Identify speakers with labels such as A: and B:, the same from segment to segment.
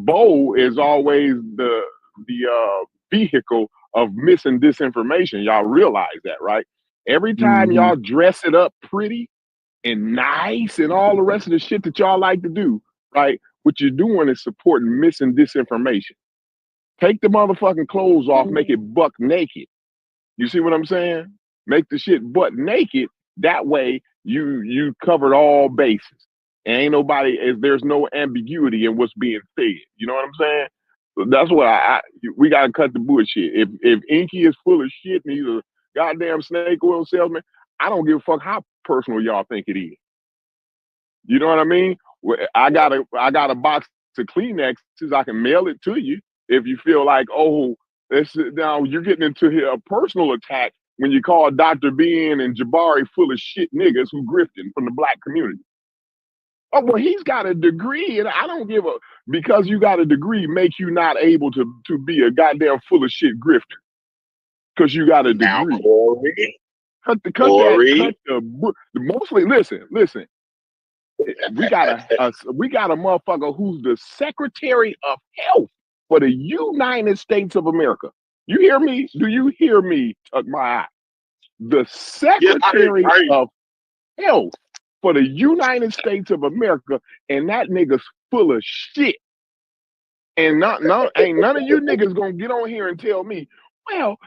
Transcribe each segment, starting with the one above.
A: bow is always the vehicle of missing disinformation. Y'all realize that, right? Every time
B: Mm-hmm.
A: y'all dress it up pretty and nice and all the rest of the shit that y'all like to do, right? What you're doing is supporting missing disinformation. Take the motherfucking clothes off, make it buck naked. You see what I'm saying? Make the shit butt naked. That way you covered all bases. And ain't nobody there's no ambiguity in what's being said. You know what I'm saying? So that's what we gotta cut the bullshit. If Inky is full of shit and he's a goddamn snake oil salesman, I don't give a fuck how personal y'all think it is. You know what I mean? I got a box of Kleenexes. I can mail it to you if you feel like, oh, now you're getting into a personal attack when you call Dr. Bean and Jabari full of shit niggas who grifting from the black community. Oh, well, he's got a degree, and I don't give a because you got a degree make you not able to be a goddamn full of shit grifter because you got a
C: Now,
A: degree.
C: Corey,
A: Cut the
C: Corey,
A: mostly listen. We got a motherfucker who's the Secretary of Health for the United States of America. You hear me? Do you hear me? Tuck my eye. The
C: yeah,
A: Secretary of Health for the United States of America, and that nigga's full of shit. And ain't none of you niggas gonna get on here and tell me, well,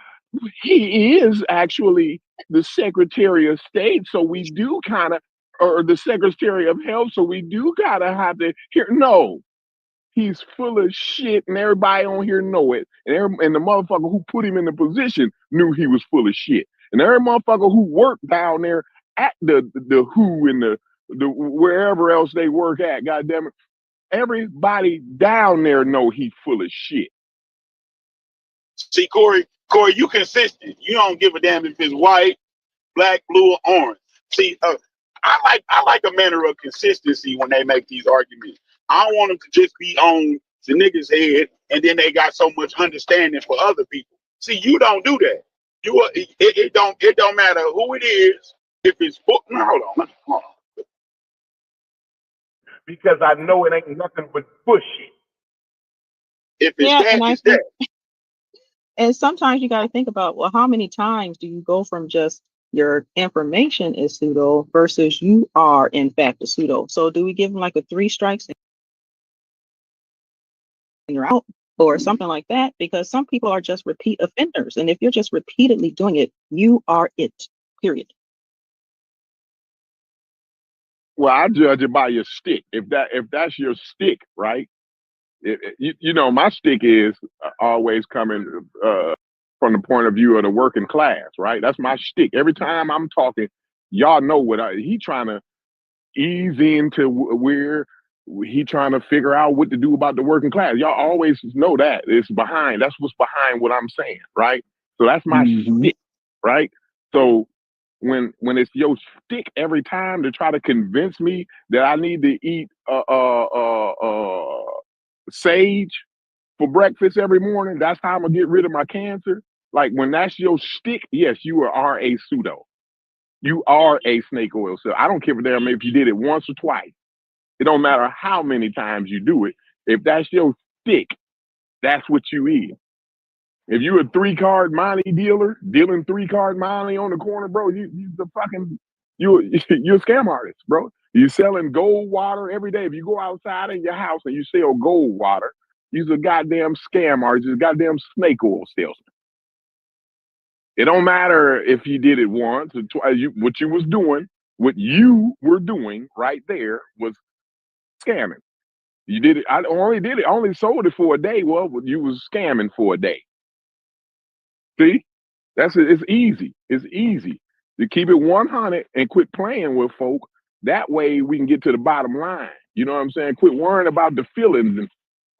A: he is actually the Secretary of State, so we do kind of, or the Secretary of Health, so we do kind of have to hear. No, he's full of shit, and everybody on here know it. And the motherfucker who put him in the position knew he was full of shit. And every motherfucker who worked down there at the WHO and the wherever else they work at, goddamn it, everybody down there know he's full of shit.
C: see, Corey, you consistent. You don't give a damn if it's white, black, blue, or orange. See, I like a manner of consistency when they make these arguments. I don't want them to just be on the niggas' head, and then they got so much understanding for other people. See, you don't do that. It don't matter who it is. If it's book, no, hold on.
A: Because I know it ain't nothing but bullshit.
C: If it's
B: Yeah,
C: that,
B: and I
C: it's
B: think,
C: that.
B: and sometimes you got to think about, well, how many times do you go from just your information is pseudo versus you are in fact a pseudo? So do we give them like a 3 strikes and you're out or something like that? Because some people are just repeat offenders, and if you're just repeatedly doing it, you are it. Period.
A: Well, I judge it by your stick. If that's your stick, right? You know, my stick is always coming from the point of view of the working class, right? That's my stick. Every time I'm talking, y'all know what he trying to ease into where he trying to figure out what to do about the working class. Y'all always know that it's behind. That's what's behind what I'm saying, right? So that's my
B: Mm-hmm.
A: stick, right? So when it's your stick every time to try to convince me that I need to eat sage for breakfast every morning, that's how I'm gonna get rid of my cancer. Like when that's your stick, yes, you are a pseudo. You are a snake oil salesman. I don't care if you did it once or twice. It don't matter how many times you do it. If that's your stick, that's what you is. If you a 3-card money dealer, dealing 3-card money on the corner, bro, you the fucking you're a scam artist, bro. You selling gold water every day. If you go outside in your house and you sell gold water, you're a goddamn scam artist, a goddamn snake oil salesman. It don't matter if you did it once or twice. What you were doing right there was scamming. You did it. I only sold it for a day. Well, you was scamming for a day. See, that's it. It's easy. It's easy to keep it 100 and quit playing with folk. That way we can get to the bottom line. You know what I'm saying? Quit worrying about the feelings. And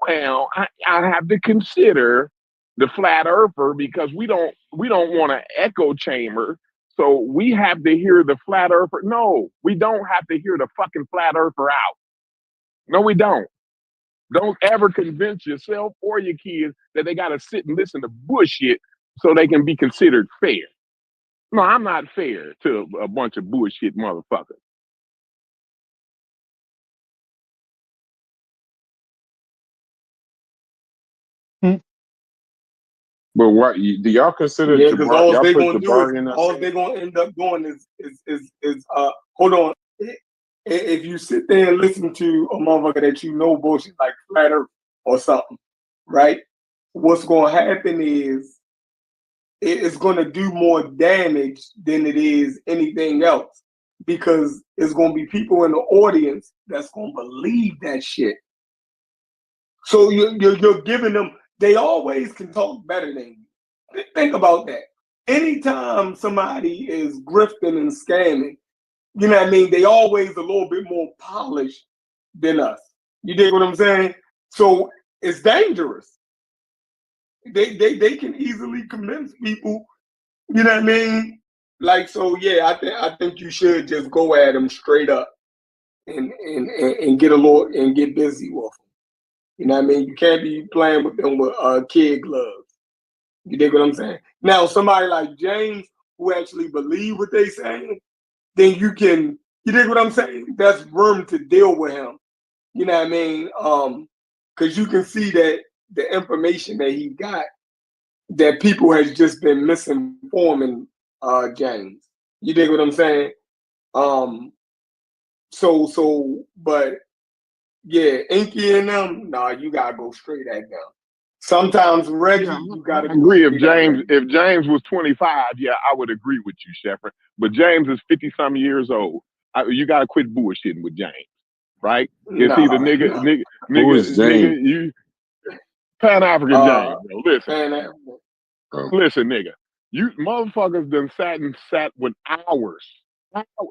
A: well, I have to consider the flat earther because we don't want an echo chamber. So we have to hear the flat earther. No, we don't have to hear the fucking flat earther out. No, we don't. Don't ever convince yourself or your kids that they got to sit and listen to bullshit so they can be considered fair. No, I'm not fair to a bunch of bullshit motherfuckers.
D: But what do y'all consider
E: Yeah, because
D: Jabari?
E: all
D: Y'all
E: they
D: put
E: gonna do
D: Jabari
E: is
D: in that
E: all
D: same?
E: they gonna end up doing is hold on. If you sit there and listen to a motherfucker that you know bullshit like flat earth or something, right? What's gonna happen is it's gonna do more damage than it is anything else because it's gonna be people in the audience that's gonna believe that shit. So you're giving them. They always can talk better than you. Think about that. Anytime somebody is grifting and scamming, you know what I mean? They always a little bit more polished than us. You dig what I'm saying? So it's dangerous. They can easily convince people. You know what I mean? Like so, yeah. I think you should just go at them straight up and get a little and get busy with them. You know what I mean? You can't be playing with them with kid gloves. You dig what I'm saying? Now, somebody like James who actually believe what they saying, then you dig what I'm saying? That's room to deal with him. You know what I mean? Because you can see that the information that he got, that people has just been misinforming James. You dig what I'm saying? But yeah, Inky and them, nah, you gotta go straight at them. Sometimes Reggie,
A: Yeah,
E: you
A: I
E: gotta go
A: agree. If
E: straight at
A: James
E: Reggie.
A: if James was 25, yeah, I would agree with you, Shepard. But James is 50 something years old. You got to quit bullshitting with James, right? It's either
E: Nah, nah.
D: Who is James?
A: you Pan African James, bro. Listen,
E: Man,
D: Oh,
A: listen, nigga. You motherfuckers done sat with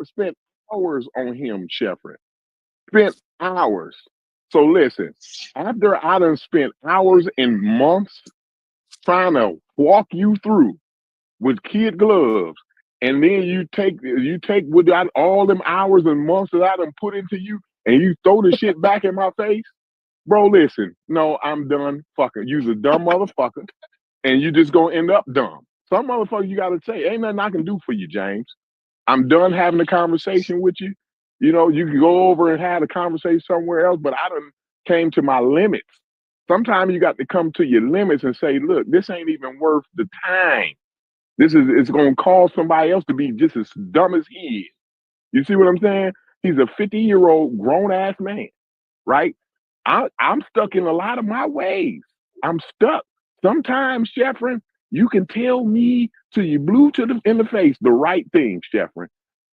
A: spent hours on him, Shepard. Spent hours. So listen, after I done spent hours and months trying to walk you through with kid gloves, and then you take without all them hours and months that I done put into you, and you throw the shit back in my face, bro. Listen, no, I'm done fucking. You's a dumb motherfucker, and you just gonna end up dumb. Some motherfucker you gotta say, ain't nothing I can do for you, James. I'm done having a conversation with you. You know, you can go over and have a conversation somewhere else, but I done came to my limits. Sometimes you got to come to your limits and say, look, this ain't even worth the time. It's gonna cause somebody else to be just as dumb as he is. You see what I'm saying? He's a 50-year-old grown ass man, right? I'm stuck in a lot of my ways. I'm stuck. Sometimes, Sheffrin, you can tell me till you blue in the face the right thing, Sheffrin.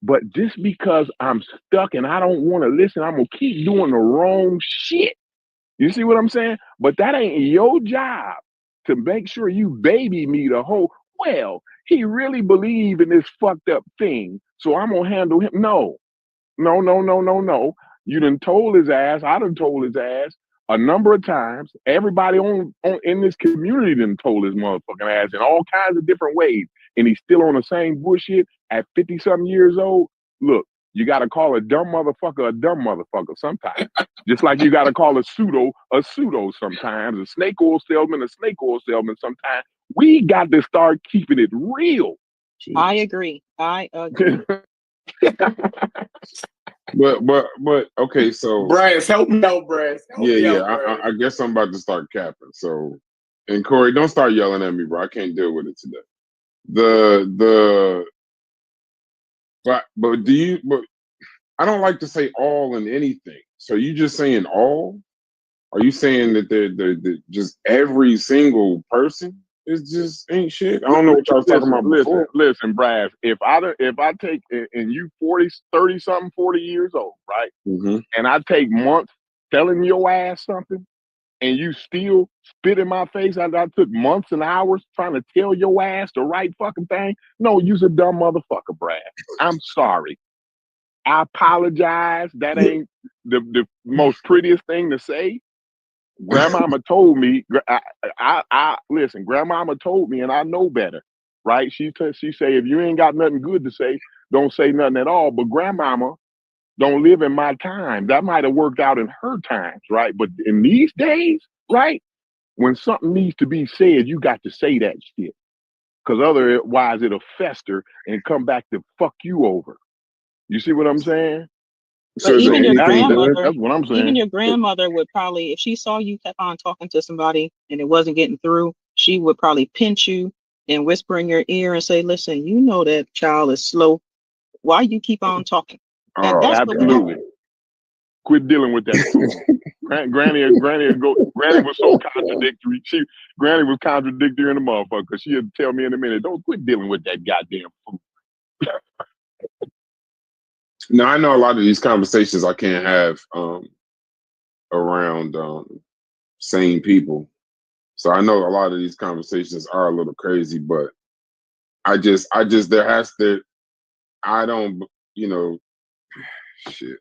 A: But just because I'm stuck and I don't want to listen, I'm gonna keep doing the wrong shit. You see what I'm saying? But that ain't your job to make sure you baby me the whole. Well, he really believe in this fucked up thing, so I'm gonna handle him. No, no, no, no, no, no. You done told his ass. I done told his ass a number of times. Everybody on in this community done told his motherfucking ass in all kinds of different ways, and he's still on the same bullshit at 50 something years old. Look, you got to call a dumb motherfucker sometimes. Just like you got to call a pseudo sometimes, a snake oil salesman sometimes. We got to start keeping it real.
B: I agree. I agree.
D: but okay. So
E: Brass, help me out, Brass. Help me
D: yeah.
E: out, Brass.
D: I guess I'm about to start capping. So, and Corey, don't start yelling at me, bro. I can't deal with it today. The but do you? But I don't like to say all in anything. So you just saying all? Are you saying that they're just every single person is just ain't shit? I don't know what y'all was talking about before.
A: Listen, Brad. If I take and you 30 something, 40 years old, right?
D: Mm-hmm.
A: And I take months telling your ass something, and you still spit in my face after I took months and hours trying to tell your ass the right fucking thing. No, you's a dumb motherfucker, Brad. I'm sorry. I apologize. That ain't the most prettiest thing to say. Grandmama told me. I listen. Grandmama told me, and I know better, right? She say if you ain't got nothing good to say, don't say nothing at all. But grandmama don't live in my time. That might have worked out in her times, right? But in these days, right? When something needs to be said, you got to say that shit. Because otherwise it'll fester and come back to fuck you over. You see what I'm saying?
D: So
B: But
D: is there
B: even your
D: anything good?
A: That's what I'm
B: even
A: saying.
B: your grandmother would probably, if she saw you kept on talking to somebody and it wasn't getting through, she would probably pinch you and whisper in your ear and say, listen, you know that child is slow. Why you keep on talking? And
D: Oh,
B: that's what we have.
A: Absolutely. Quit dealing with that fool. Granny was so contradictory. Granny was contradictory in the motherfucker. She'd tell me in a minute, don't quit dealing with that goddamn fool.
D: now I know a lot of these conversations I can't have around sane people. So I know a lot of these conversations are a little crazy, but I just there has to I don't shit.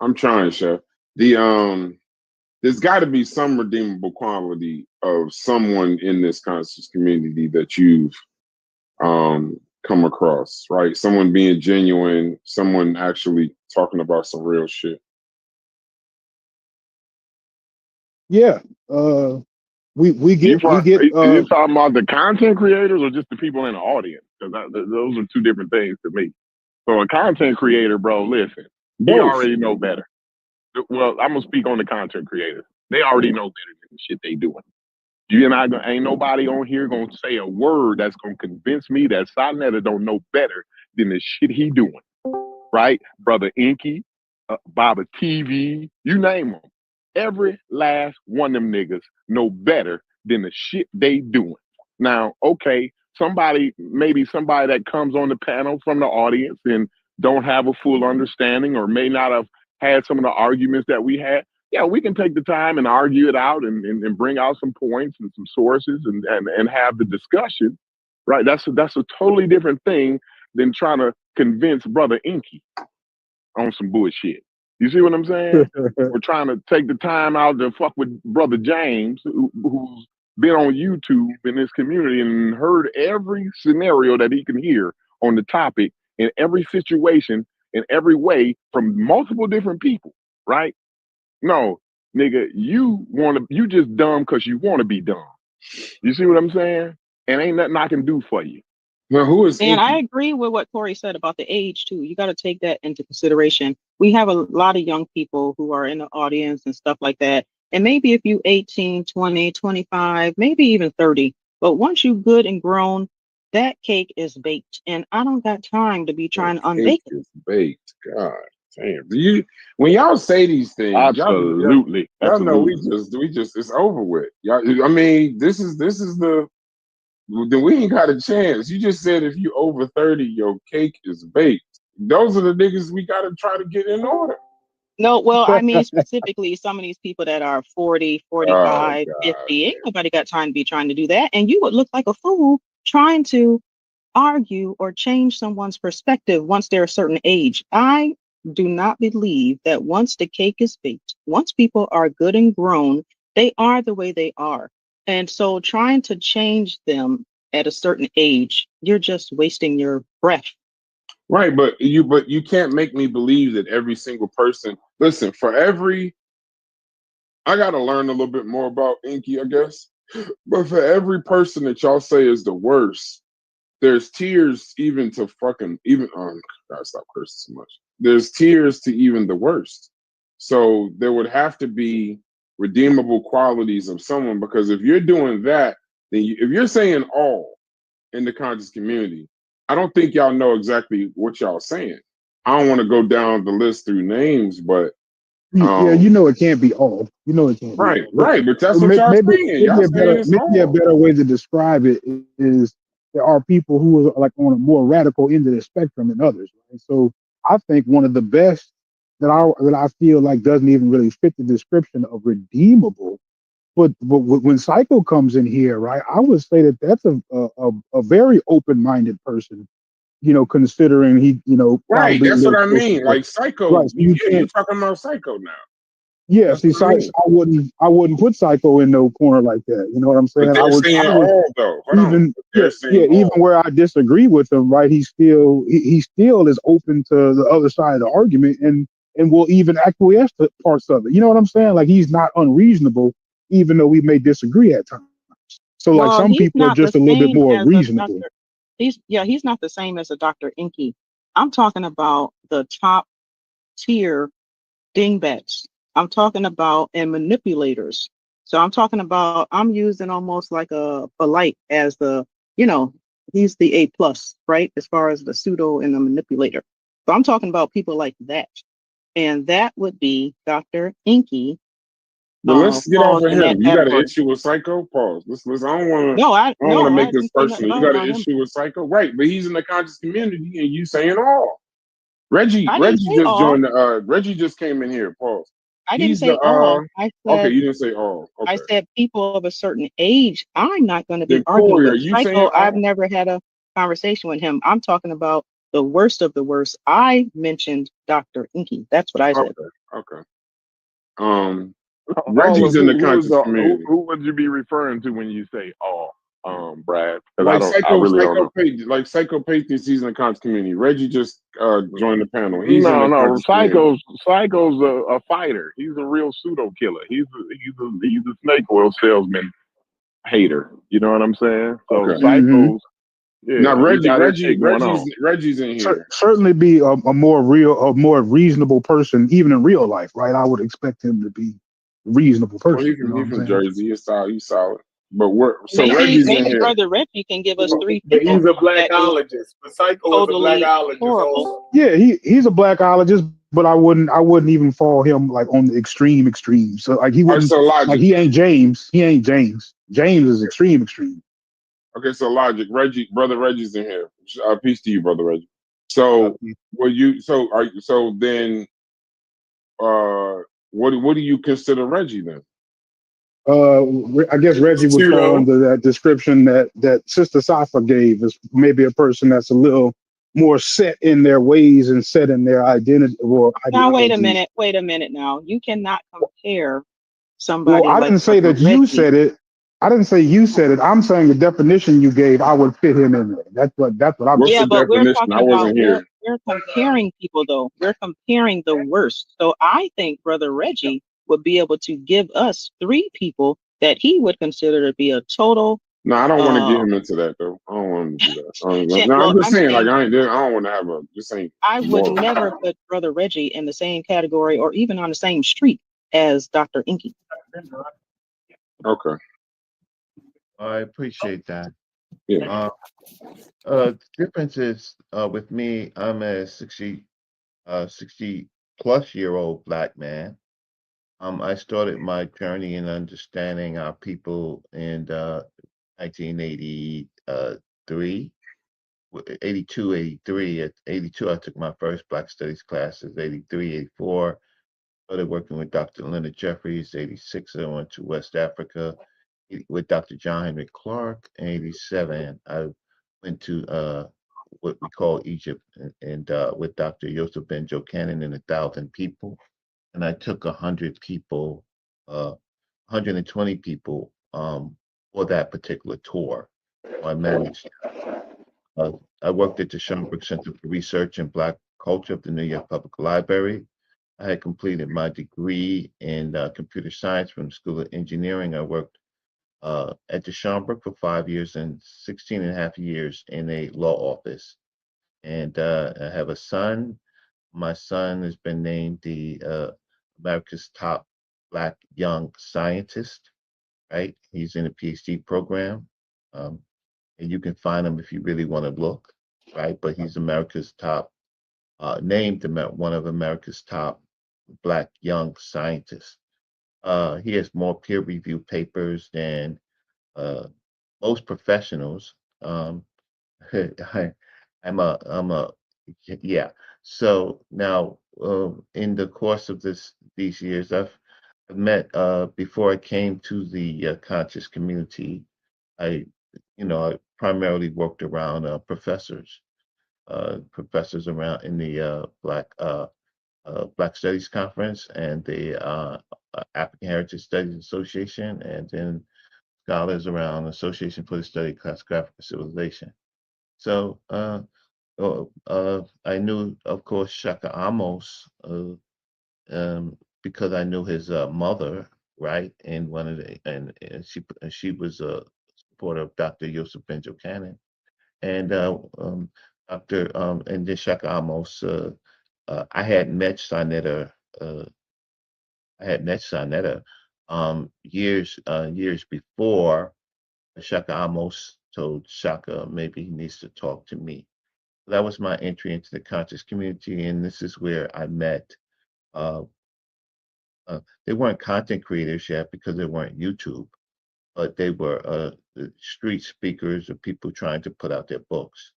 D: I'm trying, Chef. There's got to be some redeemable quality of someone in this conscious community that you've come across, right? Someone being genuine, someone actually talking about some real shit.
F: Yeah. We get
A: Are you talking about the content creators or just the people in the audience? Because those are two different things to me. So a content creator, bro, listen, he
D: Both.
A: already know better. Well, I'm gonna speak on the content creators. They already know better than the shit they doing. You and I ain't nobody on here gonna say a word that's gonna convince me that Sonetta don't know better than the shit he doing. Right? Brother Inky, Baba TV, you name them. Every last one of them niggas know better than the shit they doing. Now, okay, maybe somebody that comes on the panel from the audience and don't have a full understanding or may not have had some of the arguments that we had. Yeah, we can take the time and argue it out and bring out some points and some sources and have the discussion. Right? That's a totally different thing than trying to convince Brother Inky on some bullshit. You see what I'm saying? We're trying to take the time out to fuck with Brother James, who's been on YouTube in this community and heard every scenario that he can hear on the topic in every situation in every way from multiple different people, right? No, nigga, you just dumb because you want to be dumb. You see what I'm saying? And ain't nothing I can do for you.
D: Now, who is
B: And
D: Inky?
B: I agree with what Corey said about the age too. You got to take that into consideration. We have a lot of young people who are in the audience and stuff like that. And maybe if you 18, 20, 25, maybe even 30, but once you good and grown, that cake is baked. And I don't got time to be trying to unbake it.
D: Is baked. God damn. When y'all say these things,
A: Absolutely.
D: y'all know we just it's over with. Y'all, I mean, this is the then we ain't got a chance. You just said if you over 30, your cake is baked. Those are the niggas we gotta try to get in order.
B: No, well, I mean specifically some of these people that are 40, 45,
D: God.
B: 50. Ain't nobody got time to be trying to do that. And you would look like a fool trying to argue or change someone's perspective once they're a certain age. I do not believe that once the cake is baked, once people are good and grown, they are the way they are. And so trying to change them at a certain age, you're just wasting your breath.
D: Right, but you can't make me believe that every single person. Listen, I gotta learn a little bit more about Inky, I guess. But for every person that y'all say is the worst, there's tiers even to fucking even. Oh, God, stop cursing so much. There's tiers to even the worst. So there would have to be redeemable qualities of someone, because if you're doing that, then if you're saying all in the conscious community, I don't think y'all know exactly what y'all saying. I don't want to go down the list through names, but
F: yeah, it can't be all. It can't be all.
D: Right. But that's what y'all saying. Y'all saying it's all.
F: Maybe a better way to describe it is there are people who are like on a more radical end of the spectrum than others. Right? So I think one of the best that I feel like doesn't even really fit the description of redeemable. But when Psycho comes in here, right, I would say that that's a very open-minded person, considering he,
D: right.
F: probably
D: That's what I mean. Like Psycho,
F: right, so
D: you're talking about Psycho now.
F: Yeah,
D: That's
F: see,
D: what I mean.
F: I wouldn't put Psycho in no corner like that. You know what I'm saying?
D: But they're saying all though.
F: Even where I disagree with him, right? He still is open to the other side of the argument and will even acquiesce to parts of it. You know what I'm saying? Like he's not unreasonable, even though we may disagree at times. So like
B: Well,
F: some
B: he's
F: people are
B: not the
F: just a little bit
B: same
F: more
B: as a
F: reasonable.
B: doctor. He's not the same as a Dr. Inky. I'm talking about the top tier dingbats. I'm talking about and manipulators. So I'm talking about, I'm using almost like a light as the, you know, he's the A plus, right? As far as the pseudo and the manipulator. So I'm talking about people like that. And that would be Dr. Inky,
D: But let's get off
B: falls
D: of
B: in that
D: him. You got an
B: category.
D: issue with Psycho? Pause. Let's. I don't want to.
B: No,
D: I don't want to
B: I
D: make this
B: didn't say nothing
D: personal. You
B: bad
D: got an
B: about him.
D: issue with Psycho, right? But he's in the conscious community, and you saying all.
B: I didn't
D: Reggie
B: say
D: just
B: all.
D: joined the. Reggie just came in here. Pause.
B: I didn't
D: He's the.
B: say all. I
D: Okay,
B: said
D: you didn't say all.
B: I
D: Okay.
B: said people of a certain age, I'm not going to be
D: Then
B: arguing
D: Corey, are
B: with.
D: you saying
B: Psycho, I've
D: all?
B: never had a conversation with him. I'm talking about the worst of the worst. I mentioned Dr. Inky. That's what I said.
D: Okay. Okay. Um,
A: All
D: Reggie's
A: of
D: in the
A: who is
D: conscious
A: the
D: community.
A: who would you be referring to when you say all, Brad? Because
D: Like
A: I really don't know.
D: psychopathic, he's in the conscious community. Reggie just joined the panel. He's in
A: No,
D: the
A: no,
D: conscious community.
A: Psycho's a fighter. He's a real pseudo killer. He's a snake oil salesman hater. You know what I'm saying? So
D: Okay.
F: Hmm.
A: Psycho's,
D: Now
A: yeah, he got his shit going on.
D: Reggie's in here.
F: Certainly be a more real, a more reasonable person, even in real life, right? I would expect him to be a reasonable
D: Well,
F: person. You know what
D: he's
F: I'm
D: from
F: saying?
D: Jersey. He's solid. He's solid. But
B: Maybe
D: Reggie's in here.
B: Brother Reggie can give us three
E: But he's
B: people
E: a
B: that is
E: blackologist. But Psycho is a
B: totally
E: blackologist
B: horrible.
E: also.
F: Yeah, he's a blackologist, but I wouldn't even fall him like on the extreme. So like he
D: All right,
F: wouldn't
D: so
F: like
D: logic.
F: he ain't James. He ain't James. James is extreme.
D: Okay, so logic. Brother Reggie's in here. Peace to you, brother Reggie. So, so then, what do you consider Reggie then?
F: I guess Reggie would fall
E: Pseudo.
F: under that description that Sister Safa gave as maybe a person that's a little more set in their ways and set in their identity or
B: Now
F: ideologies.
B: wait a minute now. You cannot compare
F: Well,
B: somebody
F: I
B: like
F: didn't say
B: Brother
F: that you
B: Reggie.
F: said it. I didn't say you said it. I'm saying the definition you gave, I would fit him in there. That's what I'm
D: What's
B: Yeah,
D: the
F: saying.
B: but we're
D: definition?
B: talking
D: I
B: about
D: wasn't here.
B: we're comparing people though. We're comparing the worst. So I think Brother Reggie would be able to give us three people that he would consider to be a total
D: No, I don't want to get
B: uh
D: him into that though. I don't want him to do that. No, I'm
B: well,
D: just
B: I'm
D: saying, like
B: saying
D: I don't want to have a this ain't
B: I would
D: moral.
B: never put Brother Reggie in the same category or even on the same street as Dr. Inky.
D: Okay,
G: I appreciate that.
D: yeah.
G: The difference is with me, I'm a 60 plus year old black man. I started my journey in understanding our people in 1983, 82, 83. At 82, I took my first Black Studies classes. 83, 84, started working with Dr. Leonard Jeffries. 86, I went to West Africa with Dr. John Henry Clark. In 87, I went to what we call Egypt and with Dr. Yosef Ben Jochanan and 1,000 people. And I took 100 people, 120 people for that particular tour. I managed. Uh, I worked at the Schomburg Center for Research in Black Culture of the New York Public Library. I had completed my degree in computer science from the School of Engineering. I worked at the Schomburg for 5 years and 16 and a half years in a law office. And I have a son. My son has been named the America's top Black young scientist, right? He's in a PhD program. Um, and you can find him if you really want to look, right? But he's America's top, named one of America's top Black young scientists. He has more peer-reviewed papers than uh, most professionals. I, I'm a, yeah. So now, in the course of these years, I've met, before I came to the conscious community, I, I primarily worked around professors around in the Black Studies Conference and the African Heritage Studies Association, and then scholars around Association for the Study of Classical African Civilization. So I knew, of course, Shaka Amos because I knew his mother, right? And she was a supporter of Dr. Yosef Ben Jochanan, and Dr. And then Shaka Amos. I had met Sinetta. Uh, I had met Sinetta years before, Shaka Amos told Shaka maybe he needs to talk to me. That was my entry into the conscious community, and this is where I met. Uh, they weren't content creators yet because they weren't YouTube, but they were the street speakers or people trying to put out their books.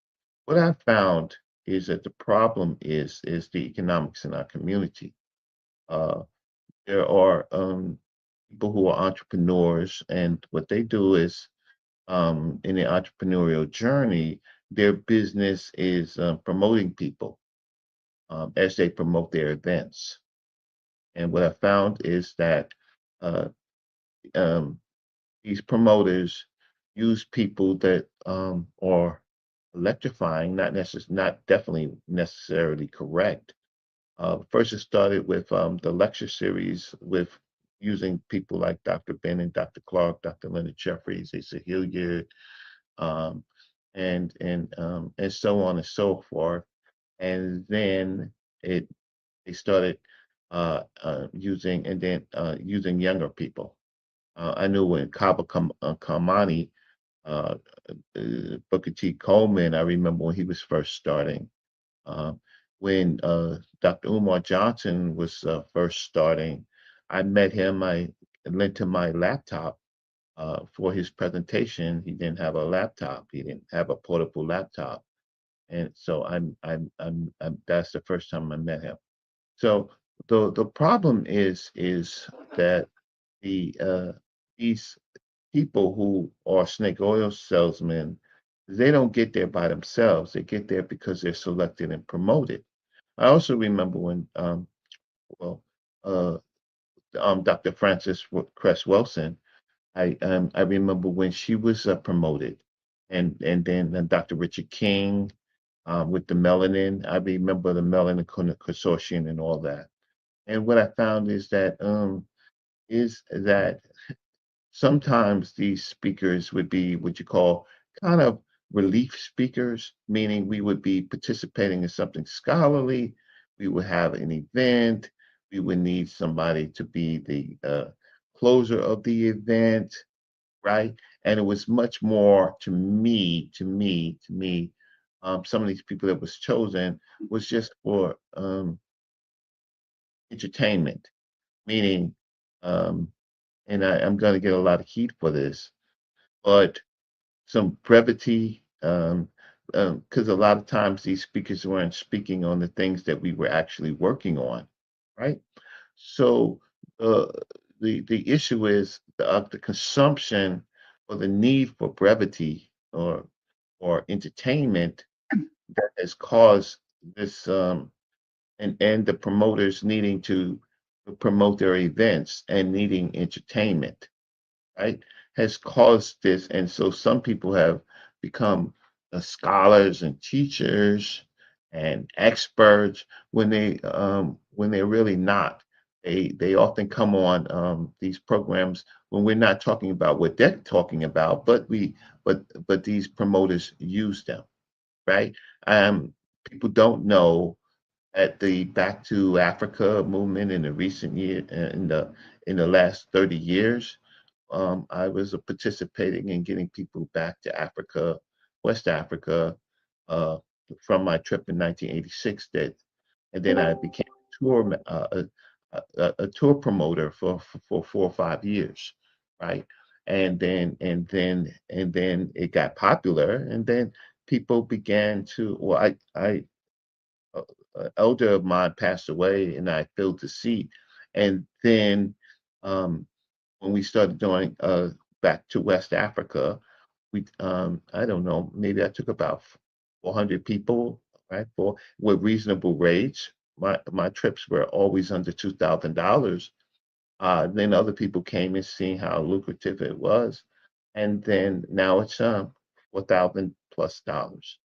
G: What I found is that the problem is the economics in our community. Uh, there are people who are entrepreneurs, and what they do is in the entrepreneurial journey, their business is promoting people as they promote their events. And what I found is that uh, um, these promoters use people that are electrifying, not definitely necessarily correct. First, it started with the lecture series with using people like Dr. Ben and Dr. Clark, Dr. Leonard Jeffries, Asa Hilliard, um, and so on and so forth. And then it they started using younger people. I knew when Kamani, uh, Booker T. Coleman, I remember when he was first starting. Uh, when Dr. Umar Johnson was first starting, I met him. I lent him my laptop for his presentation. He didn't have a laptop. He didn't have a portable laptop, and so that's the first time I met him. So the problem is that the these people who are snake oil salesmen, they don't get there by themselves. They get there because they're selected and promoted. I also remember when well uh Dr. Cress Wilson. I remember when she was promoted, and then Dr. Richard King with the melanin. I remember the melanin consortium and all that. And what I found is that sometimes these speakers would be what you call kind of relief speakers, meaning we would be participating in something scholarly. We would have an event. We would need somebody to be the closer of the event, right? And it was much more to me. Some of these people that was chosen was just for entertainment, meaning, um, and I'm going to get a lot of heat for this, but some brevity, because a lot of times these speakers weren't speaking on the things that we were actually working on, right? So uh, the issue is the consumption or the need for brevity or entertainment that has caused this and the promoters needing to promote their events and needing entertainment, right, has caused this. And so some people have become scholars and teachers and experts when they're really not. They often come on these programs when we're not talking about what they're talking about, but these promoters use them, right? Um, People don't know at the Back to Africa movement in the recent year in the last 30 years. I was participating in getting people back to Africa, West Africa, uh, from my trip in 1986. And then I became a tour promoter for 4 or 5 years, right? And then it got popular, and then people began to. Well, uh, elder of mine passed away, and I filled the seat, and then. Um, when we started doing back to West Africa, I don't know, maybe I took about 400 people, right, for with reasonable rates. My trips were always under $2,000. Then other people came and seeing how lucrative it was, and then now it's 4,000 plus dollars.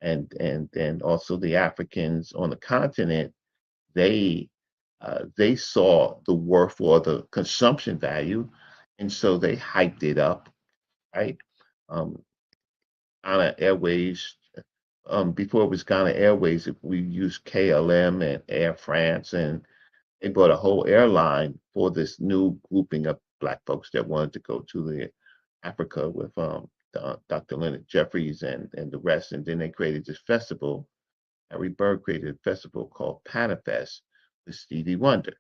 G: And then also the Africans on the continent, they they saw the worth or the consumption value, and so they hyped it up, right? Um, Ghana Airways, before it was Ghana Airways, we used KLM and Air France, They bought a whole airline for this new grouping of Black folks that wanted to go to the Africa with Dr. Leonard Jeffries and the rest. And then they created this festival. Harry Bird created a festival called Panafest with Stevie Wonder,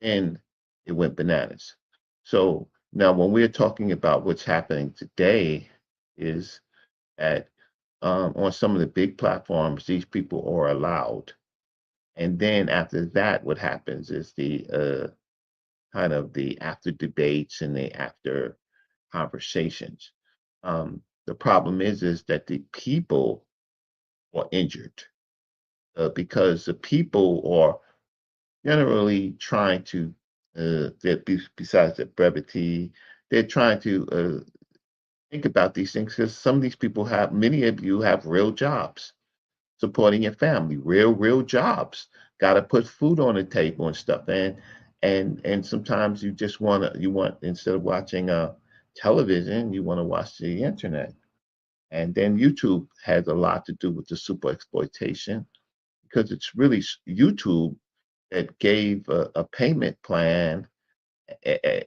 G: and it went bananas. So now, when we're talking about what's happening today, is that on some of the big platforms, these people are allowed. And then after that, what happens is the kind of the after debates and the after conversations. The problem is that the people are injured because the people are generally trying to, besides the brevity, they're trying to think about these things because some of these people have, many of you have real jobs supporting your family, real jobs. Got to put food on the table and stuff. And sometimes you just want instead of watching television, you want to watch the internet. And then YouTube has a lot to do with the super exploitation because it's really YouTube that gave a payment plan.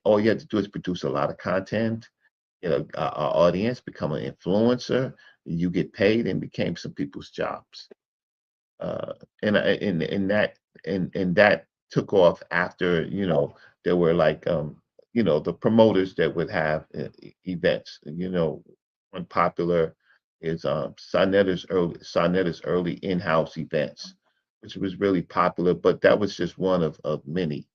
G: All you have to do is produce a lot of content, get a audience, become an influencer, you get paid, and became some people's jobs. And that took off after there were like the promoters that would have events. One popular is Sonetta's early in-house events, which was really popular, but that was just one of many.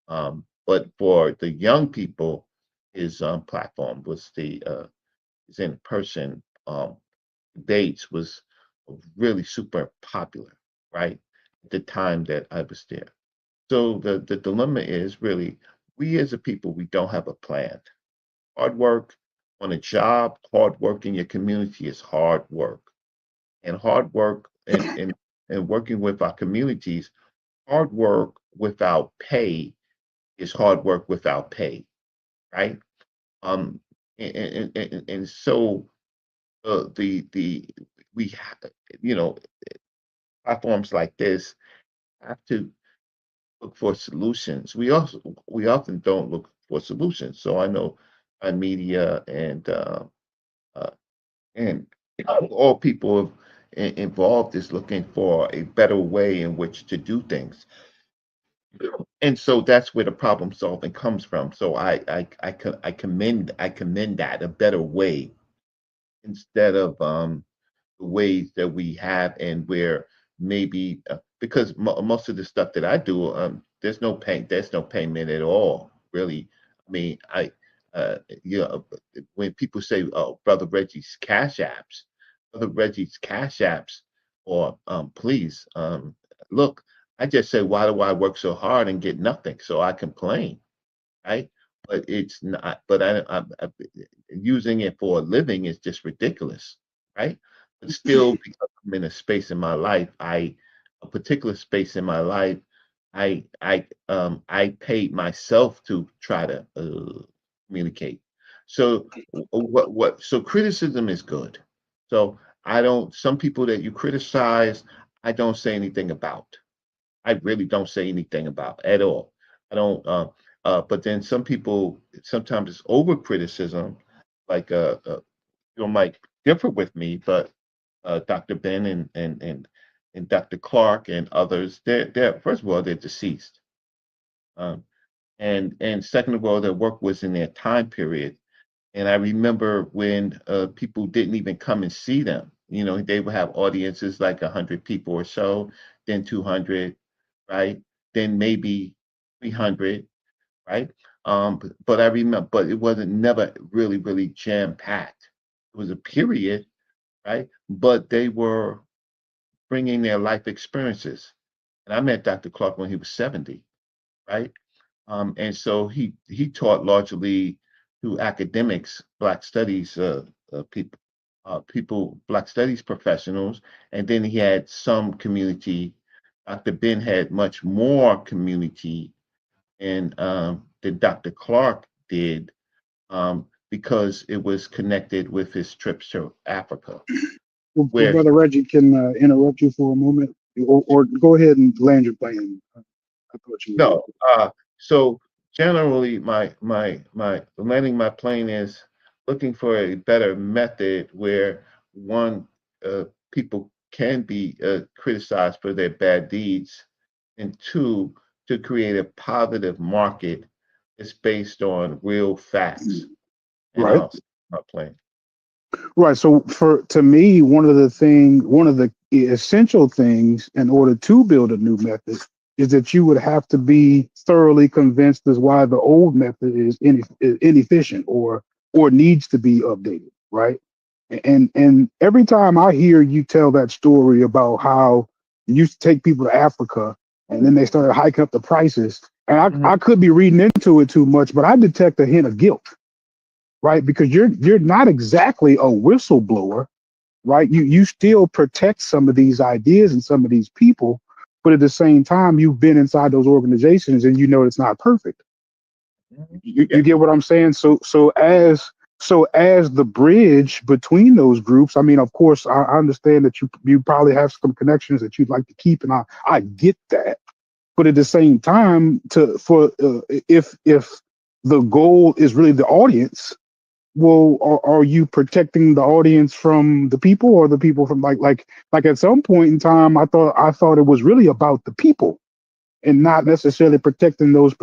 G: But for the young people, his platform was his in-person debates was really super popular, right? At the time that I was there. So the dilemma is really we as a people, we don't have a plan. Hard work on a job, hard work in your community is hard work. And hard work and working with our communities, hard work without pay is hard work without pay, right? Um, and so the we you know platforms like this have to look for solutions. We often don't look for solutions. So I know media uh, and all people involved is looking for a better way in which to do things. And so that's where the problem solving comes from. So I commend that, a better way, instead of the ways that we have, and where maybe because most of the stuff that I do, there's no payment at all, really. I mean, you know, when people say, "Oh, Brother Reggie's Cash Apps," or please, look, I just say, why do I work so hard and get nothing? So I complain, right? But it's not. But using it for a living is just ridiculous, right? But still, because I'm in a space in my life, a particular space in my life, I paid myself to try to communicate. So so criticism is good. So I don't. Some people that you criticize, I don't say anything about. I really don't say anything about at all. I don't. But then some people, sometimes it's over criticism, like you might differ with me, but Dr. Ben and Dr. Clark and others, they're first of all they're deceased, um, and second of all their work was in their time period. And I remember when people didn't even come and see them. They would have audiences like 100 people or so, then 200, right? Then maybe 300, right? But I remember, but it wasn't never really jam packed. It was a period, right? But they were bringing their life experiences. And I met Dr. Clark when he was 70, right? And so he taught largely through academics, Black studies Black studies professionals, and then he had some community. Dr. Ben had much more community and than Dr. Clark did, because it was connected with his trips to Africa,
F: Well,
G: where
F: Brother Reggie, can interrupt you for a moment, or go ahead and land your plane. I thought you
G: No. So generally, my landing my plane is looking for a better method where one, people can be criticized for their bad deeds, and two, to create a positive market that's based on real facts. And
F: right.
G: I'll stop my plane.
F: Right. So to me, one of the essential things in order to build a new method is that you would have to be thoroughly convinced as why the old method is inefficient or needs to be updated. Right. And every time I hear you tell that story about how you used to take people to Africa and then they started hiking up the prices, and
G: Mhm.
F: I could be reading into it too much, but I detect a hint of guilt, right? Because you're not exactly a whistleblower, right? You still protect some of these ideas and some of these people, but at the same time, you've been inside those organizations and you know it's not perfect.
G: Mhm.
F: You
G: Yeah.
F: get what I'm saying? So as the bridge between those groups, I mean, of course, I understand that you probably have some connections that you'd like to keep, and I get that. But at the same time, if the goal is really the audience, well, are you protecting the audience from the people or the people from like at some point in time I thought it was really about the people and not necessarily protecting those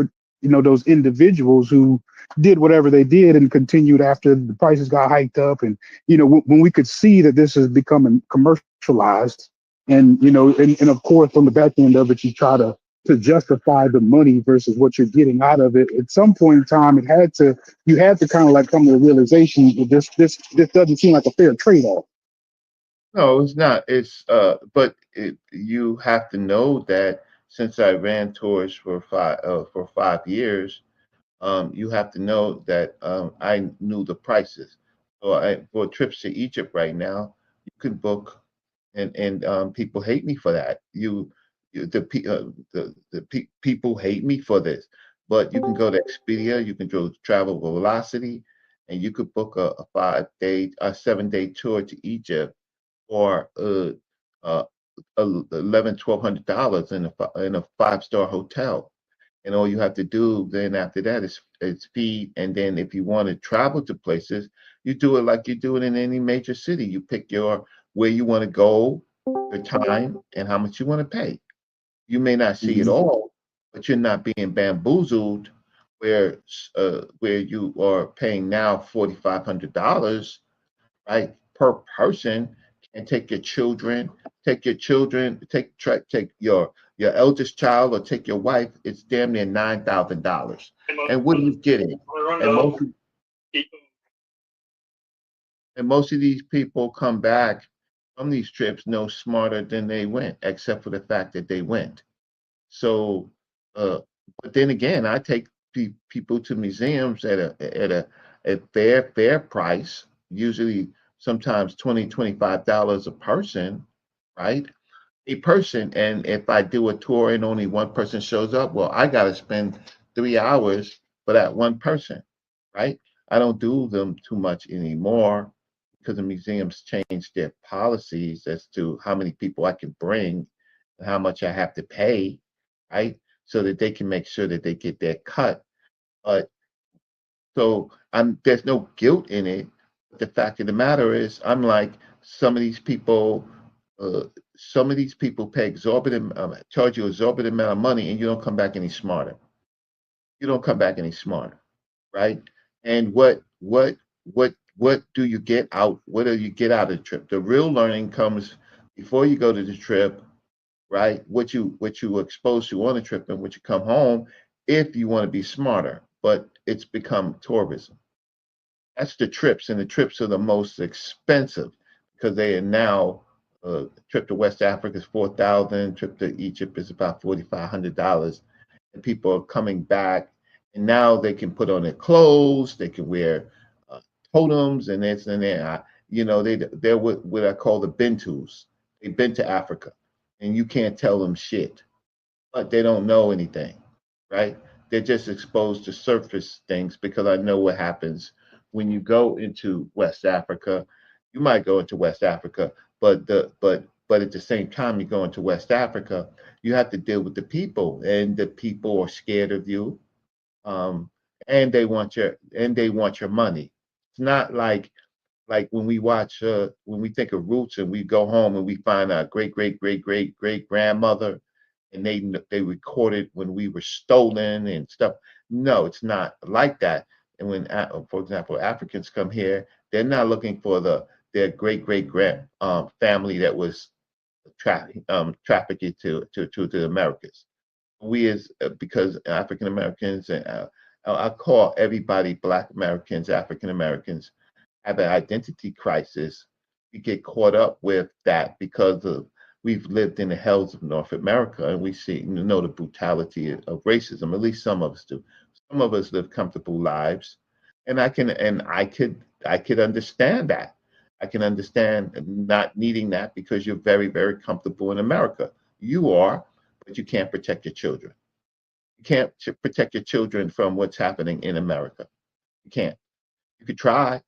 F: individuals who did whatever they did and continued after the prices got hiked up, and when we could see that this is becoming commercialized, and and of course on the back end of it you try to justify the money versus what you're getting out of it. At some point in time you had to kind of like come to the realization that this doesn't seem like a fair trade-off.
G: No, it's not. But you have to know that since I ran tours for 5 years, you have to know that I knew the prices. So for trips to Egypt right now, you can book, and people hate me for that. People hate me for this, but you can go to Expedia, you can go to Travel Velocity, and you could book a 5 day, a 7 day tour to Egypt for uh, $1,100, $1,200 in a 5 star hotel. And all you have to do then after that is feed. And then if you want to travel to places, you do it like you do it in any major city. You pick where you want to go, your time, and how much you want to pay. You may not see it
F: Mhm.
G: all, but you're not being bamboozled where you are paying now $4,500, right, per person, and take your eldest child or take your wife. It's damn near $9,000. And what are you getting? And most of these people come back from these trips no smarter than they went, except for the fact that they went. So, uh, but then again, I take people to museums at a fair price, usually sometimes $25 a person, right? A person, and if I do a tour and only one person shows up, well, I got to spend 3 hours for that one person, right? I don't do them too much anymore because the museums changed their policies as to how many people I can bring and how much I have to pay, right? So that they can make sure that they get their cut. But so there's no guilt in it. The fact of the matter is, I'm like some of these people. Uh, some of these people pay exorbitant, charge you exorbitant amount of money, and you don't come back any smarter. You don't come back any smarter, right? And what do you get out? What do you get out of the trip? The real learning comes before you go to the trip, right? What you were exposed to on the trip and what you come home, if you want to be smarter. But it's become tourism. That's the trips, and the trips are the most expensive because they are now. Trip to West Africa is 4,000. Trip to Egypt is about $4,500, and people are coming back, and now they can put on their clothes, they can wear uh, totems and this and that. They're what I call the Bentus. They've been to Africa, and you can't tell them shit, but they don't know anything, right? They're just exposed to surface things because I know what happens when you go into West Africa. You might go into West Africa, but but at the same time, you go into West Africa, you have to deal with the people, and the people are scared of you, um, and they want your money. It's not like when we watch when we think of roots and we go home and we find our great grandmother and they recorded when we were stolen and stuff. No, it's not like that. And when for example Africans come here, they're not looking for their great grand family that was trafficked to the Americas. We as because African Americans and I call everybody Black Americans, African Americans, have an identity crisis. We get caught up with that because of we've lived in the hells of North America and we see know the brutality of racism. At least some of us do. Some of us live comfortable lives, and I could understand that. I can understand not needing that because you're very comfortable in America. You are, but you can't protect your children. You can't protect your children from what's happening in America. You can't. You could try,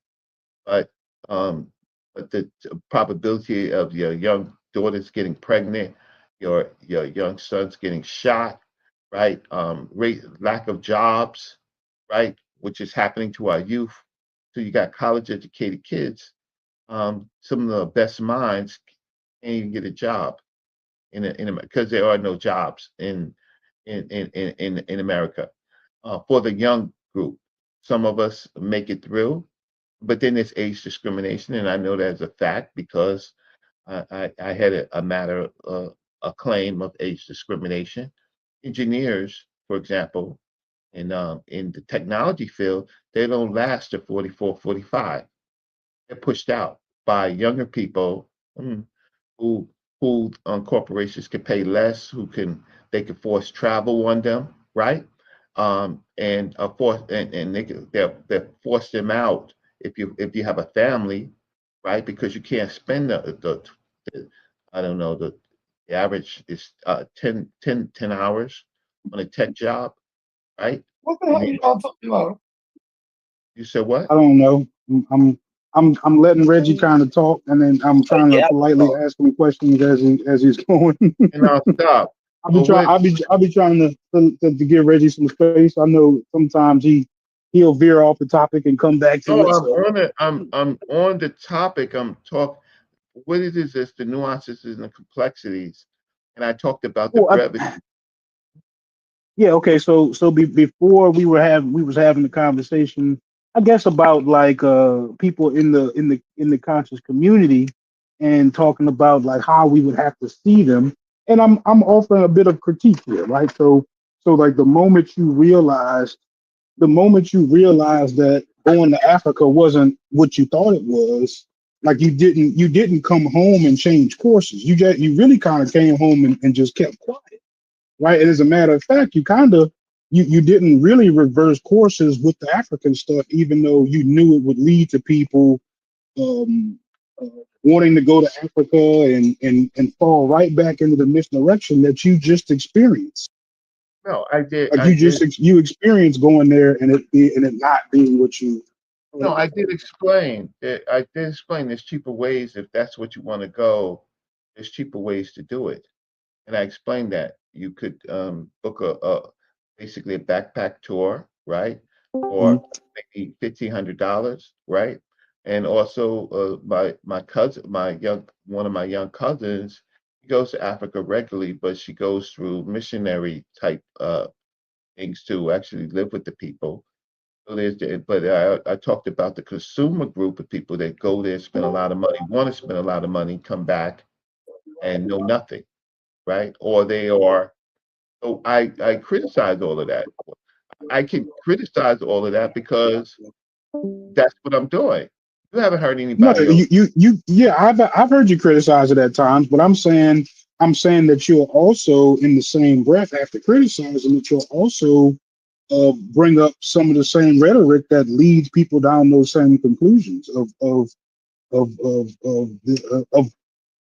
G: but um, but the probability of your young daughters getting pregnant, your young sons getting shot, right? Lack of jobs, right, which is happening to our youth. So you got college educated kids. Some of the best minds can't even get a job because there are no jobs in America for the young group. Some of us make it through, but then there's age discrimination, and I know that as a fact because I had a matter, a claim of age discrimination. Engineers, for example, in the technology field, they don't last to 44, 45. They're pushed out by younger people mm, who corporations can pay less, they can force travel on them, right? And force and they force them out if you have a family, right? Because you can't spend the I don't know the average is 10 hours on a tech job, right?
E: What the
G: And
E: hell
G: then
E: you all talking about?
G: you said what?
F: I don't know. I'm letting Reggie kind of talk, and then I'm trying to
B: Yeah.
F: politely
B: Oh,
F: ask him questions as he's going.
G: And I'll stop.
F: I'll be
G: But
F: trying.
G: what
F: I'll be trying to give Reggie some space. I know sometimes he'll veer off the topic and come back to
G: no,
F: it. So
G: I'm on the topic. I'm talk. What it is the nuances and the complexities, and I talked about the
F: well,
G: brevity.
F: yeah, okay. Before we was having the conversation, I guess about like people in the conscious community and talking about like how we would have to see them. And I'm offering a bit of critique here, right? So like the moment you realize that going to Africa wasn't what you thought it was, like you didn't come home and change courses. You really kind of came home and just kept quiet, right? And as a matter of fact, you didn't really reverse courses with the African stuff, even though you knew it would lead to people um, uh, wanting to go to Africa and fall right back into the misdirection that you just experienced.
G: No, I did.
F: Like
G: I did.
F: you experienced going there and it not being what you.
G: No, I did explain. I did explain. There's cheaper ways if that's what you want to go. There's cheaper ways to do it, and I explained that you could book a basically a backpack tour, right,
F: Mhm.
G: for maybe $1,500, right, and also my cousin, my young one of my young cousins, she goes to Africa regularly, but she goes through missionary type things to actually live with the people. So but I talked about the consumer group of people that go there, spend a lot of money, want to spend a lot of money, come back and know nothing, right? Or they are. So I criticize all of that. I can criticize all of that because that's what I'm doing. You haven't heard
F: No,
G: anybody else.
F: yeah, I've heard you criticize it at times, but I'm saying that you'll also, in the same breath, after criticizing it, you'll also bring up some of the same rhetoric that leads people down those same conclusions of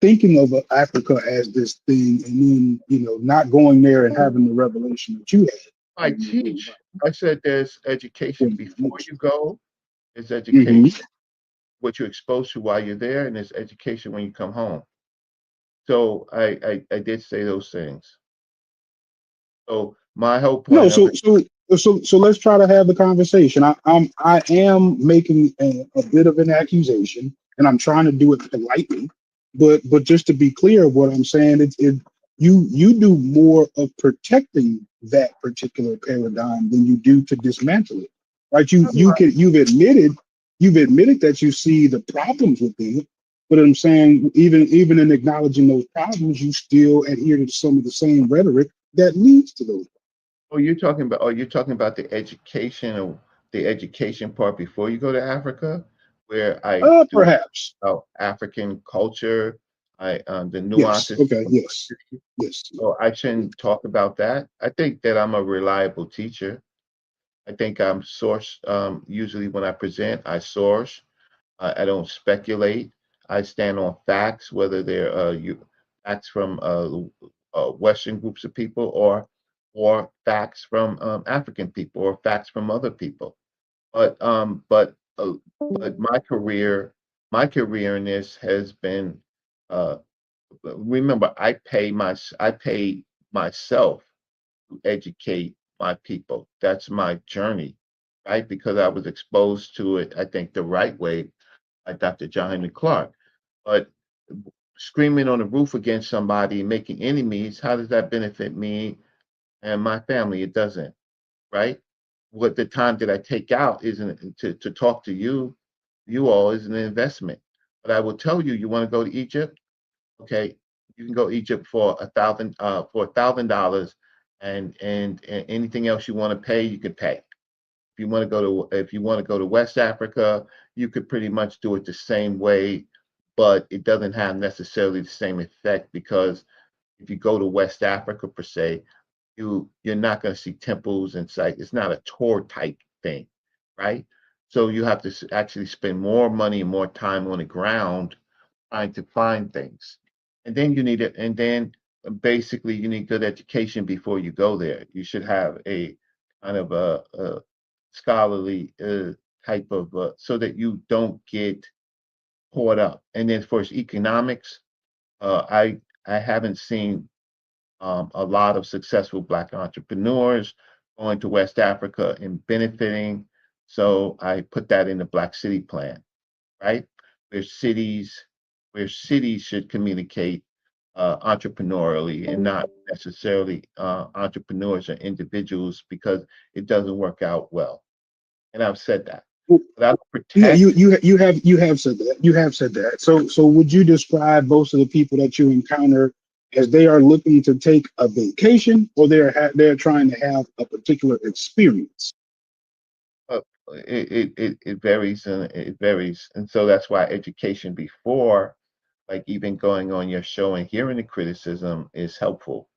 F: thinking of Africa as this thing, and then not going there and having the revelation that you had.
G: I teach. I said there's education before you go. There's
F: Mm-hmm.
G: education what you're exposed to while you're there, and there's education when you come home. So I did say those things. So my whole
F: No,
G: point of it,
F: so let's try to have the conversation. I am making a bit of an accusation, and I'm trying to do it politely, but just to be clear, what I'm saying you do more of protecting that particular paradigm than you do to dismantle it, right? You've admitted that you see the problems with it, but I'm saying even in acknowledging those problems, you still adhere to some of the same rhetoric that leads to those.
G: you're talking about the education or the education part before you go to Africa, where I do
F: Perhaps.
G: about African culture, the
F: Yes.
G: nuances.
F: Okay. Yes. Yes.
G: So I shouldn't talk about that. I think that I'm a reliable teacher. I think I'm source. Usually when I present, I source. I don't speculate. I stand on facts, whether they're facts from Western groups of people or facts from African people or facts from other people. But my career in this has been. Uh, Remember, I pay myself to educate my people. That's my journey, right? Because I was exposed to it, I think, the right way by Dr. John Henry Clark. But screaming on the roof against somebody, making enemies, how does that benefit me and my family? It doesn't, right? What the time that I take out isn't to talk to you all is an investment. But I will tell you, you want to go to Egypt? Okay, you can go Egypt for $1,000, and anything else you want to pay, you can pay. If you want to go to West Africa, you could pretty much do it the same way, but it doesn't have necessarily the same effect because if you go to West Africa per se, you're not going to see temples and sites. It's not a tour type thing, right? So you have to actually spend more money and more time on the ground trying to find things. And then you need it, and then basically you need good education before you go there. You should have a kind of a scholarly type of so that you don't get caught up. And then for economics, I haven't seen a lot of successful Black entrepreneurs going to West Africa and benefiting. So I put that in the Black City Plan, right? Where cities where cities should communicate entrepreneurially and not necessarily entrepreneurs or individuals because it doesn't work out well. And I've said that. But I
F: Yeah,
G: protect.
F: you have said that. You have said that. So would you describe most of the people that you encounter as they are looking to take a vacation, or they're trying to have a particular experience?
G: Uh, it varies and it varies, and so that's why education before, like even going on your show and hearing the criticism is helpful.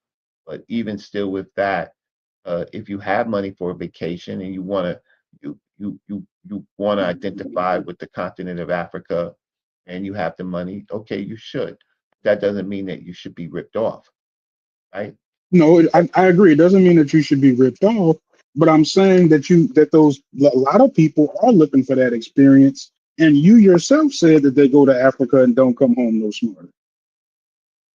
G: But even still with that, if you have money for a vacation and you want to identify with the continent of Africa and you have the money, okay, you should. That doesn't mean that you should be ripped off, right?
F: No, I agree. It doesn't mean that you should be ripped off, but I'm saying that those a lot of people are looking for that experience, and you yourself said that they go to Africa and don't come home no smarter.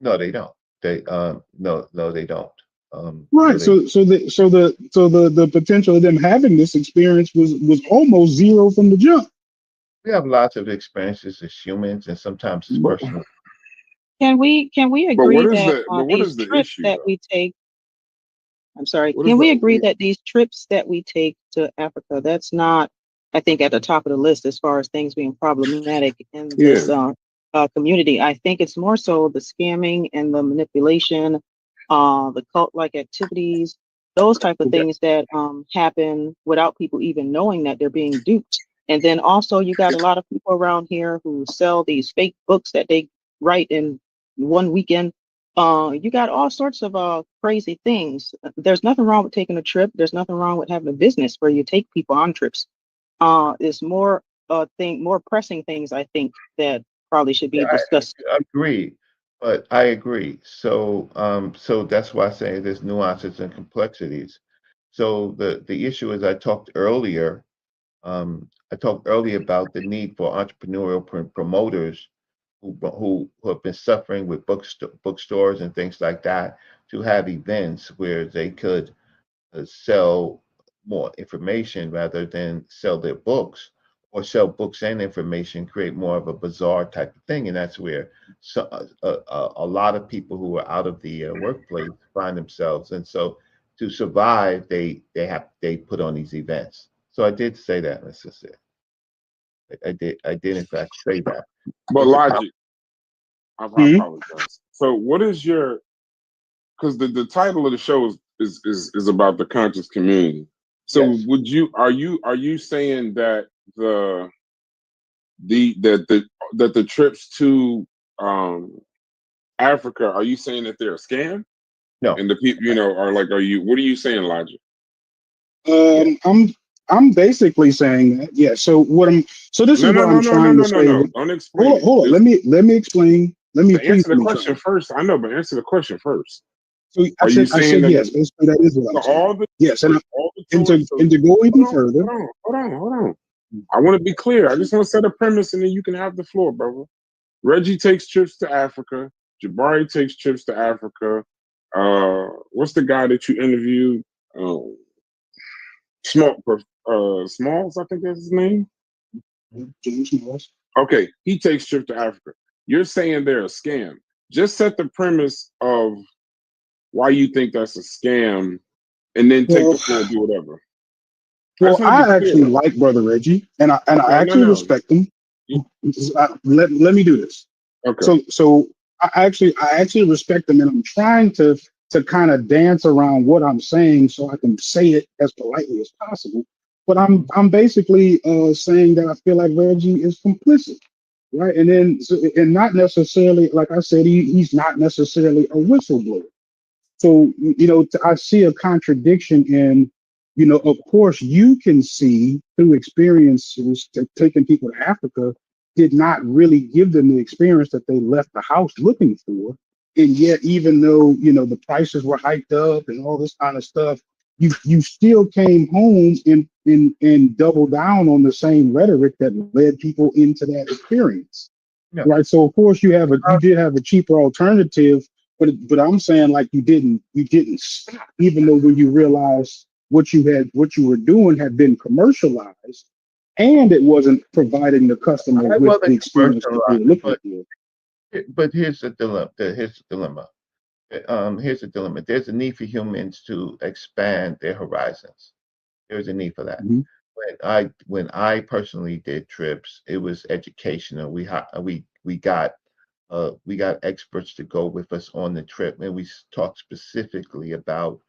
G: No, they don't. No, they don't. No,
F: Right.
G: they.
F: So the potential of them having this experience was almost zero from the jump.
G: We have lots of experiences as humans, and sometimes it's
A: But,
G: personal.
B: Can we
A: but what
B: agree
A: is
B: that
A: the but what
B: these
A: is the
B: trips
A: issue
B: that
A: though?
B: we take, I'm sorry,
A: What is
B: can we agree
A: the
B: that these trips that we take to Africa, that's not, I think, at the top of the list as far as things being problematic in
A: yeah?
B: this community. I think it's more so the scamming and the manipulation, the cult-like activities, those type of
A: Okay.
B: things that happen without people even knowing that they're being duped. And then also you got a lot of people around here who sell these fake books that they write in one weekend. You got all sorts of crazy things. There's nothing wrong with taking a trip. There's nothing wrong with having a business where you take people on trips. It's more pressing things I think that probably should
G: Yeah,
B: be discussed.
G: I agree, but I agree. So that's why I say there's nuances and complexities. So the issue is I talked earlier about the need for entrepreneurial promoters who have been suffering with bookstores and things like that to have events where they could sell more information rather than sell their books, or sell books and information, create more of a bazaar type of thing. And that's where a lot of people who are out of the workplace find themselves. And so to survive, they put on these events. So I did say that, Mr. Sid. I did in fact say that.
D: But
G: Those are com-
D: Logic, I apologize. So what is your, because the title of the show is about the conscious community. So
G: yes.
D: are you saying that the trips to Africa, are you saying that they're a scam?
G: No.
D: And the people, are like, what are you saying, Logic?
G: Yeah.
F: I'm basically saying that, yeah. So this
D: No,
F: is
D: no,
F: what
D: no,
F: I'm
D: no, no,
F: trying to
D: no, no,
F: say.
D: no. Don't explain it.
F: Hold on.
D: Just
F: Let me explain.
D: to
F: Please
D: answer the
F: let me
D: question
F: try.
D: first. I know, but answer the question first.
F: So
D: Are you
F: I
D: saying
F: said
D: that
F: yes. Basically, that is what
D: so
F: I'm saying. Yes,
D: all the
F: and
D: tourists?
F: to go even
D: Hold on,
F: further.
D: hold on. I want to be clear. I just want to set a premise, and then you can have the floor, brother. Reggie takes trips to Africa. Jabari takes trips to Africa. What's the guy that you interviewed? Smalls, I think that's his name.
F: James Morris.
D: Okay, he takes trips to Africa. You're saying they're a scam. Just set the premise of why you think that's a scam, and then take
F: Well,
D: the floor and do whatever. I just
F: well,
D: want to be
F: I
D: clear.
F: actually like Brother Reggie, and I
D: Okay, no,
F: actually
D: no.
F: respect him. Let me do this.
D: Okay.
F: So I actually respect him, and I'm trying to kind of dance around what I'm saying so I can say it as politely as possible. But I'm basically saying that I feel like Reggie is complicit, right? And then and not necessarily, like I said, he's not necessarily a whistleblower. So, I see a contradiction in, of course, you can see through experiences that taking people to Africa did not really give them the experience that they left the house looking for. And yet, even though, the prices were hiked up and all this kind of stuff, you still came home and doubled down on the same rhetoric that led people into that experience.
G: No.
F: Right. So of course you did have a cheaper alternative, but I'm saying like you didn't stop, even though when you realized what you were doing had been commercialized and it wasn't providing the customer
G: I
F: with the
G: wasn't
F: experience that they were
G: commercialized,
F: looking for.
G: but here's the dilemma. Here's the dilemma. There's a need for humans to expand their horizons. There's a need for that.
F: Mhm.
G: When I personally did trips, it was educational. We got experts to go with us on the trip, and we talked specifically about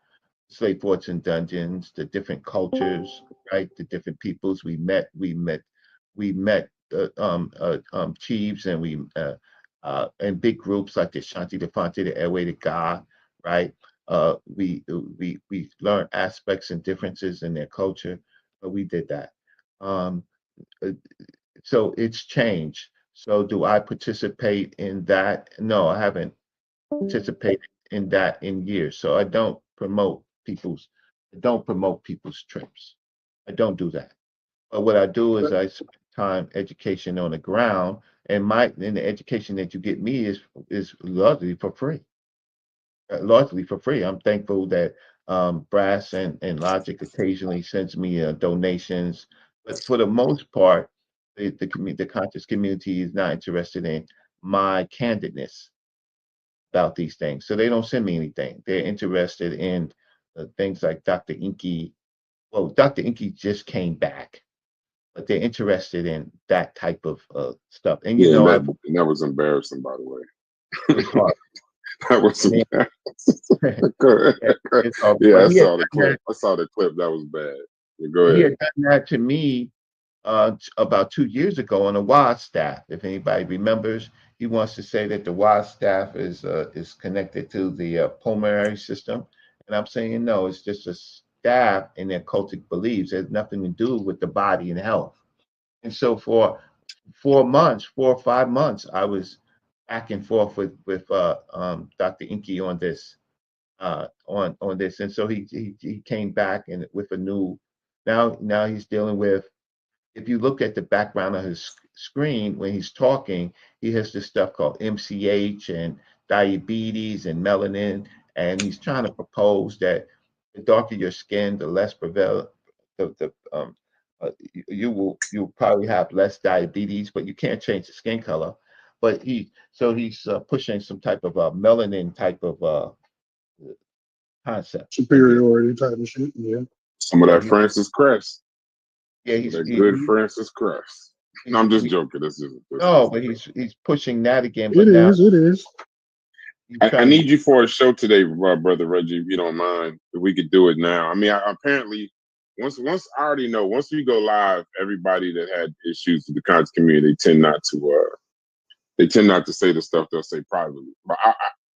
G: slave forts and dungeons, the different cultures, right? The different peoples we met chiefs, and we in big groups like the Shanti, the Fonte, the Ewe, the Ga, right? We learned aspects and differences in their culture, but we did that. Um, uh, so it's changed. So do I participate in that? No, I haven't participated in that in years. So I don't promote people's trips. I don't do that. But what I do is I spend time education on the ground, and the education that you get me is largely for free. Largely for free. I'm thankful that Brass and Logic occasionally sends me donations, but for the most part, the conscious community is not interested in my candidness about these things. So they don't send me anything. They're interested in things like Dr. Inky. Well, Dr. Inky just came back, but they're interested in that type of stuff. And
D: Yeah, and
G: I
D: that was embarrassing, by the way.
G: it's hard.
D: That was
G: I mean,
D: embarrassing. Go ahead.
G: it's hard.
D: Yeah,
G: But
D: I saw the clip. That was bad. Yeah, go
G: he
D: ahead.
G: had done that to me about 2 years ago on the WAS staff. If anybody remembers, he wants to say that the WAS staff is connected to the pulmonary system, and I'm saying no. It's just a staff in their cultic beliefs. It has nothing to do with the body and health. And so for 4 months, 4 or 5 months, I was back and forth with Dr. Inky on this on this, and so he came back with a new. Now he's dealing with. If you look at the background of his screen when he's talking, he has this stuff called MCH and diabetes and melanin, and he's trying to propose that the darker your skin, the less prevalent, the you'll probably have less diabetes, but you can't change the skin color. But he's pushing some type of melanin type of concept.
F: Superiority type of shit. Yeah.
D: Some of
G: Yeah,
D: that Francis Crest.
G: yeah,
D: Some of that good Francis Crest. No, I'm just joking. That's just
G: no, but he's pushing that again. But
F: It
G: now
F: is. It is.
G: he's
D: I
G: trying to
D: need you for a show today, brother Reggie, if you don't mind. If we could do it now. I mean, apparently, once I already know, once we go live, everybody that had issues with the content community, they tend not to say the stuff they'll say privately. But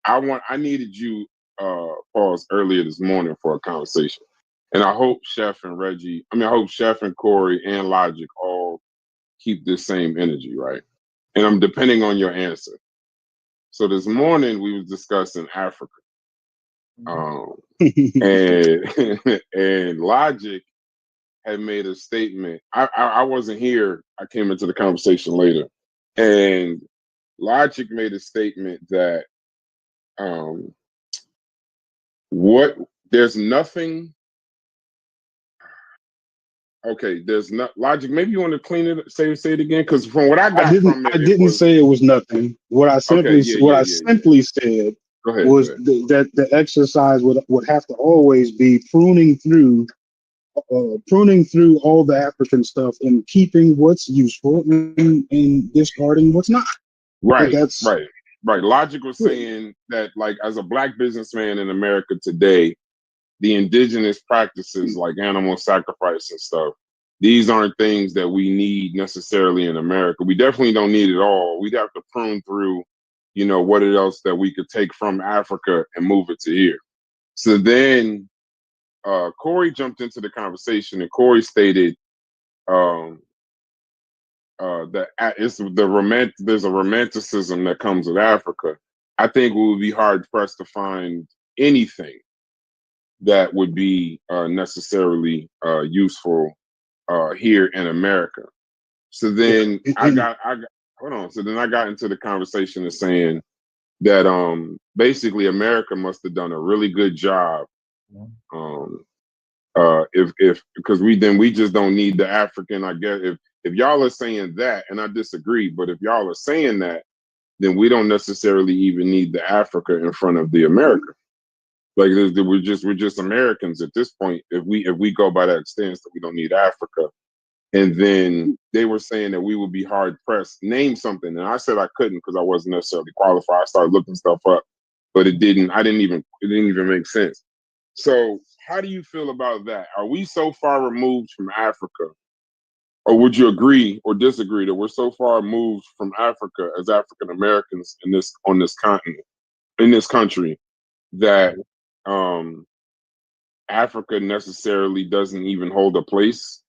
D: I needed you, pause earlier this morning for a conversation, and I hope Chef and Reggie, I hope Chef and Corey and Logic all keep this same energy, right? And I'm depending on your answer. So this morning we was discussing Africa, and and Logic had made a statement. I wasn't here. I came into the conversation later, and Logic made a statement that what there's nothing. Okay, there's not Logic. Maybe you want to clean it, say it again, because from what I got from it,
F: I
D: it
F: didn't
D: was
F: say it was nothing. What I
D: okay.
F: simply
D: Yeah.
F: said
D: Go ahead.
F: was that the exercise would have to always be pruning through all the African stuff and keeping what's useful and discarding what's not.
D: Right.
F: That's
D: Logic was saying that, like, as a black businessman in America today, the indigenous practices like animal sacrifice and stuff, these aren't things that we need necessarily in America. We definitely don't need it all. We'd have to prune through, what else that we could take from Africa and move it to here. So then Corey jumped into the conversation, and Corey stated that there's a romanticism that comes with Africa. I think we would be hard pressed to find anything that would be necessarily useful here in America. So then I got hold on. So then I got into the conversation of saying that basically America must have done a really good job. If because we just don't need the African, I guess if y'all are saying that, and I disagree, but if y'all are saying that, then we don't necessarily even need the Africa in front of the America. Like we're just Americans at this point. If we go by that stance that we don't need Africa, and then they were saying that we would be hard pressed. Name something, and I said I couldn't because I wasn't necessarily qualified. I started looking stuff up, but it didn't even make sense. So how do you feel about that? Are we so far removed from Africa, or would you agree or disagree that we're so far removed from Africa as African Americans on this continent, in this country, that Africa necessarily doesn't even hold a place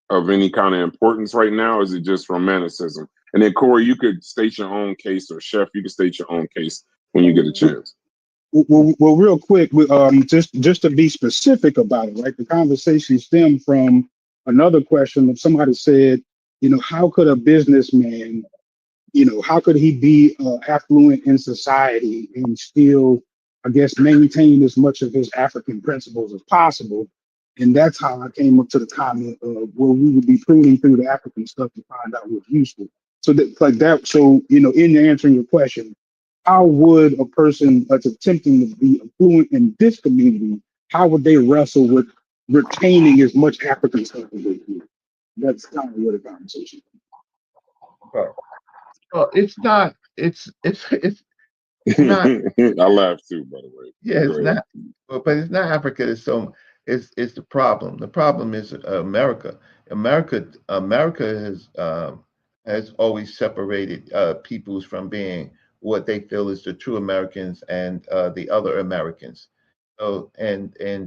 D: of any kind of importance right now? Is it just romanticism? And then Corey, you could state your own case, or Chef, you could state your own case when you get a chance.
F: Well, real quick, just to be specific about it, right? The conversation stemmed from another question that somebody said, how could a businessman, how could he be affluent in society and still, I guess, maintain as much of his African principles as possible? And that's how I came up to the comment of where we would be pruning through the African stuff to find out what's useful. So that, like that, so in answering your question, how would a person that's attempting to be affluent in this community, how would they wrestle with retaining as much African stuff as they can? That's kind of where the conversation is.
G: well, it's not. It's not.
D: I laugh too, by the way.
G: Yeah,
D: Go
G: it's
D: ahead.
G: not. But it's not Africa. It's the problem. The problem is America. America has always separated peoples from being what they feel is the true Americans and the other Americans. So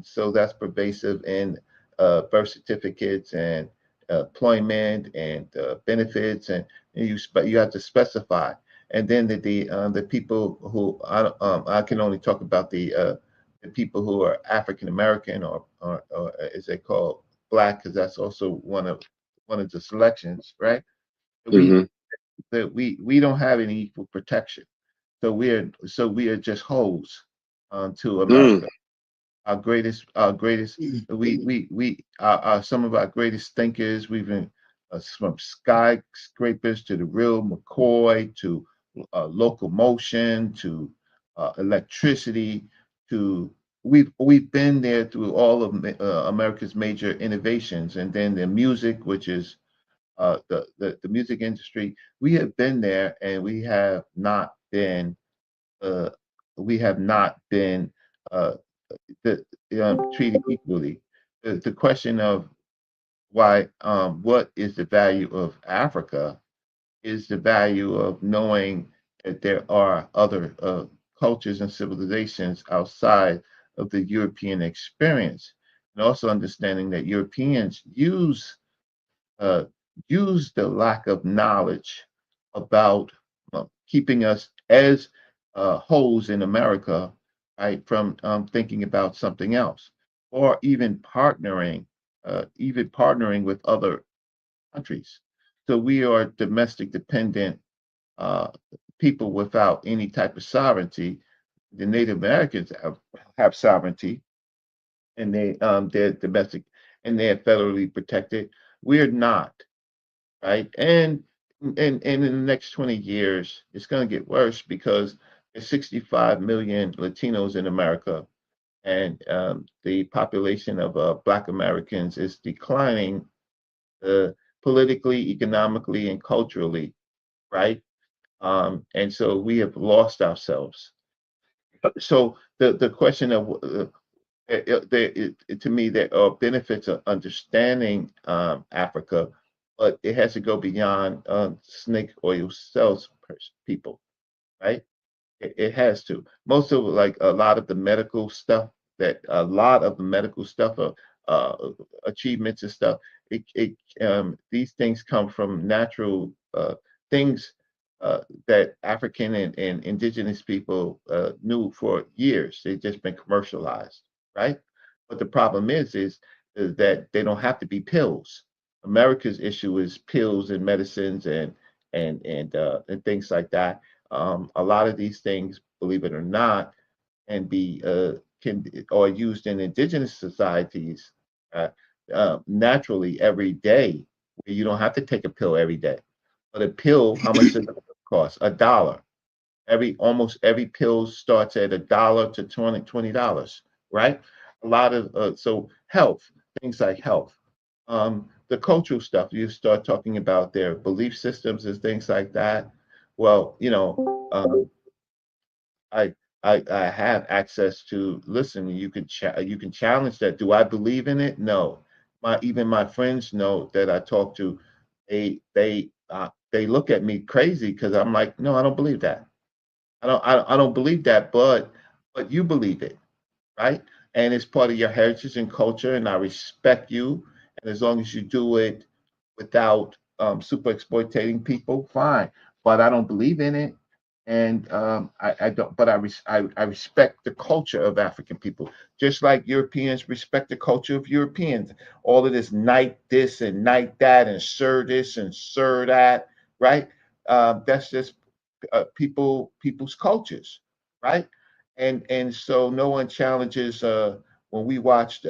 G: so that's pervasive in birth certificates and employment and benefits, and you have to specify. And then the people who I can only talk about the people who are African American or as they call Black, because that's also one of the selections, right? We that we don't have any equal protection. So we are just hoes to
D: Mm.
G: America. Our greatest we some of our greatest thinkers. We've been from skyscrapers to the real McCoy to locomotion to electricity to we've been there through all of America's major innovations, and then the music, which is the music industry. We have been there, and uh, we have not been uh, the, treated equally. The question of why, what is the value of Africa is the value of knowing that there are other cultures and civilizations outside of the European experience, and also understanding that Europeans uh, use the lack of knowledge about keeping us as holes in America, right, from thinking about something else, or even partnering with other countries. So we are domestic dependent uh, people without any type of sovereignty. The Native Americans have sovereignty, and they're domestic, and they're federally protected. We're not, right? And in the next 20 years, it's going to get worse because there's 65 million Latinos in America, and the population of Black Americans is declining uh, politically, economically, and culturally, right? And so we have lost ourselves. So the question of to me, there are benefits of understanding Africa, but it has to go beyond snake oil people, right? It has to. Most of like a lot of the medical stuff a lot of the medical stuff, uh, achievements and stuff. These things come from natural things that African and indigenous people knew for years. They've just been commercialized, right? But the problem is that they don't have to be pills. America's issue is pills and medicines and things like that. A lot of these things, believe it or not, can are used in indigenous societies uh, naturally every day. Where you don't have to take a pill every day. But a pill, how much does it cost? $1. Almost every pill starts at $1 to $20, right? A lot of so health, things like health. The cultural stuff, you start talking about their belief systems and things like that. Well, I I have access to listen. You can challenge that. Do I believe in it? No. Even my friends know that I talk to. They look at me crazy because I'm like, no, I don't believe that. I don't believe that, but you believe it, right? And it's part of your heritage and culture, and I respect you. And as long as you do it without super exploiting people, fine. But I don't believe in it, and I don't. But I respect the culture of African people, just like Europeans respect the culture of Europeans. All of this night this and night that, and sir this and sir that, right? That's just people's cultures, right? And so no one challenges when we watched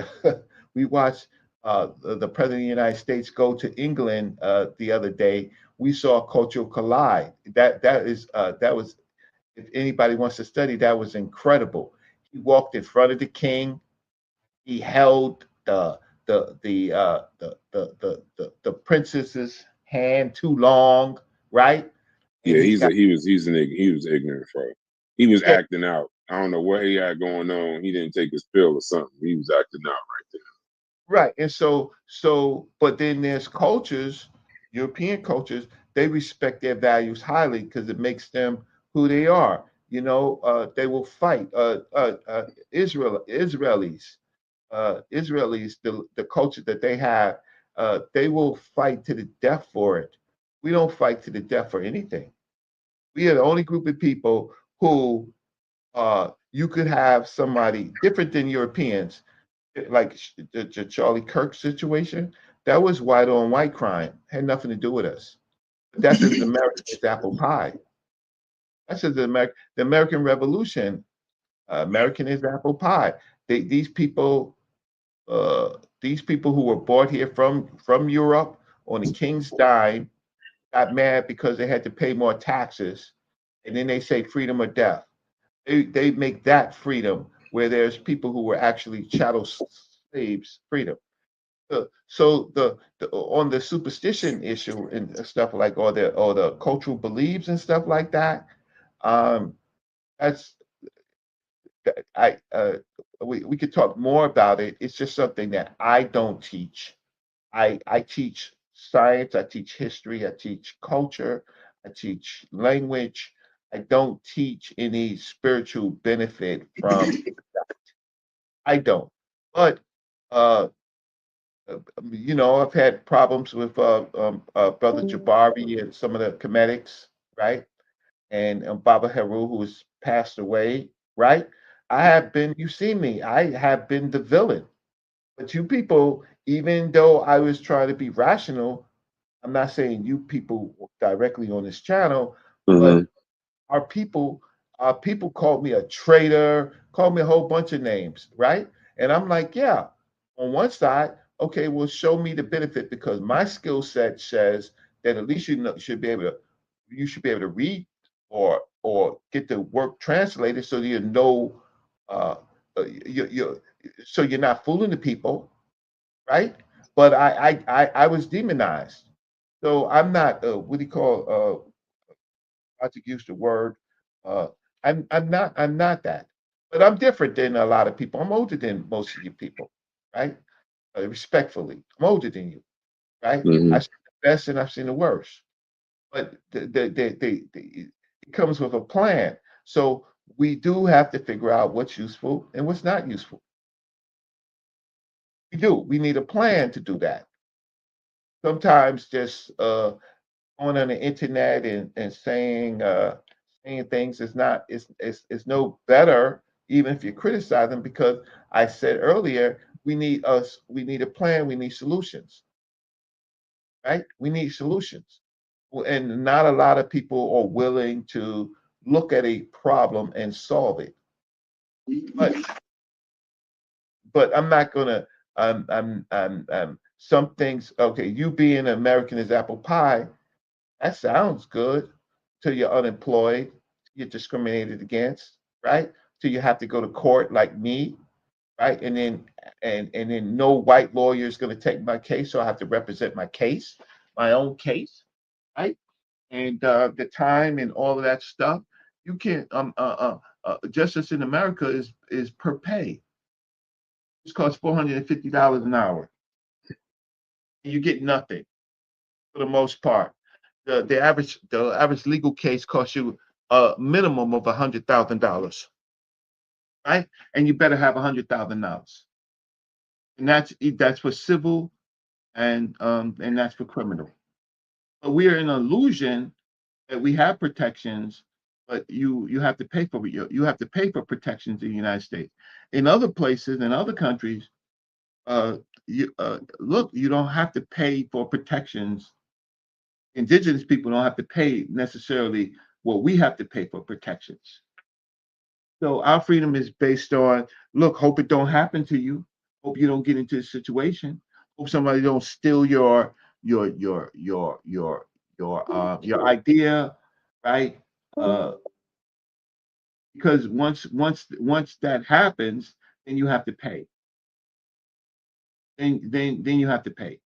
G: we watched the president of the United States go to England the other day. We saw a cultural collide. That was, if anybody wants to study, that was incredible. He walked in front of the king. He held the princess's hand too long, right? And
D: Yeah,
G: he got
D: he was ignorant, bro. He was
G: yeah,
D: acting out. I don't know what he had going on. He didn't take his pill or something. He was acting out right there.
G: right. And but then there's cultures, European cultures, they respect their values highly because it makes them who they are. They will fight. Israelis, the culture that they have, they will fight to the death for it. We don't fight to the death for anything. We are the only group of people who you could have somebody different than Europeans, like the Charlie Kirk situation. That was white on white crime, had nothing to do with us. That's as American as apple pie. That's as the American Revolution. American is apple pie. These people, these people who were brought here from Europe on the king's dime, got mad because they had to pay more taxes, and then they say freedom or death. They make that freedom where there's people who were actually chattel slaves freedom. So the on the superstition issue and stuff like or the cultural beliefs and stuff like that, um, that's I we could talk more about it. It's just something that I don't teach. I teach science, I teach history, I teach culture, I teach language. I don't teach any spiritual benefit from I don't. But uh, I've had problems with Brother Jabari and some of the comedics, right? And Baba Heru, who has passed away, right? I have been, you see me, I have been the villain. But you people, even though I was trying to be rational, I'm not saying you people directly on this channel,
A: Mm-hmm.
G: but our people called me a traitor, called me a whole bunch of names, right? And I'm like, yeah, on one side, okay, well, show me the benefit because my skill set says that at least you should be able to read or get the work translated so that you know you so you're not fooling the people, right? But I was demonized, so I'm not what do you call I to use the word. Uh, I'm not that, but I'm different than a lot of people. I'm older than most of you people, right? Respectfully, I'm older than you, right?
A: Mm-hmm.
G: I've seen the best and I've seen the worst, but it comes with a plan. So we do have to figure out what's useful and what's not useful. We do. We need a plan to do that. Sometimes just going on the internet and saying things is not is no better even if you criticize them because I said earlier we need a plan, we need solutions, right? We need solutions. And not a lot of people are willing to look at a problem and solve it. But I'm not gonna some things okay, you being American as apple pie. That sounds good till you're unemployed, you're discriminated against, right? Till you have to go to court like me, right? And then no white lawyer is going to take my case, so I have to represent my case, my own case, right? And the time and all of that stuff, you can't. Justice in America is per pay. It costs $450 an hour, and you get nothing for the most part. The average legal case costs you a minimum of $100,000, right? And you better have $100,000, and that's for civil and that's for criminal. But we are in an illusion that we have protections, but you have to pay for it. You have to pay for protections in the United States. In other places, in other countries, look, you don't have to pay for protections. Indigenous people don't have to pay necessarily what we have to pay for protections. So our freedom is based on look, hope it don't happen to you. Hope you don't get into a situation. Hope somebody don't steal your your your your your idea, right? Uh, because once that happens, then you have to pay. Then you have to pay.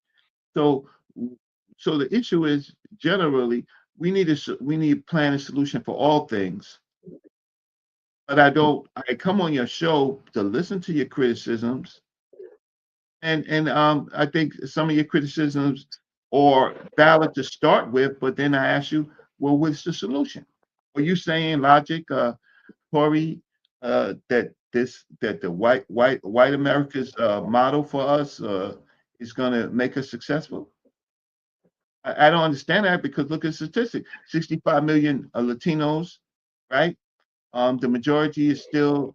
G: So so the issue is generally we need to plan a solution for all things. But I come on your show to listen to your criticisms, and I think some of your criticisms are valid to start with, but then I ask you, well, what's the solution? Are you saying logic, Corey, that the white America's model for us is going to make us successful? I don't understand that because look at statistics: 65 million Latinos, right? The majority is still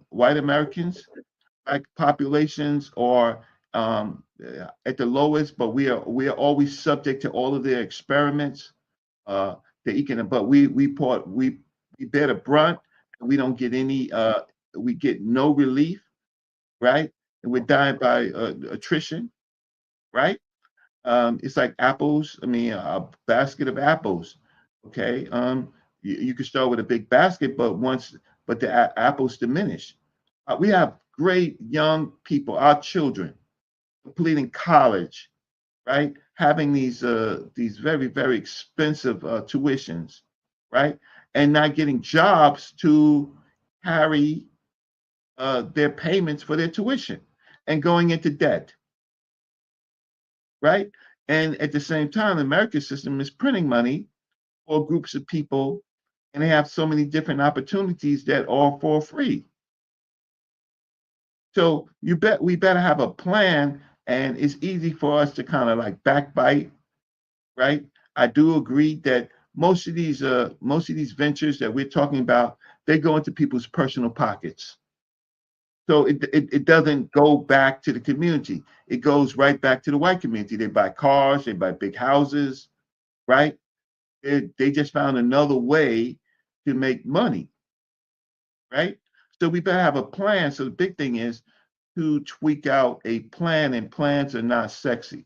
G: white Americans. Black populations are at the lowest, but we are always subject to all of their experiments. But we bear the brunt, and we don't get any. We get no relief, right? And we're dying by attrition, right? It's like apples. I mean, a basket of apples. Okay, you can start with a big basket, but the apples diminish. We have great young people, our children, completing college, right? Having these very very expensive tuitions, right? And not getting jobs to carry their payments for their tuition, and going into debt, right? And at the same time, the American system is printing money for groups of people, and they have so many different opportunities that are for free. So we better have a plan, and it's easy for us to kind of like backbite, right? I do agree that most of these ventures that we're talking about, they go into people's personal pockets. So it doesn't go back to the community. It goes right back to the white community. They buy cars, they buy big houses, right? They just found another way to make money, right? So we better have a plan. So the big thing is to tweak out a plan, and plans are not sexy.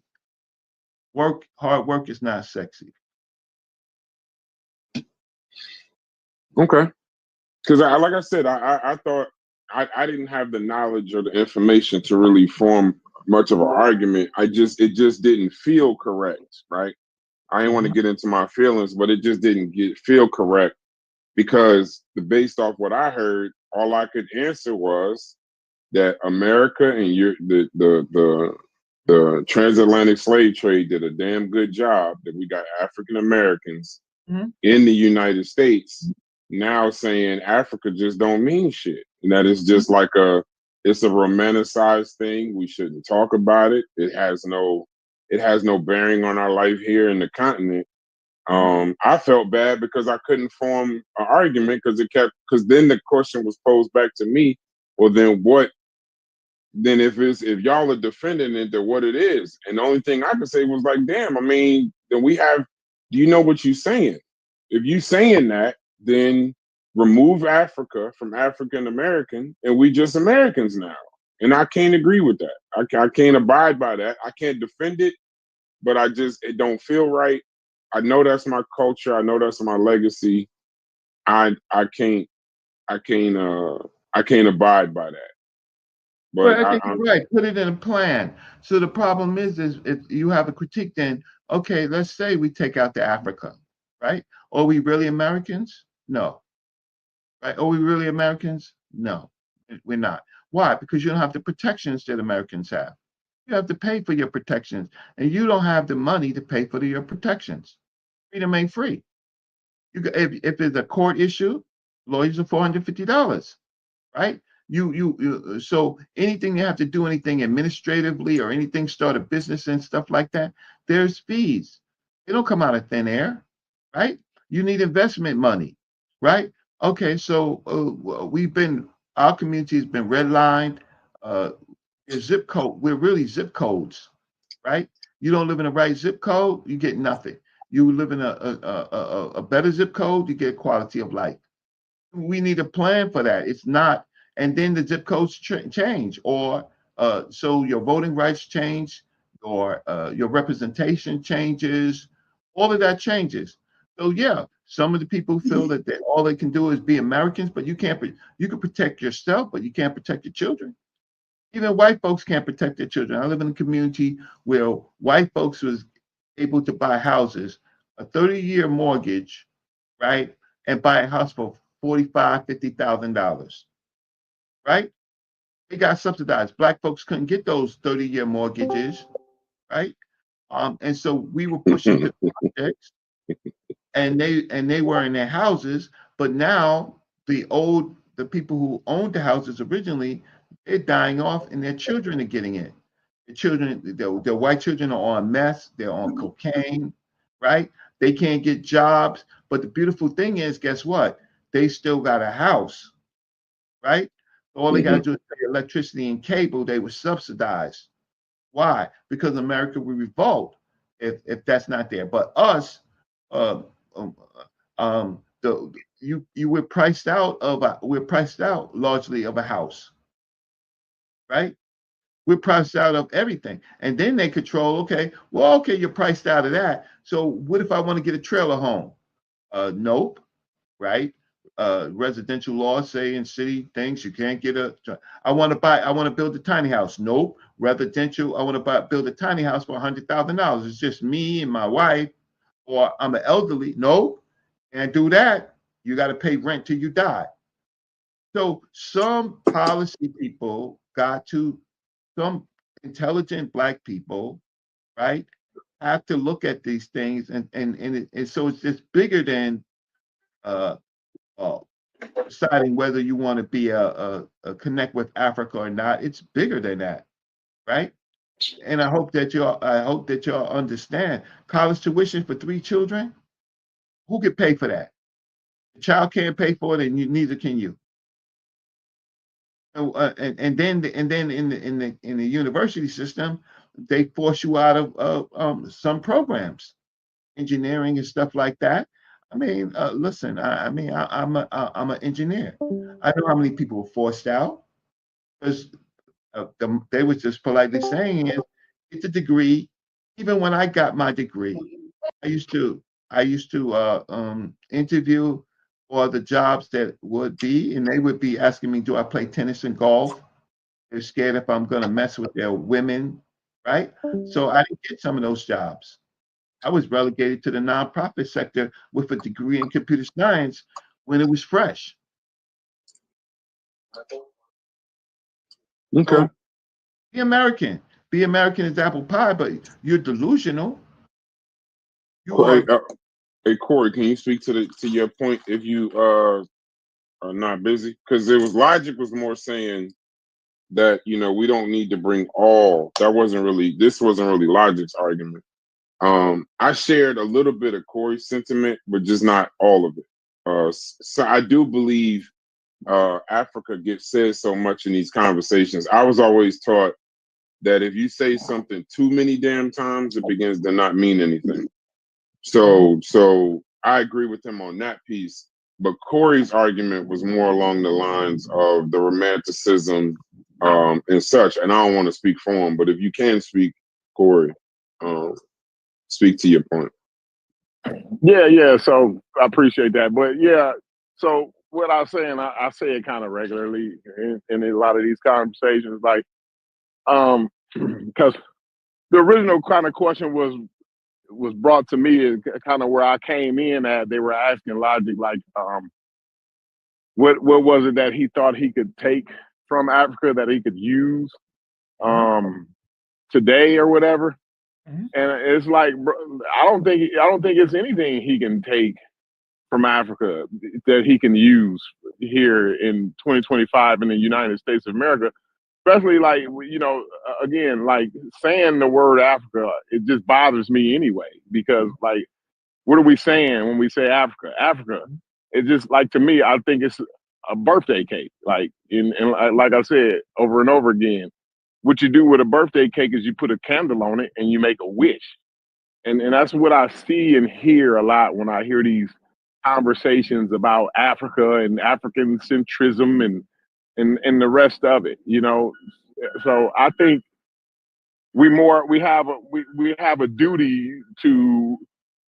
G: Hard work is not sexy.
D: Okay. Because like I said, I thought I didn't have the knowledge or the information to really form much of an argument. It just didn't feel correct, right? I didn't want to
G: Mhm.
D: get into my feelings, but it just didn't feel correct because based off what I heard, all I could answer was that America and the transatlantic slave trade did a damn good job. That we got African Americans
G: Mhm.
D: in the United States now saying Africa just don't mean shit, and that it's just like it's a romanticized thing. We shouldn't talk about it. It has no bearing on our life here in the continent. I felt bad because I couldn't form an argument because then the question was posed back to me. Well, then what? Then if y'all are defending it, then what it is? And the only thing I could say was like, damn. I mean, then we have. Do you know what you're saying? If you saying that, then remove Africa from African American, and we just Americans now. And I can't agree with that. I can't abide by that. I can't defend it, but it don't feel right. I know that's my culture. I know that's my legacy. I can't I can't I can't abide by that.
G: Well,
D: But
G: I think you're right. Put it in a plan. So the problem is if you have a critique, then okay, let's say we take out the Africa, right? Are we really Americans? No. Right? Are we really Americans? No, we're not. Why? Because you don't have the protections that Americans have. You have to pay for your protections, and you don't have the money to pay for your protections. Freedom ain't free. If it's a court issue, lawyers are $450, right? So anything you have to do, anything administratively or anything, start a business and stuff like that, there's fees. They don't come out of thin air, right? You need investment money, right? Okay, so our community has been redlined. Uh, zip code, we're really zip codes, right? You don't live in the right zip code, you get nothing. You live in a better zip code, you get quality of life. We need a plan for that. It's not, and then the zip codes change, or so your voting rights change, or your representation changes. All of that changes. So yeah, some of the people feel that all they can do is be Americans, but you can't. You can protect yourself, but you can't protect your children. Even white folks can't protect their children. I live in a community where white folks was able to buy houses, a 30-year mortgage, right, and buy a house for $50,000, right? They got subsidized. Black folks couldn't get those 30-year mortgages, right? And so we were pushed into projects, and they were in their houses, but now the people who owned the houses originally, they're dying off, and their children are getting it. The children, the white children are on meth, they're on cocaine, right? They can't get jobs. But the beautiful thing is, guess what? They still got a house, right? All they got to do is pay electricity and cable. They were subsidized, Why? Because America will revolt if that's not there. But us, uh, um, we're priced out largely of a house, right? We're priced out of everything, and then they control. Okay, well, okay, you're priced out of that. So what if I want to get a trailer home? Nope, right? Residential laws say in city things you can't get a. I want to build a tiny house. Nope, residential. I want to build a tiny house for $100,000. It's just me and my wife, or I'm an elderly. Nope, can't do that. You got to pay rent till you die. So some policy people some intelligent black people, right, have to look at these things, and so it's just bigger than uh, uh, deciding whether you want to be a connect with Africa or not. It's bigger than that, right? And I hope that y'all understand college tuition for 3 children. Who could pay for that? The child can't pay for it, and neither can you. And then in the university system, they force you out of some programs, engineering and stuff like that. I mean, listen, I'm an engineer. I know how many people were forced out because they was just politely saying is get the degree. Even when I got my degree, I used to interview for the jobs that would be, and they would be asking me, do I play tennis and golf? They're scared if I'm going to mess with their women, right? So I didn't get some of those jobs. I was relegated to the nonprofit sector with a degree in computer science when it was fresh.
D: Okay.
G: So be American. Be American as apple pie, but you're delusional. You
D: Hey,
G: are.
D: hey, Corey, can you speak to your point if you are not busy? Because logic was more saying that we don't need to bring all. This wasn't really Logic's argument. I shared a little bit of Corey's sentiment, but just not all of it. So I do believe Africa gets said so much in these conversations. I was always taught that if you say something too many damn times, it begins to not mean anything. So I agree with him on that piece. But Corey's argument was more along the lines of the romanticism and such. And I don't want to speak for him, but if you can speak, Corey, speak to your point.
A: Yeah. So I appreciate that. But yeah, so what I was saying, I say it kind of regularly in a lot of these conversations, like, because the original kind of question was brought to me is kind of where I came in at. They were asking Logic, like, what was it that he thought he could take from Africa that he could use today or whatever. And it's like, bro, I don't think it's anything he can take from Africa that he can use here in 2025 in the United States of America. Especially like, again, like saying the word Africa, it just bothers me anyway, because like, what are we saying when we say Africa? Africa, it's just like, to me, I think it's a birthday cake. Like, and like I said over and over again, what you do with a birthday cake is you put a candle on it and you make a wish. And that's what I see and hear a lot when I hear these conversations about Africa and African centrism and the rest of it, So I think we have a duty to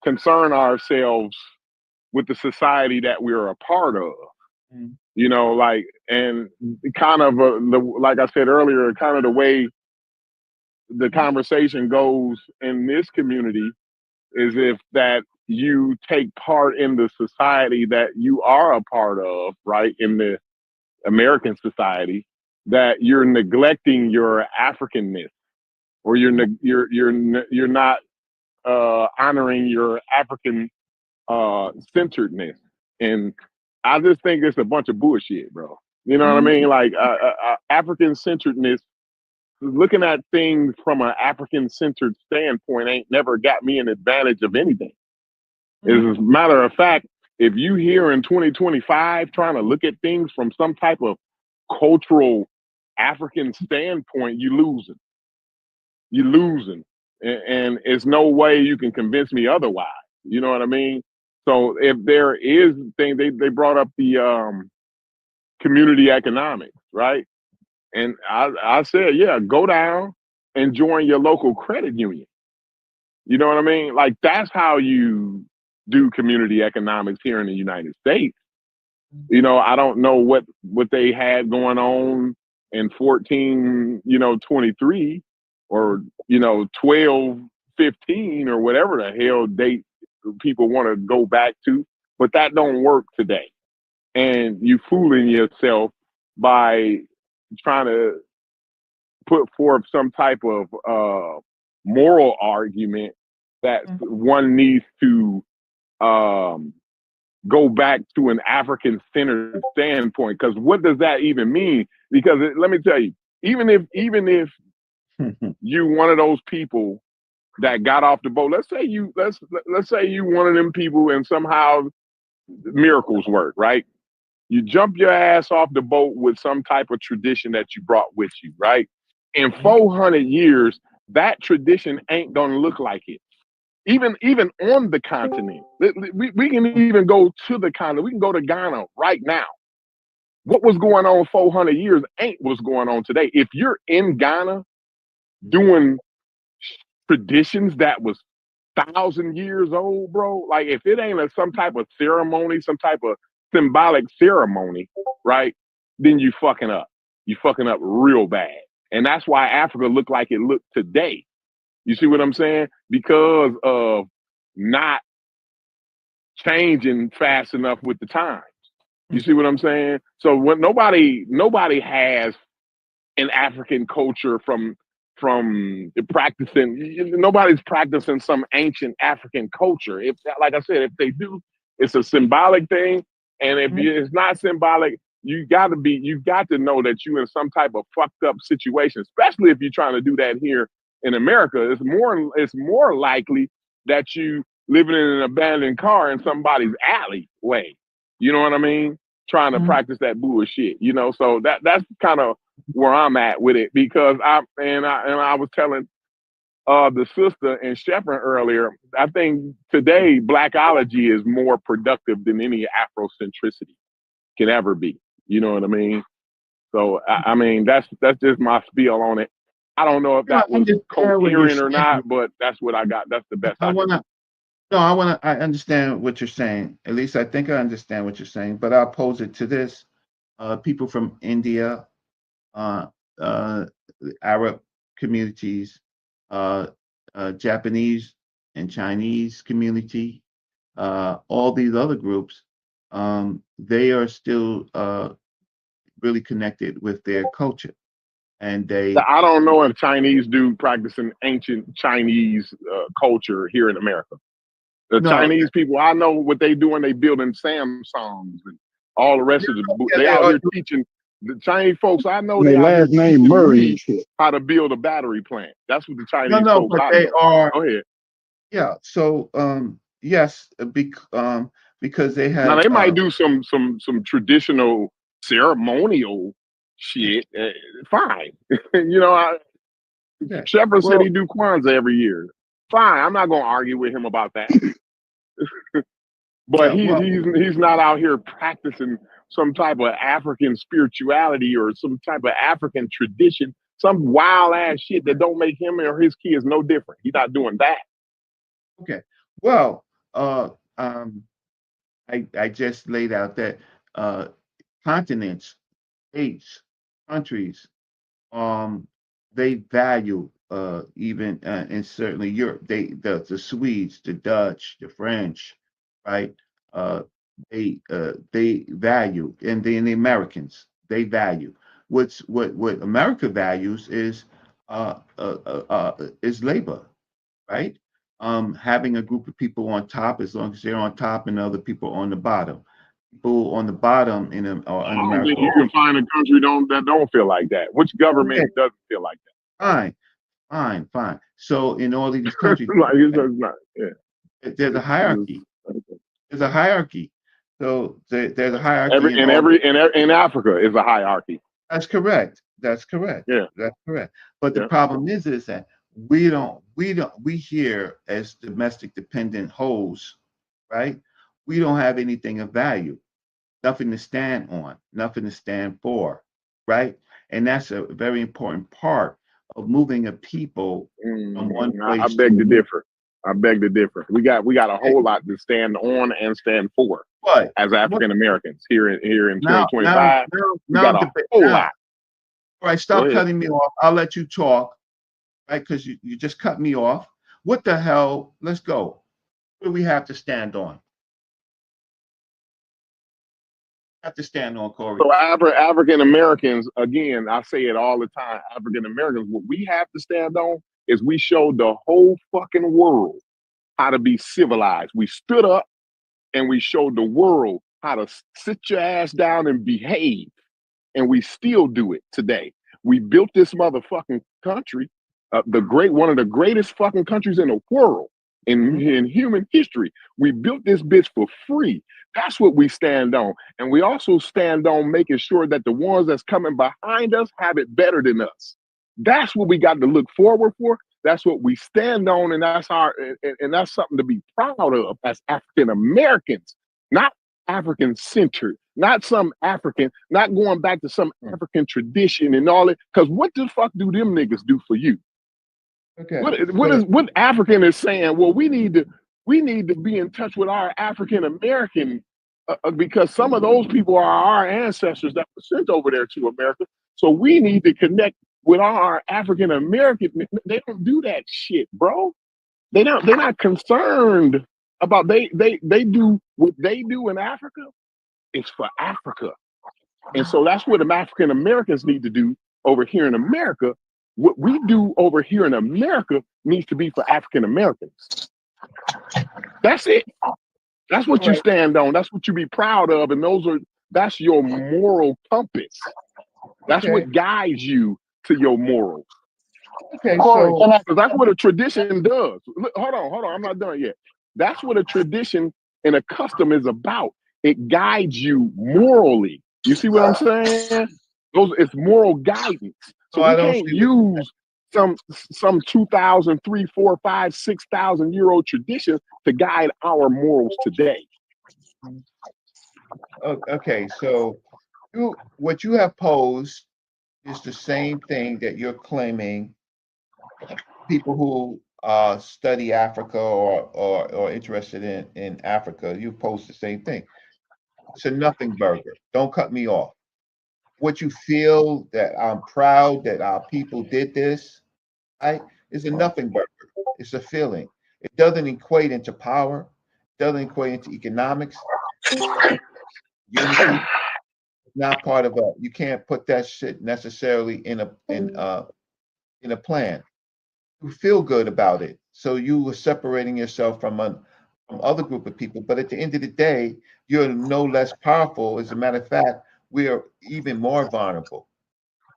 A: concern ourselves with the society that we're a part of. Like, and kind of like I said earlier, kind of the way the conversation goes in this community is if that you take part in the society that you are a part of, right? In the American society, that you're neglecting your Africanness, or you're not honoring your African centeredness. And I just think it's a bunch of bullshit, bro. You know what I mean? Like, African centeredness, looking at things from an African centered standpoint, ain't never got me an advantage of anything. As a matter of fact, if you here in 2025 trying to look at things from some type of cultural African standpoint, you losing. you're losing, and it's no way you can convince me otherwise. You know what I mean? So if there is thing they brought up the community economics, right? And I said, yeah, go down and join your local credit union. You know what I mean? Like that's how you do community economics here in the United States. You know, I don't know what they had going on in 1423 or 1215 or whatever the hell date people want to go back to, but that don't work today. And you fooling yourself by trying to put forth some type of moral argument that one needs to go back to an African-centered standpoint. Because what does that even mean? Because let me tell you, even if you one of those people that got off the boat, let's say you one of them people, and somehow miracles work, right? You jump your ass off the boat with some type of tradition that you brought with you, right? In 400 years, that tradition ain't gonna look like it. Even on the continent, we can even go to the continent. We can go to Ghana right now. What was going on 400 years ain't what's going on today. If you're in Ghana doing traditions that was 1,000 years old, bro, like if it ain't some type of ceremony, some type of symbolic ceremony, right? Then you fucking up. You fucking up real bad. And that's why Africa looked like it looked today. You see what I'm saying? Because of not changing fast enough with the times. You see what I'm saying? So when nobody has an African culture from practicing. Nobody's practicing some ancient African culture. If, like I said, if they do, it's a symbolic thing. And if it's not symbolic, you've got to know that you're in some type of fucked up situation, especially if you're trying to do that here in America. It's more likely that you living in an abandoned car in somebody's alleyway. You know what I mean? Trying to practice that bullshit. So that's kind of where I'm at with it, because I was telling the sister and Shepard earlier, I think today Blackology is more productive than any Afrocentricity can ever be. You know what I mean? So I mean that's just my spiel on it. I don't know if that was coherent or not, but that's what I got. That's the best I can.
G: I understand what you're saying. At least I think I understand what you're saying, but I'll pose it to this. People from India, Arab communities, Japanese and Chinese community, all these other groups, they are still really connected with their culture. And
A: I don't know if Chinese do practicing ancient Chinese culture here in America. The Chinese people, I know what they doing. They building Samsungs and all the rest of the. They out here teaching the Chinese folks. I know they out
F: last
A: here
F: name Murray
A: how to build a battery plant. That's what the Chinese folks.
G: But they are.
A: Go ahead.
G: Yeah. So yes, because they have.
A: Now they might do some traditional ceremonial shit. Fine. Shepard said he do Kwanzaa every year. Fine. I'm not gonna argue with him about that. But he's not out here practicing some type of African spirituality or some type of African tradition, some wild ass shit that don't make him or his kids no different. He's not doing that.
G: Okay. Well, I just laid out that continents, states, countries, they value even and certainly Europe. The Swedes, the Dutch, the French, right? They value, and then the Americans they value. What America values is labor, right? Having a group of people on top, as long as they're on top, and other people on the bottom. People on the bottom in America.
A: You can find a country that don't feel like that. Which government doesn't feel like that?
G: Fine. So in all of these countries, there's a hierarchy. There's a hierarchy. So there's a hierarchy.
A: In Africa is a hierarchy.
G: That's correct. Yeah, that's correct. But the problem is that we here as domestic dependent hoes, right? We don't have anything of value, nothing to stand on, nothing to stand for, right? And that's a very important part of moving a people from one
A: I
G: place to
A: beg to
G: another.
A: differ. I beg to differ. We got a whole lot to stand on and stand for
G: What?
A: as African Americans here in
G: Now,
A: 2025. We
G: now,
A: got a whole
G: now.
A: lot.
G: All right,
A: Go
G: stop
A: ahead.
G: cutting me off. I'll let you talk, right? Because you just cut me off. What the hell? Let's go. What do we have to stand on? Have to stand on, Corey.
A: So African Americans, again, I say it all the time. African Americans, what we have to stand on is we showed the whole fucking world how to be civilized. We stood up and we showed the world how to sit your ass down and behave. And we still do it today. We built this motherfucking country, one of the greatest fucking countries in the world in human history. We built this bitch for free. That's what we stand on. And we also stand on making sure that the ones that's coming behind us have it better than us. That's what we got to look forward for. That's what we stand on, and that's something to be proud of as African Americans, not African centered, not some African, not going back to some African tradition and all that. Because what the fuck do them niggas do for you?
G: Okay.
A: What African is saying? Well, we need to be in touch with our African American because some of those people are our ancestors that were sent over there to America. So we need to connect with our African American. They don't do that shit, bro. They're not concerned about they do what they do in Africa. It's for Africa. And so that's what the African Americans need to do over here in America. What we do over here in America needs to be for African Americans. That's it. That's what you stand on. That's what you be proud of. And that's your moral compass. That's what guides you to your morals.
G: Okay, so
A: that's what a tradition does. Look, hold on. I'm not done yet. That's what a tradition and a custom is about. It guides you morally. You see what I'm saying? It's moral guidance. So we can't use some 2,000, 3, 4, 5, 6,000 year old tradition to guide our morals today.
G: Okay, so what you have posed is the same thing that you're claiming people who study Africa or interested in Africa, you post the same thing. It's a nothing burger. Don't cut me off. What you feel that I'm proud that our people did this, right? It's a nothing burger. It's a feeling. It doesn't equate into power. It doesn't equate into economics. Unity. Not part of you can't put that shit necessarily in a plan. You feel good about it, so you were separating yourself from other group of people. But at the end of the day, you're no less powerful. As a matter of fact, we are even more vulnerable.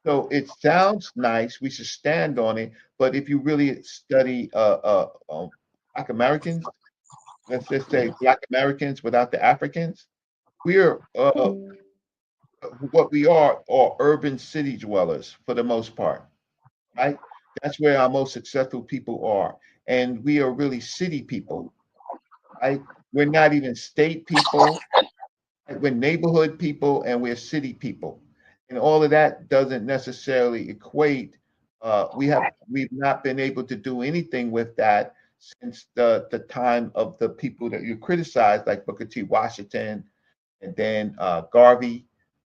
G: So it sounds nice. We should stand on it. But if you really study Black Americans, let's just say Black Americans without the Africans, we're what we are urban city dwellers for the most part, right? That's where our most successful people are. And we are really city people, right? We're not even state people. We're neighborhood people and we're city people. And all of that doesn't necessarily equate. We've not been able to do anything with that since the time of the people that you criticize, like Booker T. Washington and then Garvey,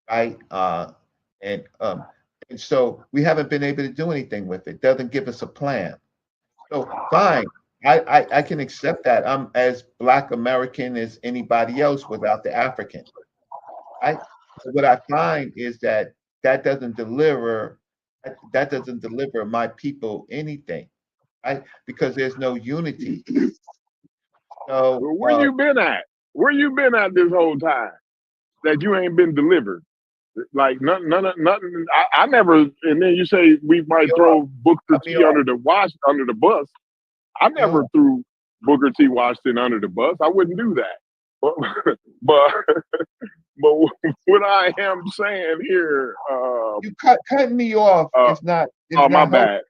G: right? And so we haven't been able to do anything with it. Doesn't give us a plan. So fine, I can accept that. I'm as Black American as anybody else without the African. Right? What I find is that doesn't deliver my people anything, right? Because there's no unity. So
A: where you been at? Where you been at this whole time that you ain't been delivered? Like nothing. I never. And then you say we might throw Booker T under the bus. I never threw Booker T. Washington under the bus. I wouldn't do that. But what I am saying here,
G: you cutting me off. It's not.
A: My bad.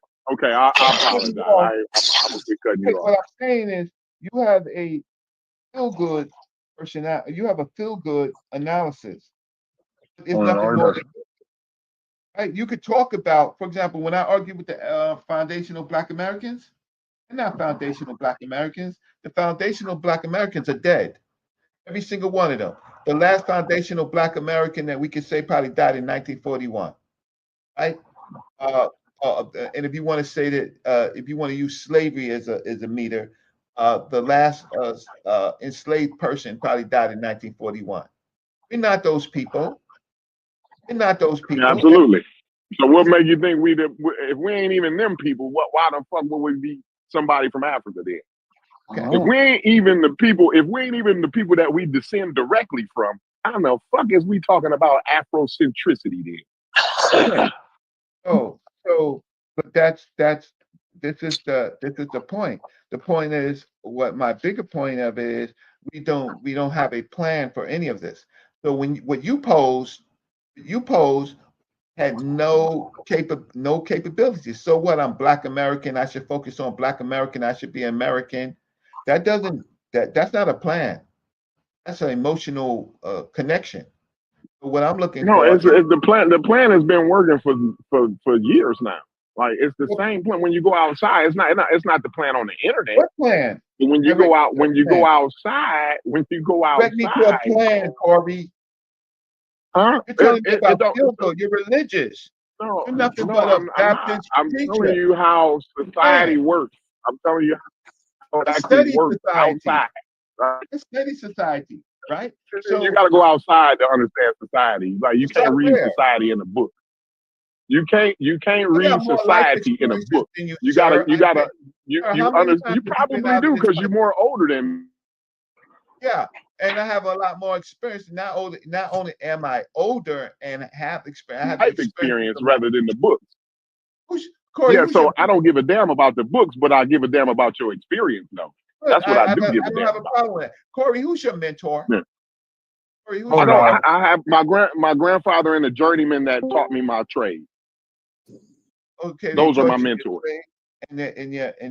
A: Okay, I
G: Cutting
A: apologize.
G: you off.
A: I'm gonna be cutting you
G: What
A: off.
G: I'm saying is, you have a feel good personality. You have a feel good analysis. It's
A: No,
G: nothing
A: it
G: more
A: doesn't.
G: than right. You could talk about, for example, when I argue with the foundational Black Americans, they're not foundational Black Americans. The foundational Black Americans are dead. Every single one of them. The last foundational Black American that we could say probably died in 1941. Right? Uh, and if you want to say that, if you want to use slavery as a meter, the last enslaved person probably died in 1941. We're not those people. We're not those
A: Yeah,
G: people.
A: absolutely. So what make you think if we ain't even them people, why the fuck would we be somebody from Africa then?
G: Okay.
A: If we ain't even the people, that we descend directly from, how the fuck is we talking about Afrocentricity then?
G: So, but this is the point. The point is, what my bigger point of it is, we don't have a plan for any of this. So when what you pose had no capabilities. So what? I'm Black American. I should focus on Black American. I should be American. That's not a plan. That's an emotional connection. What I'm looking
A: No,
G: for
A: it's the plan. The plan has been working for years now. Like it's the same plan. When you go outside, it's not the plan on the internet.
G: what plan?
A: But when you
G: Direct
A: go out,
G: me to a plan.
A: direct
G: Me to a plan, Corey.
A: huh?
G: You're telling me
A: It
G: about
A: don't.
G: feel good. You're religious.
A: No,
G: You're nothing
A: no,
G: but a
A: I'm not.
G: Baptist
A: I'm telling
G: preacher.
A: you how society
G: Man,
A: works. I'm telling you how it
G: let's
A: actually
G: study
A: works
G: society.
A: outside. Right?
G: Let's study society, right?
A: You
G: So,
A: got to go outside to understand society. Like you can't
G: outside
A: read
G: where?
A: society in a book. You can't
G: I got
A: read
G: more life
A: society in a
G: experiences
A: book.
G: than you,
A: You gotta
G: sir.
A: you gotta
G: How many
A: you
G: times have you been
A: probably
G: out of
A: do
G: this
A: because you're
G: country?
A: more older than
G: Yeah, and I have a lot more experience. Not only am I older and have experience, I have the
A: life
G: experience
A: experience
G: of my
A: rather than the books.
G: Corey.
A: Yeah,
G: Who's your
A: so I don't give a damn about the books, but I give a damn about your experience though.
G: good?
A: That's what I do give
G: I
A: a
G: don't
A: damn
G: have a
A: about.
G: problem with that. Corey, who's your mentor?
A: Yeah.
G: Corey, who's
A: I
G: your
A: don't.
G: mentor?
A: I have my grandfather and a journeyman that taught me my trade.
G: Okay, they
A: Those are my
G: taught you your
A: mentors.
G: trade, and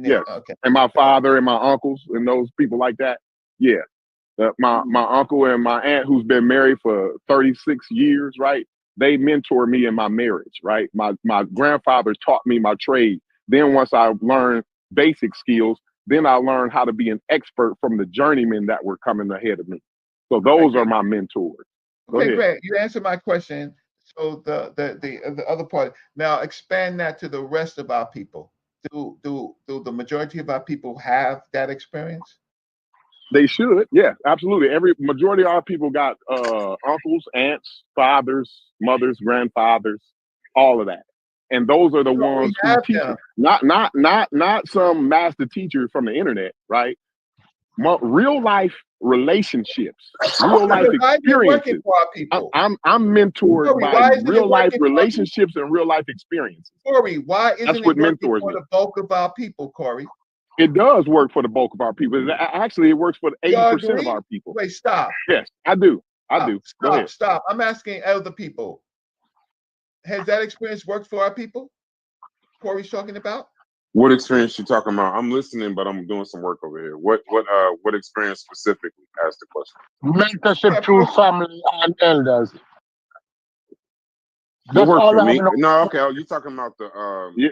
A: Yes,
G: okay.
A: and my father and my uncles and those people like that. Yeah, my uncle and my aunt who's been married for 36 years, right? They mentor me in my marriage, right? My grandfather taught me my trade. Then once I learned basic skills, then I learned how to be an expert from the journeymen that were coming ahead of me. So
G: Okay,
A: those are
G: great.
A: my mentors. Go
G: Okay,
A: ahead.
G: great. You answered my question. So the other part. Now expand that to the rest of our people. Do the majority of our people have that experience?
A: They should, yeah, absolutely. Every majority of our people got uncles, aunts, fathers, mothers, grandfathers, all of that. And those are the
G: So we
A: ones who
G: have
A: teach
G: them.
A: us. Not some master teacher from the internet, right? Real life relationships, real life
G: Why isn't it working
A: experiences.
G: for our people?
A: I'm mentored
G: Corey,
A: by
G: why isn't it
A: real life
G: working for our people?
A: relationships and real life experiences.
G: Corey, why
A: That's
G: isn't it
A: what
G: working
A: mentors
G: for
A: me.
G: the bulk of our people, Corey?
A: It does work for the bulk of our people. Actually, it works for
G: You
A: 80% of
G: agree?
A: our people.
G: Wait, stop.
A: Yes, I do. I
G: Stop,
A: do. Go
G: stop,
A: ahead.
G: stop. I'm asking other people. Has that experience worked for our people? Corey's talking about?
D: What experience you talking about? I'm listening, but I'm doing some work over here. What experience specifically? Ask the question.
H: Mentorship through family and elders.
D: What
H: Just
D: worked
H: all
D: for
H: we have
D: me?
H: enough.
D: No, okay. Oh, you talking about you?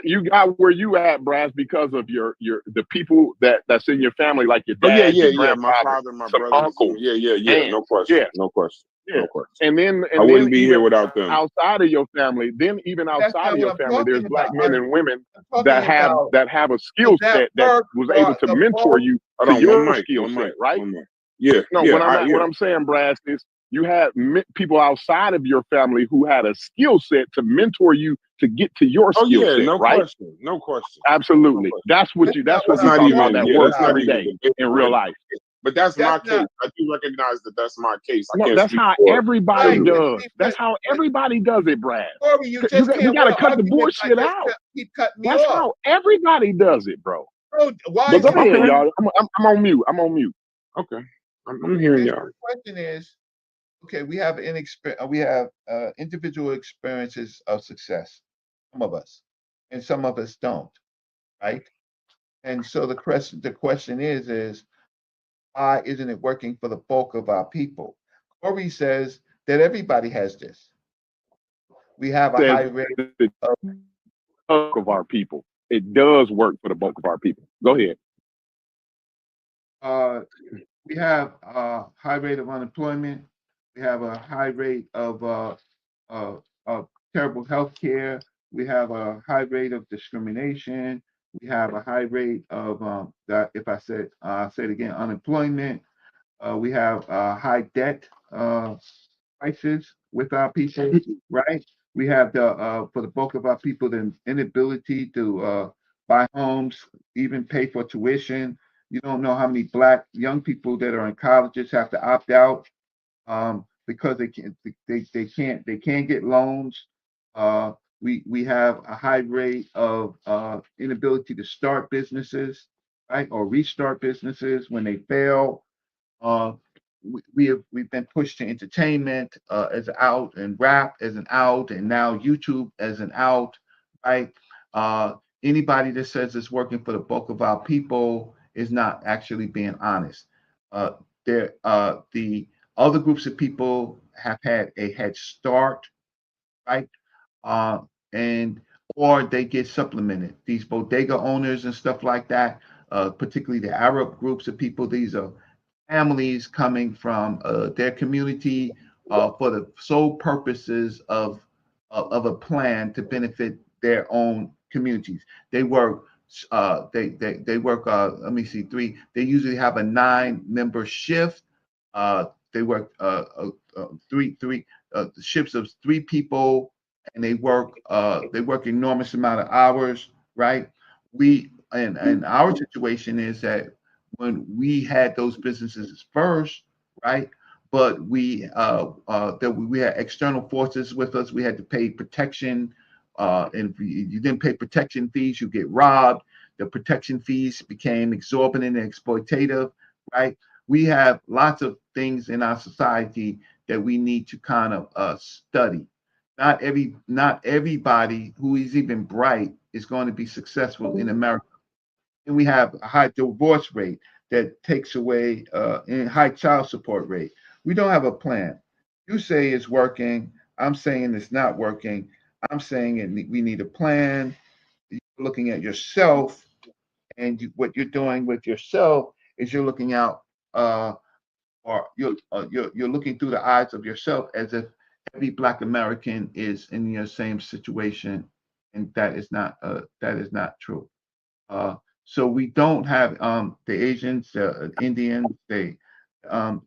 A: You got where you at, Brass, because of your the people that's in your family, like your
D: Oh yeah,
A: dad,
D: yeah,
A: your
D: yeah. My
A: grandfather,
D: father, my
A: some
D: brothers.
A: uncles,
D: Yeah, yeah, yeah.
A: aunts.
D: No question.
A: Yeah,
D: No question.
A: yeah.
D: No question.
A: And then
D: I wouldn't be
A: even
D: here without them.
A: outside of your family, even
G: That's
A: outside
G: not
A: of
G: what
A: your
G: I'm
A: family, there's
G: talking about.
A: black men and women
G: I'm talking about
A: that have a
G: does
A: skill
G: that
A: set that
G: work
A: was able
G: for
A: to
G: the
A: mentor
G: bulk?
A: you
D: Hold
A: to
D: on, one
A: your
D: mic,
A: skill
D: one
A: set,
D: mic,
A: right?
D: one mic. Yeah,
A: No,
D: yeah,
A: what I'm saying, Brass, is you had people outside of your family who had a skill set to mentor you to get to your
D: Oh
A: skill
D: yeah,
A: set,
D: no
A: right?
D: question, no question, no
A: Absolutely.
D: question.
G: That's
A: That's
G: not
A: what
G: what
D: That's
A: we
G: I'm
D: not
A: talking about.
D: even,
A: That
G: talking
D: yeah,
A: works
D: that's not
G: about.
A: every
D: even
A: day in real
D: debatable.
A: life.
D: But that's
G: That's
D: my
G: not
D: case. I do recognize that that's my case. I
A: No,
D: can't
A: that's
D: speak
A: how
D: for
A: everybody
G: right.
D: everyone.
A: does. That's how everybody does it, Brad.
G: Corey, you
A: You
G: just
A: got, we
G: can't
A: got
G: win
A: to
G: an
A: cut the
G: argument by
A: bullshit
G: just
A: out.
G: keep cutting me
A: That's
G: off.
A: how everybody does it, bro.
G: Bro, why
A: But
G: is
A: go
G: it
A: ahead,
D: Okay,
A: y'all. I'm on mute. I'm on mute.
D: okay, I'm hearing y'all.
G: the question is, okay, we have individual experiences of success, some of us. and some of us don't, right? And so the question is why isn't it working for the bulk of our people? Corey says that everybody has this. We have a
A: Says
G: high rate
A: the
G: of
A: bulk of our people. It does work for the bulk of our people. Go ahead.
G: uh, we have a high rate of unemployment. We have a high rate uh, of terrible health care. We have a high rate of discrimination. We have a high rate of that. If I said again, unemployment. We have high debt prices with our people, right? We have the for the bulk of our people the inability to buy homes, even pay for tuition. You don't know how many black young people that are in colleges have to opt out because they can't get loans. We have a high rate of inability to start businesses, right, or restart businesses when they fail. Uh, we've been pushed to entertainment as out, and rap as an out, and now YouTube as an out, right? Uh, Anybody that says it's working for the bulk of our people is not actually being honest. Uh, the other groups of people have had a head start, right? Uh, and or they get supplemented. These bodega owners and stuff like that, particularly the Arab groups of people. These are families coming from their community for the sole purposes of a plan to benefit their own communities. They work. They work. Let me see. They usually have a 9-member shift. They work three shifts of 3 people, and they work enormous amount of hours. Right. We and our situation is that when we had those businesses first, right? But we had external forces with us. We had to pay protection, and if you didn't pay protection fees, you get robbed. The protection fees became exorbitant and exploitative, right? We have lots of things in our society that we need to kind of study. Not everybody who is even bright is going to be successful in America, and we have a high divorce rate that takes away and high child support rate. We don't have a plan. You say it's working. I'm saying it's not working. I'm saying we need a plan. You're looking at yourself, and what you're doing with yourself is you're looking out, or you're looking through the eyes of yourself as if every Black American is in your same situation, and that is not true. Uh, so we don't have the Asians, the Indians. Um,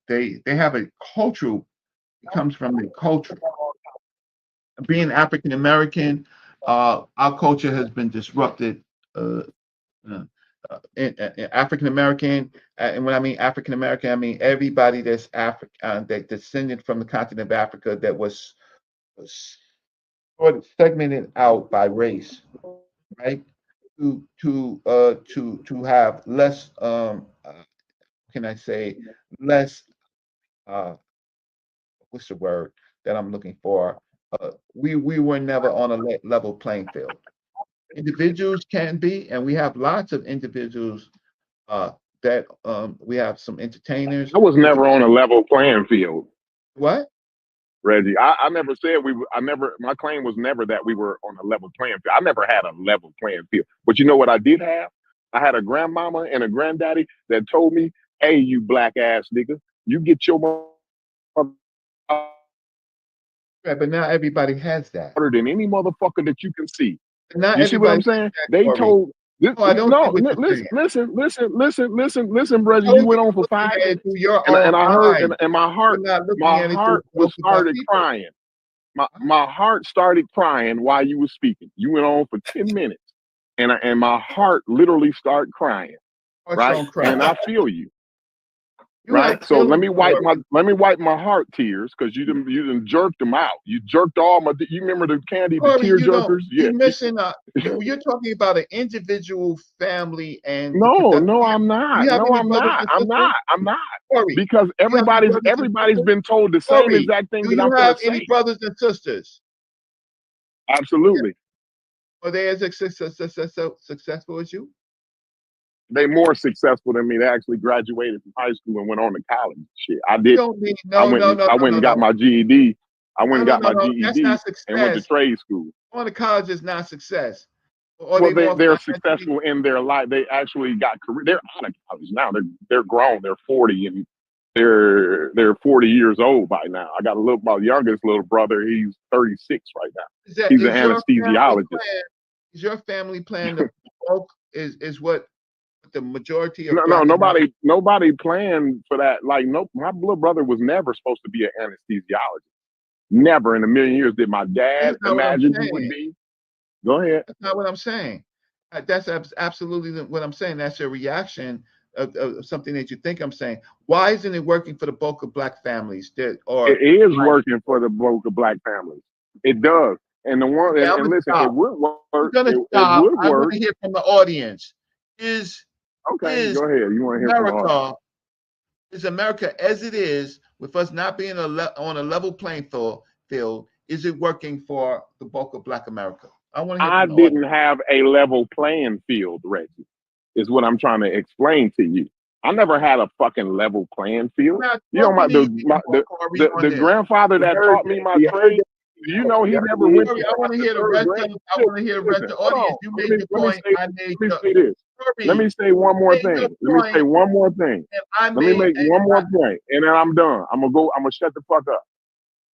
G: they have a cultural. It comes from the culture. Being African American, our culture has been disrupted. Uh, uh, African American, and when I mean African American, I mean everybody that's that descended from the continent of Africa that was sort of segmented out by race, right? To have less can I say less what's the word that I'm looking for? We were never on a level playing field. Individuals can be, and we have lots of individuals uh, that we have some entertainers.
A: I was never on a level playing field,
G: What?
A: Reggie. I never said we were, I never, my claim was never that we were on a level playing field. I never had a level playing field. But you know what I did have? I had a grandmama and a granddaddy that told me, hey, you black ass nigga, you get your mother
G: Right, but not everybody has that.
A: harder than any motherfucker that you can see.
G: Not
A: You see what I'm
G: everybody has
A: saying?
G: that,
A: They
G: Corey.
A: told this,
G: No, I don't see
A: no,
G: what you're
A: listen,
G: saying.
A: listen,
G: I
A: brother. You
G: told you
A: went on for
G: looking
A: 5
G: at it through your
A: and
G: own
A: I heard
G: eyes.
A: and
G: You're not looking
A: my
G: at it through
A: heart
G: the
A: was
G: book of our
A: started
G: people.
A: crying. My heart started crying while you were speaking. You went on for 10 minutes and my heart literally started crying,
G: Hearts
A: right?
G: don't cry.
A: And I feel you,
G: You have
A: right? So let
G: feelings,
A: me wipe
G: Corey.
A: my heart tears because you done jerked them out. You jerked all my. You remember the candy, the
G: Corey,
A: tear jerkers? Yeah.
G: you're missing you're talking about an individual family and the
A: No,
G: production.
A: no,
G: Do
A: I'm not.
G: you have
A: No,
G: any
A: I'm
G: brothers
A: not.
G: and
A: I'm
G: sisters?
A: not. I'm not.
G: Corey,
A: Because
G: do you have any brothers and
A: everybody's
G: sisters?
A: been told the same
G: Corey,
A: exact thing
G: do
A: that
G: you
A: I'm gonna
G: have any
A: say.
G: brothers and sisters?
A: Absolutely.
G: Are they as successful as you?
A: They more successful than me. They actually graduated from high school and went on to college. Shit, I
G: You
A: did.
G: don't need
A: I
G: no,
A: went
G: no,
A: and
G: no,
A: I
G: no,
A: went
G: no,
A: and got
G: no,
A: my GED. I went
G: no,
A: and
G: no,
A: got
G: no,
A: my
G: no. That's not
A: GED and went to
G: success.
A: trade school.
G: Going to college is not success. Or are
A: Well,
G: they more
A: they're
G: financially?
A: successful in their life. They actually got career. They're out of college now. They're grown. They're 40 and they're 40 years old by now. I got my youngest little brother. He's 36 right now.
G: Is that
A: He's an
G: is your family
A: anesthesiologist.
G: plan? Is your family plan the bulk? Is what the majority of
A: No,
G: Black Americans?
A: nobody planned for that. Like, no, my little brother was never supposed to be an anesthesiologist. Never in a million years did my dad
G: That's not what I'm
A: imagine he would
G: saying.
A: be. Go ahead.
G: That's not what I'm saying. That's absolutely what I'm saying. That's your reaction of something that you think I'm saying. Why isn't it working for the bulk of Black families that are
A: It is
G: like,
A: working for the bulk of Black families. It does. And the one
G: okay, I'm
A: and
G: gonna
A: listen, it
G: stop.
A: would
G: I'm
A: work.
G: gonna
A: It
G: stop.
A: would
G: I want
A: work.
G: to hear from the audience. Is
A: Okay,
G: is
A: go ahead. You want to hear from the audience?
G: America is America as it is, with us not being on a level playing field, is it working for the bulk of Black America? I want to hear
A: I
G: from the audience.
A: didn't have a level playing field, Reggie, is what I'm trying to explain to you. I never had a fucking level playing field.
G: Now,
A: You know,
G: what we need more, Corey, on
A: the
G: this.
A: grandfather
E: We
A: that
E: heard
A: taught me
E: that.
A: my
E: We heard
A: trade,
E: that.
A: you know, he
E: Yeah,
A: never
E: we
A: went
G: Corey,
A: to
G: I want to hear the
A: third
G: rest
A: grade.
G: of I want to hear the rest of
A: Listen,
G: the
A: hold
G: audience.
A: on.
G: You made the point. I made
A: Let me say this. Let me
G: Corey
A: say one more
G: made your
A: thing. Let me say
G: point,
A: one more thing.
G: and I
A: Let me
G: made
A: make one more point, and then I'm done. I'm gonna shut the fuck up.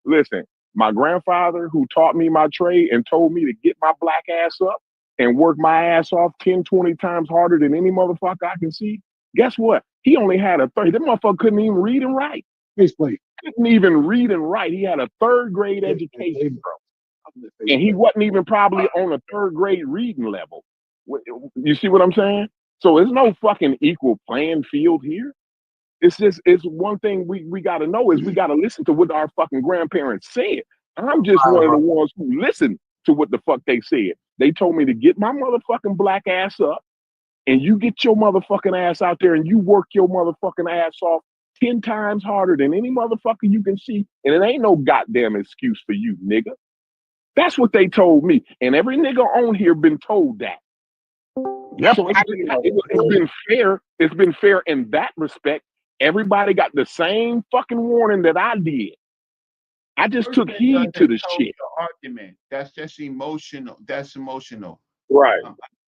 A: Listen, my grandfather who taught me my trade and told me to get my black ass up and work my ass off 10, 20 times harder than any motherfucker I can see. Guess what? He only had a third. That motherfucker couldn't even read and write.
F: Faceplate.
A: Couldn't even read and write. He had a third grade education, bro. And he wasn't even probably on a third grade reading level. You see what I'm saying? So there's no fucking equal playing field here. It's one thing we gotta know is we gotta listen to what our fucking grandparents said. I'm just one of the ones who listened to what the fuck they said. They told me to get my motherfucking black ass up and you get your motherfucking ass out there and you work your motherfucking ass off 10 times harder than any motherfucker you can see. And it ain't no goddamn excuse for you, nigga. That's what they told me. And every nigga on here been told that.
H: Yep.
A: So it's been fair. It's been fair in that respect. Everybody got the same fucking warning that I did. I just took heed to the shit.
G: Argument. That's just emotional. That's emotional.
C: Right.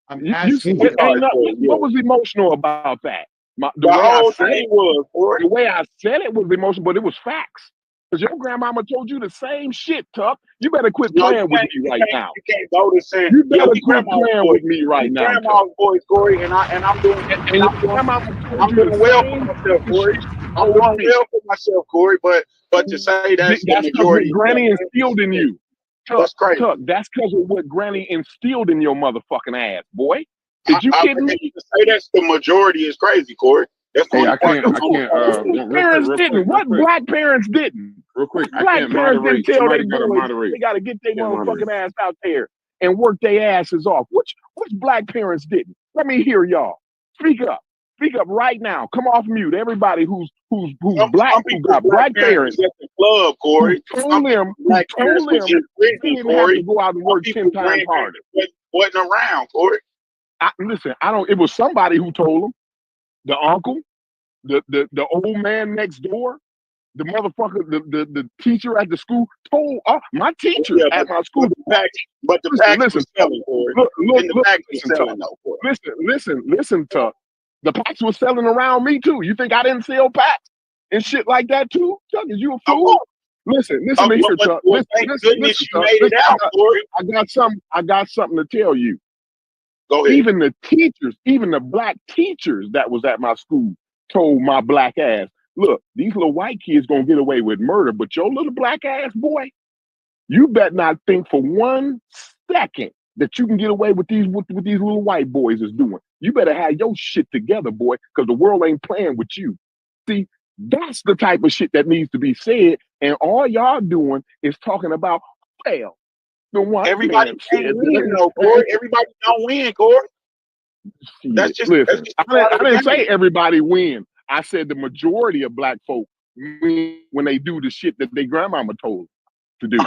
G: I'm
A: You
G: asking
A: see,
G: you.
A: what was emotional about that? The
C: The
A: way I
C: whole
A: said
C: thing
A: it,
C: was, Corey.
A: the way I said it was emotional, but it was facts. Because your grandmama told you the same shit, Tuck. You better quit
C: No,
A: playing with me right now.
C: You can't go to saying,
A: You
C: yeah,
A: better
C: we
A: quit
C: grandma's
A: playing
C: boys.
A: with me right
C: We
A: now, Tuck.
C: grandma's boys, Corey, and I'm doing
A: And your grandmama told
C: I'm
A: you
C: doing
A: the
C: well for
A: same
C: myself,
A: fucking
C: Corey.
A: shit she
C: I'm
A: told
C: doing
A: me.
C: well for myself, Corey. But to say that's the
A: That's because what
C: majority,
A: Granny instilled in you.
C: that's crazy.
A: Tuck, that's because of what Granny instilled in your motherfucking ass, boy. Is you kidding me?
C: To say that's the majority is crazy, Corey. That's the
D: Hey,
C: only
D: I
C: part.
D: can't.
A: Parents didn't. What black parents didn't?
D: Real quick. I
A: Black
D: can't
A: parents didn't
D: moderate.
A: tell
D: Somebody
A: their
D: got to
A: boys
D: moderate.
A: they got to get their
D: Can't moderate.
A: motherfucking ass out there and work their asses off. Which black parents didn't? Let me hear y'all. Speak up. Speak up right now. Come off mute. Everybody who's black, who got black parents
C: at the club, Corey.
A: who told them they didn't have to go out and work 10 times harder.
C: Wasn't around, Corey.
A: Listen, it was somebody who told them. The uncle, the old man next door, the motherfucker, the teacher at the school told my teachers at my school.
C: But the packs was selling, Corey.
A: Listen, Tuck. The packs was selling around me too. You think I didn't sell packs and shit like that too? Tuck, is you a fool? Listen to here, Tuck. Listen, I got something to tell you.
C: Go ahead.
A: Even the teachers, even the black teachers that was at my school told my black ass, look, these little white kids gonna get away with murder, but your little black ass boy, you better not think for 1 second that you can get away with these little white boys is doing. You better have your shit together, boy, because the world ain't playing with you. See, that's the type of shit that needs to be said, and all y'all doing is talking about, well,
C: everybody can't win, though, Corey. Everybody don't win, Corey.
A: That's just listen. I didn't say everybody win. I said the majority of black folk win when they do the shit that their grandmama told to do.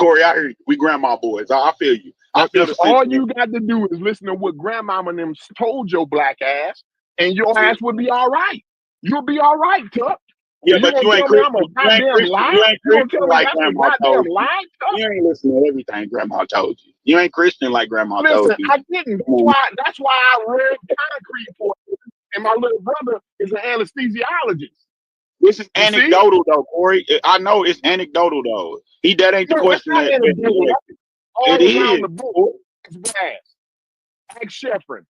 C: Corey, I hear you. We grandma boys. I feel you. I feel the
A: That's all
C: sentiment.
A: you got to do is listen to what grandmama and them told your black ass, and your ass would be all right. You'll be all right, Tuck.
C: Yeah,
A: You
C: but
A: gonna
C: you ain't
A: tell me I'm a
C: Christian. You ain't
A: goddamn
C: Christian.
A: lie?
C: You ain't
A: You gonna
C: Christian
A: tell me
C: like
A: that's a
C: grandma
A: goddamn
C: told you.
A: lie, Tuck?
C: You ain't listen to everything grandma told you. You ain't Christian like grandma told
A: Listen,
C: you.
A: I didn't. That's why I read concrete for it. And my little brother is an anesthesiologist.
C: This is
A: You see?
C: anecdotal though, Corey. I know it's anecdotal though. That ain't the
A: No, it's
C: question
A: not
C: that
A: anecdotal. That's all
C: it
A: around
C: is.
A: the book. It's bad. Ask Sheffrin.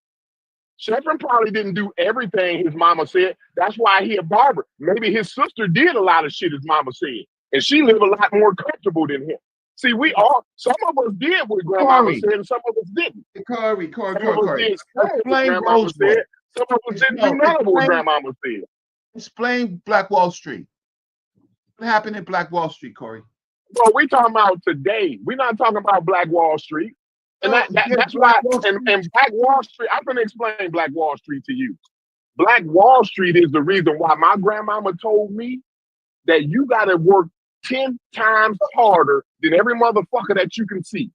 A: Sheffrin probably didn't do everything his mama said. That's why he a barber. Maybe his sister did a lot of shit his mama said. And she lived a lot more comfortable than him. See, some of us did what grandmama
G: Corey,
A: said, and some of us didn't.
G: Corey,
A: Some of us did some of what
G: Explain
A: grandmama said.
G: Rosewood.
A: Some of us didn't do none of what grandmama said.
G: Explain Black Wall Street. What happened in Black Wall Street, Corey?
A: Well, we talking about today. We're not talking about Black Wall Street. And that's why, and Black Wall Street, I'm going to explain Black Wall Street to you. Black Wall Street is the reason why my grandmama told me that you got to work 10 times harder than every motherfucker that you can see.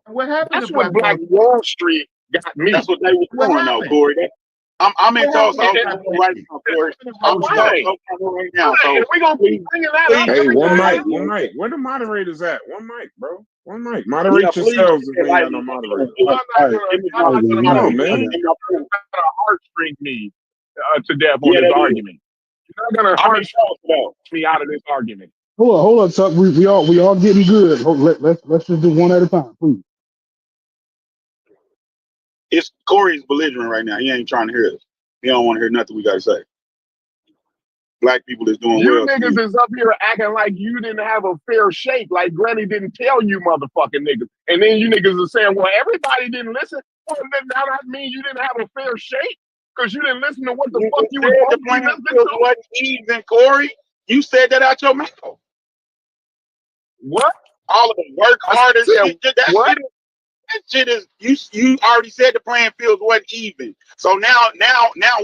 G: What happened?
A: That's what Black Wall Street got me.
C: That's what they were doing though, Corey. I'm in Tulsa right now, Corey. I'm in Tulsa right now. So
A: we're going to keep bringing that up.
D: Hey, one mic. Where the moderators at? One mic, bro. One mic. Moderate yourselves if we ain't got no moderators.
A: I'm not going to heartstring me to death on this argument. You're not going to heartstring me out of this argument.
F: Hold on, Tuck. We all getting good. Let's just do one at a time, please.
C: it's Corey's belligerent right now. He ain't trying to hear us. He don't want to hear nothing we got to say. Black people is doing
A: you
C: well.
A: Niggas is up here acting like you didn't have a fair shake, like Granny didn't tell you motherfucking niggas. And then you niggas are saying, well, everybody didn't listen. Well, then now that means you didn't have a fair shake because you didn't listen to what the fuck you were supposed to listen to.
C: Wasn't even, Corey. You said that out your mouth.
A: What?
C: All of the work harder shit.
A: What?
C: That shit is you already said the playing field wasn't even. So now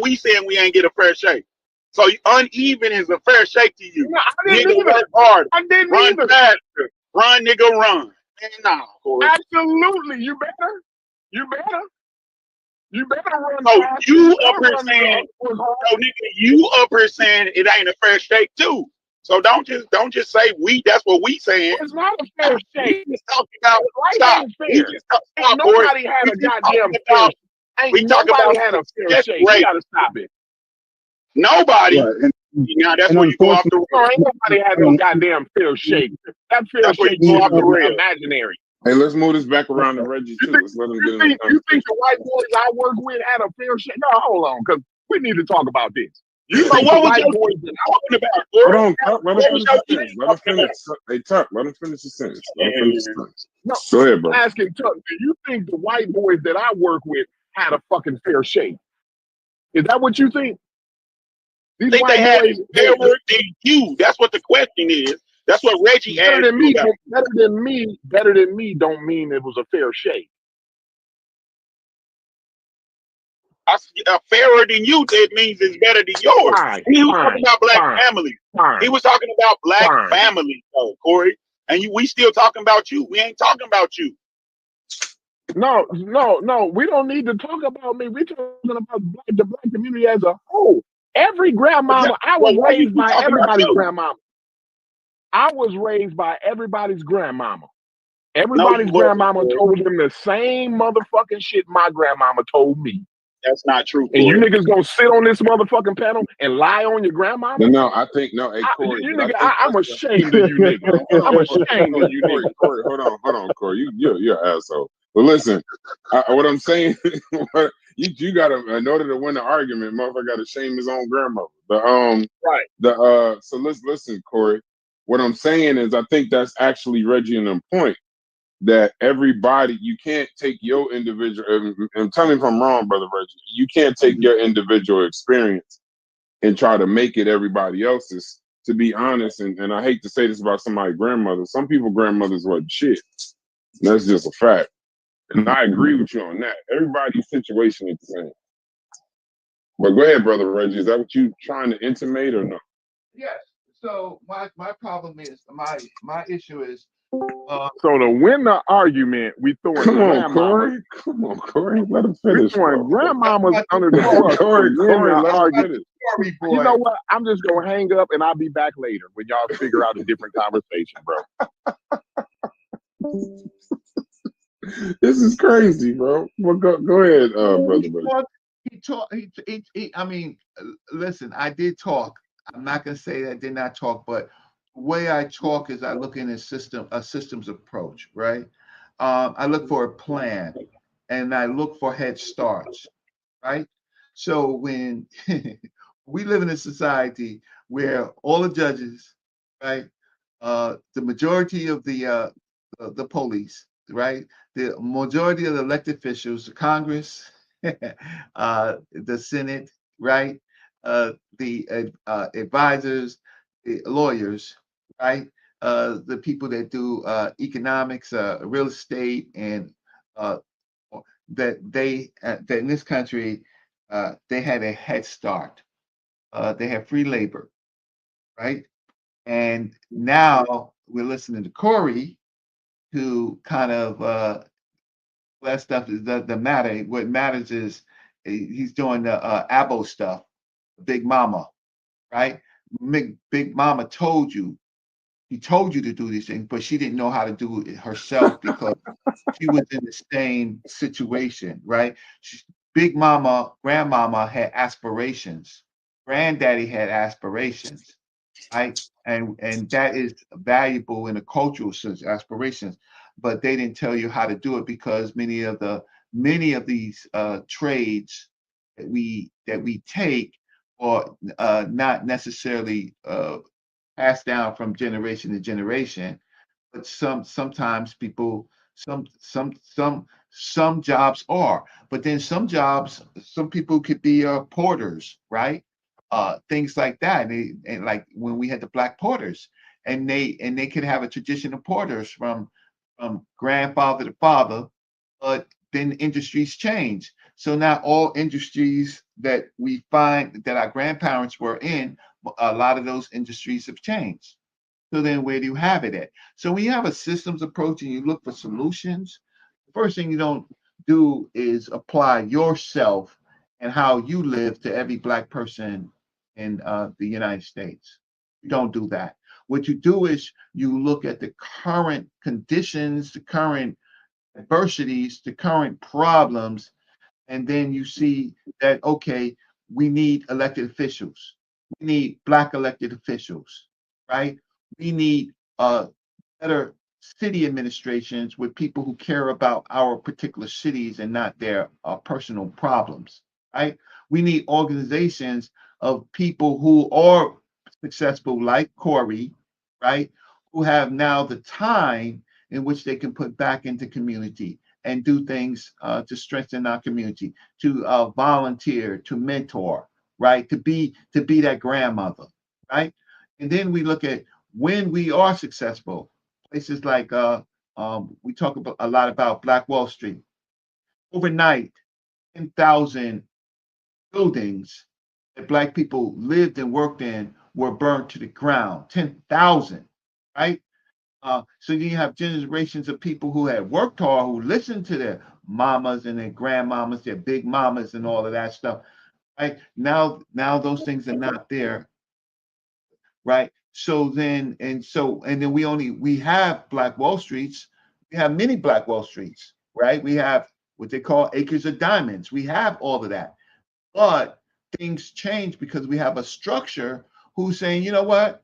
C: we saying we ain't get a fair shake. So uneven is a fair shake to you.
A: No, I didn't
C: nigga
A: either.
C: work harder.
A: I didn't
C: run
A: either.
C: faster. Run, nigga, run. Man, nah, Corey.
A: Absolutely. You better. You better run
C: so
A: faster.
C: You up here saying, so nigga, you up here saying it ain't a fair shake too. So don't just say we. That's what we saying.
A: It's not a fair shake.
C: We just talking about
A: stop. We just stop. Nobody had a goddamn fair. Ain't nobody had a fair shake. You gotta stop it.
C: Nobody.
F: Right.
C: Now that's where you go off the
A: rails. Ain't nobody had no goddamn fair shake. That fair shake go off the rails. Imaginary.
D: Hey, let's move this back around to Reggie too. Let's let him get in.
A: You think the white boys I work with had a fair shake? No, hold on, because we need to talk about this. You know what white boys that I'm talking about?
D: Hold on, Tuck. Let him finish his sentence. Let him finish. Hey, Tuck, let him finish his sentence. Let him finish his sentence.
A: No,
D: go ahead, bro.
A: Asking Tuck, do you think the white boys that I work with had a fucking fair shake? Is that what you think?
C: These think white they boys fairer than you. That's what the question is. That's what Reggie asked.
A: Better than me don't mean it was a fair shake.
C: Fairer than you, it means it's better than yours. He was talking about black families. He was talking about black families, though, Corey. And we still talking about you. We ain't talking about you.
A: No. We don't need to talk about me. We're talking about the black community as a whole. Every grandmama, I was raised by everybody's grandmama. I was raised by everybody's grandmama. Everybody's grandmama told them the same motherfucking shit my grandmama told me.
C: That's not true, Corey.
A: And you niggas gonna sit on this motherfucking panel and lie on your grandmama?
D: No, I think no. Hey, Corey,
A: I'm ashamed of you niggas. I'm ashamed of you niggas.
D: Corey, hold on, Corey. You're an asshole. But listen, what I'm saying, you gotta, in order to win the argument, motherfucker gotta shame his own grandmother. So let's listen, Corey. What I'm saying is, I think that's actually Reggie and them point. That everybody, you can't take your individual, and tell me if I'm wrong, brother Reggie, you can't take your individual experience and try to make it everybody else's. To be honest, and I hate to say this about somebody's grandmother, some people grandmothers wasn't shit. That's just a fact. And I agree with you on that. Everybody's situation is the same. But go ahead, brother Reggie, is that what you trying to intimate or no?
G: Yes. So my problem is, my issue is,
A: So to win the argument, we throwing
D: Come on,
A: grandmamas.
D: Corey. Come on, Corey. Let him
A: We
D: finish,
A: throwing
D: bro.
A: grandmamas
G: About the
A: under the
D: Come on,
A: bus to
D: Corey.
A: win
D: Corey,
A: the
D: let him
A: argument.
D: finish.
G: Corey
A: You know
G: boy.
A: what? I'm just gonna hang up and I'll be back later when y'all figure out a different conversation, bro.
D: This is crazy, bro. Well, go ahead, brother.
G: He talked. He talked. I mean, listen. I did talk. I'm not gonna say I did not talk, but the way I talk is I look in a systems approach, right? I look for a plan, and I look for head starts, right? So when we live in a society where all the judges, right, the majority of the police, right, the majority of the elected officials, the Congress, the Senate, right, the advisors, the lawyers, right, the people that do economics, real estate, and uh, that in this country they had a head start. They have free labor, right? And now we're listening to Corey, who kind of that stuff doesn't matter. What matters is he's doing the abo stuff, Big Mama, right? Big Mama told you, he told you to do these things, but she didn't know how to do it herself because she was in the same situation, right? Big Mama, Grandmama had aspirations. Granddaddy had aspirations, right? And that is valuable in a cultural sense, aspirations. But they didn't tell you how to do it because many of these trades that we take are not necessarily passed down from generation to generation, but sometimes people some jobs are, but then some jobs, some people could be porters, right? Things like that. And like when we had the black porters, and they could have a tradition of porters from grandfather to father, but then industries change. So now all industries that we find that our grandparents were in, a lot of those industries have changed. So then where do you have it at? So when you have a systems approach and you look for solutions, the first thing you don't do is apply yourself and how you live to every black person in the United States. You don't do that. What you do is you look at the current conditions, the current adversities, the current problems, and then you see that, okay, we need elected officials. We need black elected officials, right? We need better city administrations with people who care about our particular cities and not their personal problems, right? We need organizations of people who are successful, like Corey, right? Who have now the time in which they can put back into community and do things to strengthen our community, to volunteer, to mentor, right? To be that grandmother, right? And then we look at when we are successful, places like we talk about a lot about Black Wall Street. Overnight, 10,000 buildings that Black people lived and worked in were burned to the ground. 10,000, right? So you have generations of people who had worked hard, who listened to their mamas and their grandmamas, their big mamas, and all of that stuff. Right now, those things are not there, right? So then we have Black Wall Streets. We have many Black Wall Streets, right? We have what they call acres of diamonds. We have all of that, but things change because we have a structure who's saying, you know what,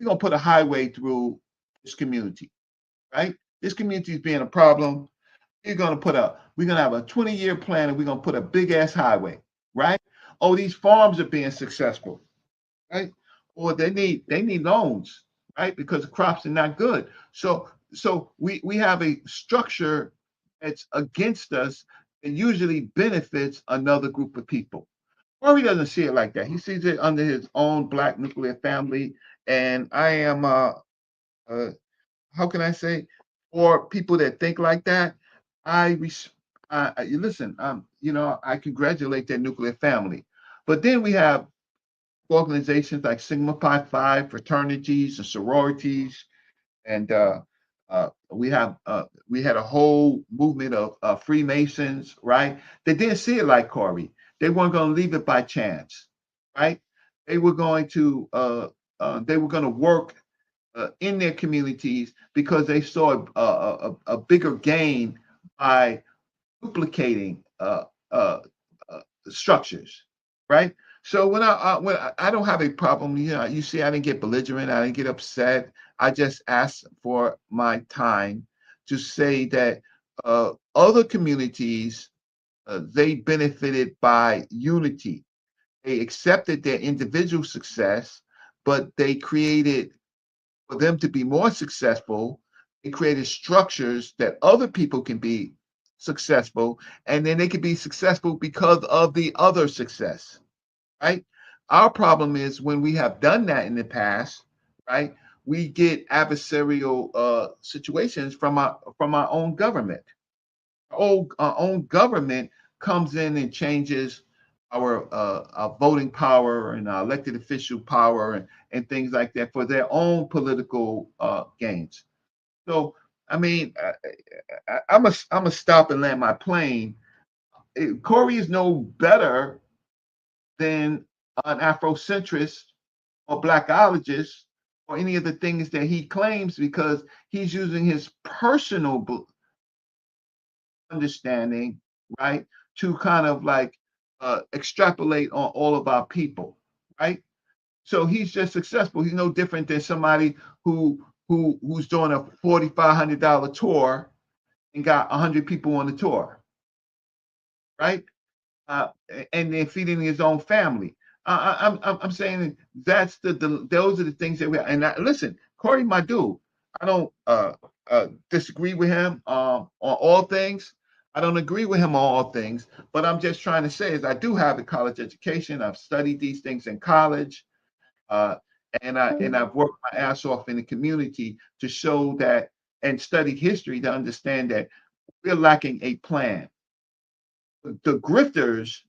G: we're gonna put a highway through this community, right? This community is being a problem. We're gonna have a 20-year plan and we're gonna put a big ass highway, right? Oh, these farms are being successful, right? Or they need loans, right? Because the crops are not good. So we have a structure that's against us and usually benefits another group of people. Or he doesn't see it like that. He sees it under his own black nuclear family. And I am uh how can I say, for people that think like that, I you listen, I congratulate their nuclear family. But then we have organizations like Sigma Pi Phi fraternities and sororities and We had a whole movement of Freemasons, right? They didn't see it like Corey. They weren't going to leave it by chance, right? They were going to work in their communities because they saw a bigger gain by duplicating structures, right? So when I don't have a problem, you see, I didn't get belligerent, I didn't get upset. I just asked for my time to say that other communities they benefited by unity. They accepted their individual success, but they created for them to be more successful, it created structures that other people can be successful, and then they can be successful because of the other success, right? Our problem is when we have done that in the past, right? We get adversarial situations from our own government. Our own government comes in and changes our voting power and our elected official power and things like that for their own political gains. So, I mean, I'm a stop and land my plane. Corey is no better than an Afrocentrist or blackologist or any of the things that he claims because he's using his personal understanding, right, to kind of like extrapolate on all of our people, right? So he's just successful. He's no different than somebody who's doing a $4,500 tour and got 100 people on the tour, right? uh, and then feeding his own family. I'm saying that's those are the things that we. And listen, Corey, my dude, I don't disagree with him on all things. I don't agree with him on all things, but I'm just trying to say is I do have a college education. I've studied these things in college, uh, I've worked my ass off in the community to show that and studied history to understand that we're lacking a plan. The grifters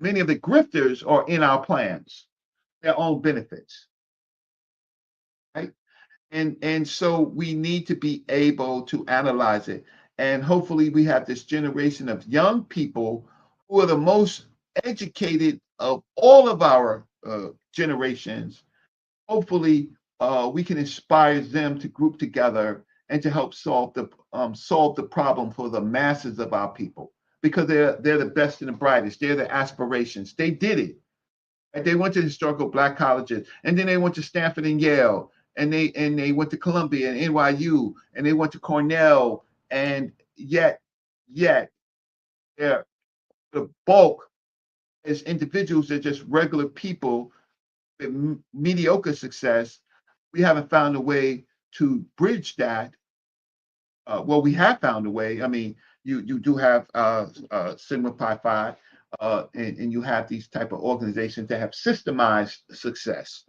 G: Many of the grifters are in our plans, their own benefits, right? And so we need to be able to analyze it. And hopefully we have this generation of young people who are the most educated of all of our generations. Hopefully we can inspire them to group together and to help solve the problem for the masses of our people because they're the best and the brightest. They're the aspirations. They did it. And they went to historical black colleges, and then they went to Stanford and Yale, and they went to Columbia and NYU, and they went to Cornell, and yet they're the bulk as individuals. They're just regular people with mediocre success. We haven't found a way to bridge that. Well, we have found a way. I mean, you do have Sigma Pi Phi, and you have these type of organizations that have systemized success.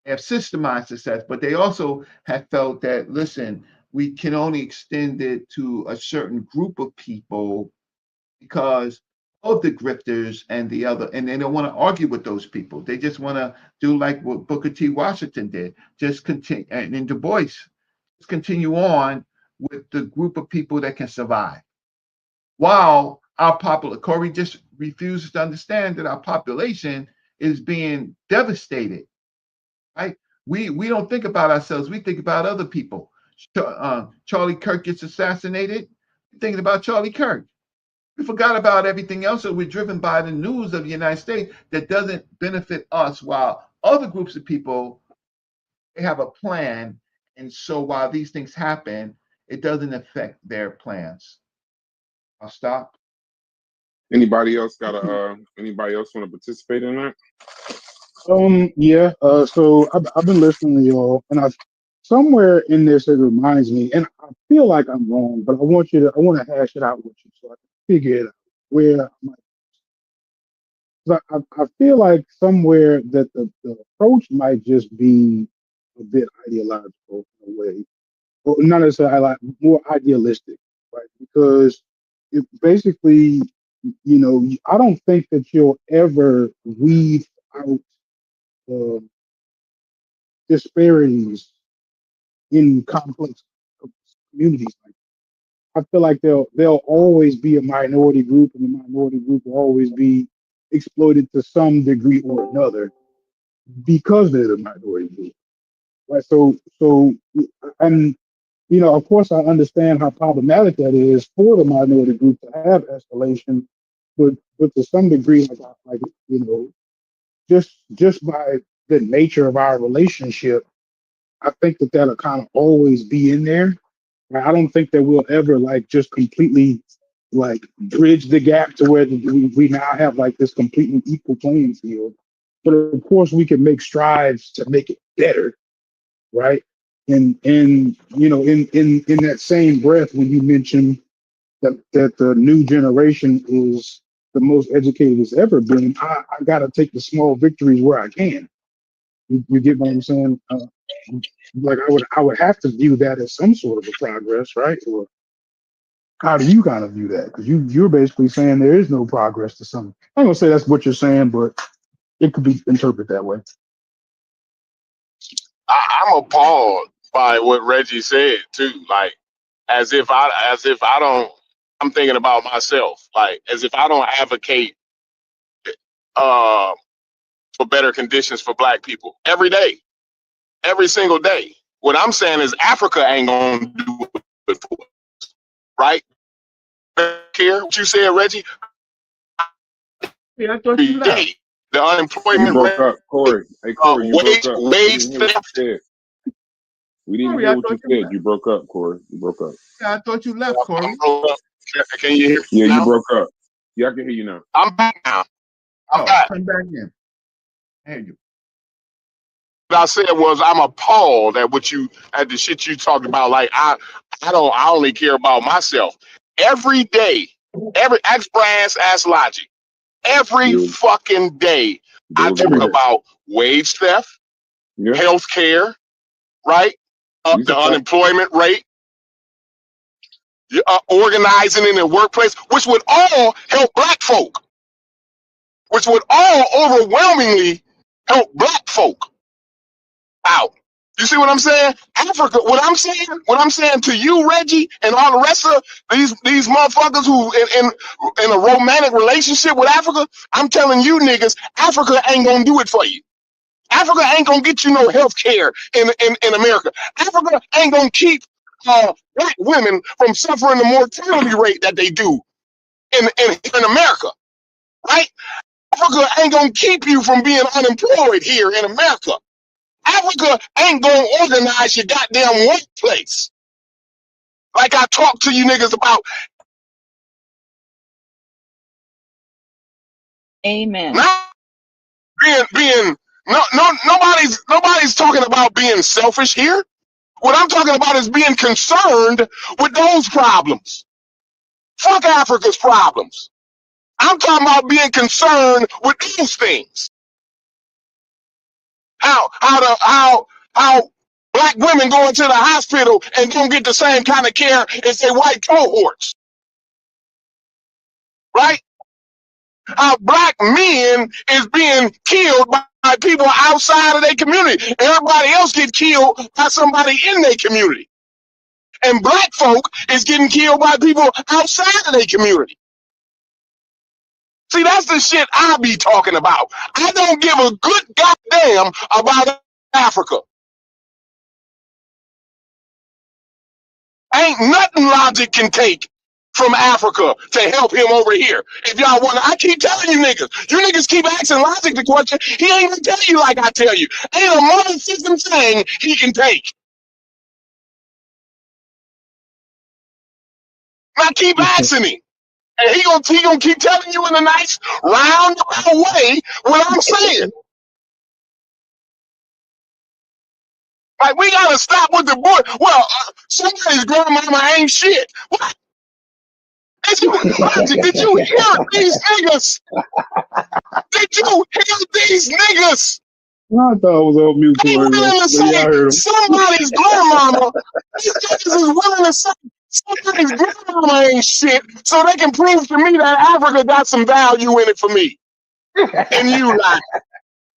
G: They have systemized success, but they also have felt that listen, we can only extend it to a certain group of people because of the grifters and the other, and they don't want to argue with those people. They just want to do like what Booker T. Washington did, just continue, and Du Bois, just continue on with the group of people that can survive. While our Corey just refuses to understand that our population is being devastated, right? We don't think about ourselves. We think about other people. Charlie Kirk gets assassinated. We're thinking about Charlie Kirk. We forgot about everything else, so we're driven by the news of the United States that doesn't benefit us, while other groups of people they have a plan, and so while these things happen, it doesn't affect their plans. I'll stop.
D: Anybody else want to participate in that?
F: Yeah. So I've been listening to y'all, and I somewhere in this it reminds me, and I feel like I'm wrong, but I want to hash it out with you so I can figure it out. Where I might, 'cause I feel like somewhere that the approach might just be a bit ideological in a way, or not necessarily like more idealistic, right? Because it basically, I don't think that you'll ever weed out the disparities in complex communities. Like, I feel like there'll always be a minority group, and the minority group will always be exploited to some degree or another because they're the minority group. Right. So, and of course, I understand how problematic that is for the minority group to have escalation, but to some degree, like just by the nature of our relationship, I think that that'll kind of always be in there. Right? I don't think that we'll ever like just completely like bridge the gap to where we now have like this completely equal playing field. But of course, we can make strides to make it better, right? And in that same breath, when you mention that the new generation is the most educated it's ever been, I got to take the small victories where I can. You get what I'm saying? Like I would have to view that as some sort of a progress, right? Or how do you kind of view that? Because you're basically saying there is no progress to some. I'm gonna say that's what you're saying, but it could be interpreted that way.
A: I'm appalled by what Reggie said too. Like as if I don't. I'm thinking about myself. Like as if I don't advocate uh, for better conditions for Black people every day, every single day. What I'm saying is Africa ain't gonna do it for us, right? Here, what you said, Reggie.
G: Yeah, I thought
A: Every
G: you left.
A: day, the
D: You
A: unemployment
D: broke up,
A: rate,
D: Corey. Hey, Corey, you broke up. We
A: wage
D: didn't hear what you
A: theft.
D: said. We didn't
G: Corey,
D: hear
G: I
D: what you
G: thought you
D: said.
G: left.
D: You broke up, Corey. You broke up.
G: Yeah, I thought you left,
A: I'm
G: Corey.
A: broke up. Can you hear me
D: Yeah, you
A: now?
D: broke up. Yeah, I can hear you now.
A: I'm back now. I'm
G: Oh,
A: back.
G: come back in. There you
A: What I said was I'm appalled at the shit you talked about. Like I only care about myself. Every day, ask Brass, ask Logic. Every
D: Yeah,
A: fucking day, I
D: goes
A: talk
F: Every
D: over
F: day.
D: there.
A: about wage theft,
D: Yeah,
A: health care, right?
D: these
A: The
D: are facts.
A: unemployment rate, organizing in the workplace, which would all help Black folk, which would all overwhelmingly help Black folk out. You see what I'm saying? Africa, what I'm saying to you, Reggie, and all the rest of these motherfuckers who in a romantic relationship with Africa, I'm telling you niggas, Africa ain't gonna do it for you. Africa ain't gonna get you no health care in America. Africa ain't gonna keep Black women from suffering the mortality rate that they do in America, right? Africa ain't gonna keep you from being unemployed here in America. Africa ain't gonna organize your goddamn workplace like I talked to you niggas about.
B: Amen.
A: Now being nobody's talking about being selfish here. What I'm talking about is being concerned with those problems. Fuck Africa's problems. I'm talking about being concerned with those things. How Black women go into the hospital and don't get the same kind of care as their white cohorts, right? How Black men is being killed by people outside of their community. Everybody else get killed by somebody in their community. And Black folk is getting killed by people outside of their community. See, that's the shit I be talking about. I don't give a good goddamn about Africa. Ain't nothing Logic can take from Africa to help him over here. If y'all want to, I keep telling you niggas keep asking Logic the question. He ain't gonna tell you like I tell you. Ain't a mother-system thing he can take. And I keep asking him. And he gonna keep telling you in a nice roundabout way what I'm saying. Like, we gotta stop with the boy. Well, somebody's grandmama ain't shit. What? Did you hear these niggas? Did you hear these niggas?
F: I thought it was on mute,
A: They
F: Corey, man.
A: willing to
F: But yeah, I
A: say
F: heard him.
A: somebody's grandmama. These niggas is willing to say somebody's grandmama ain't shit so they can prove to me that Africa got some value in it for me. And you lie.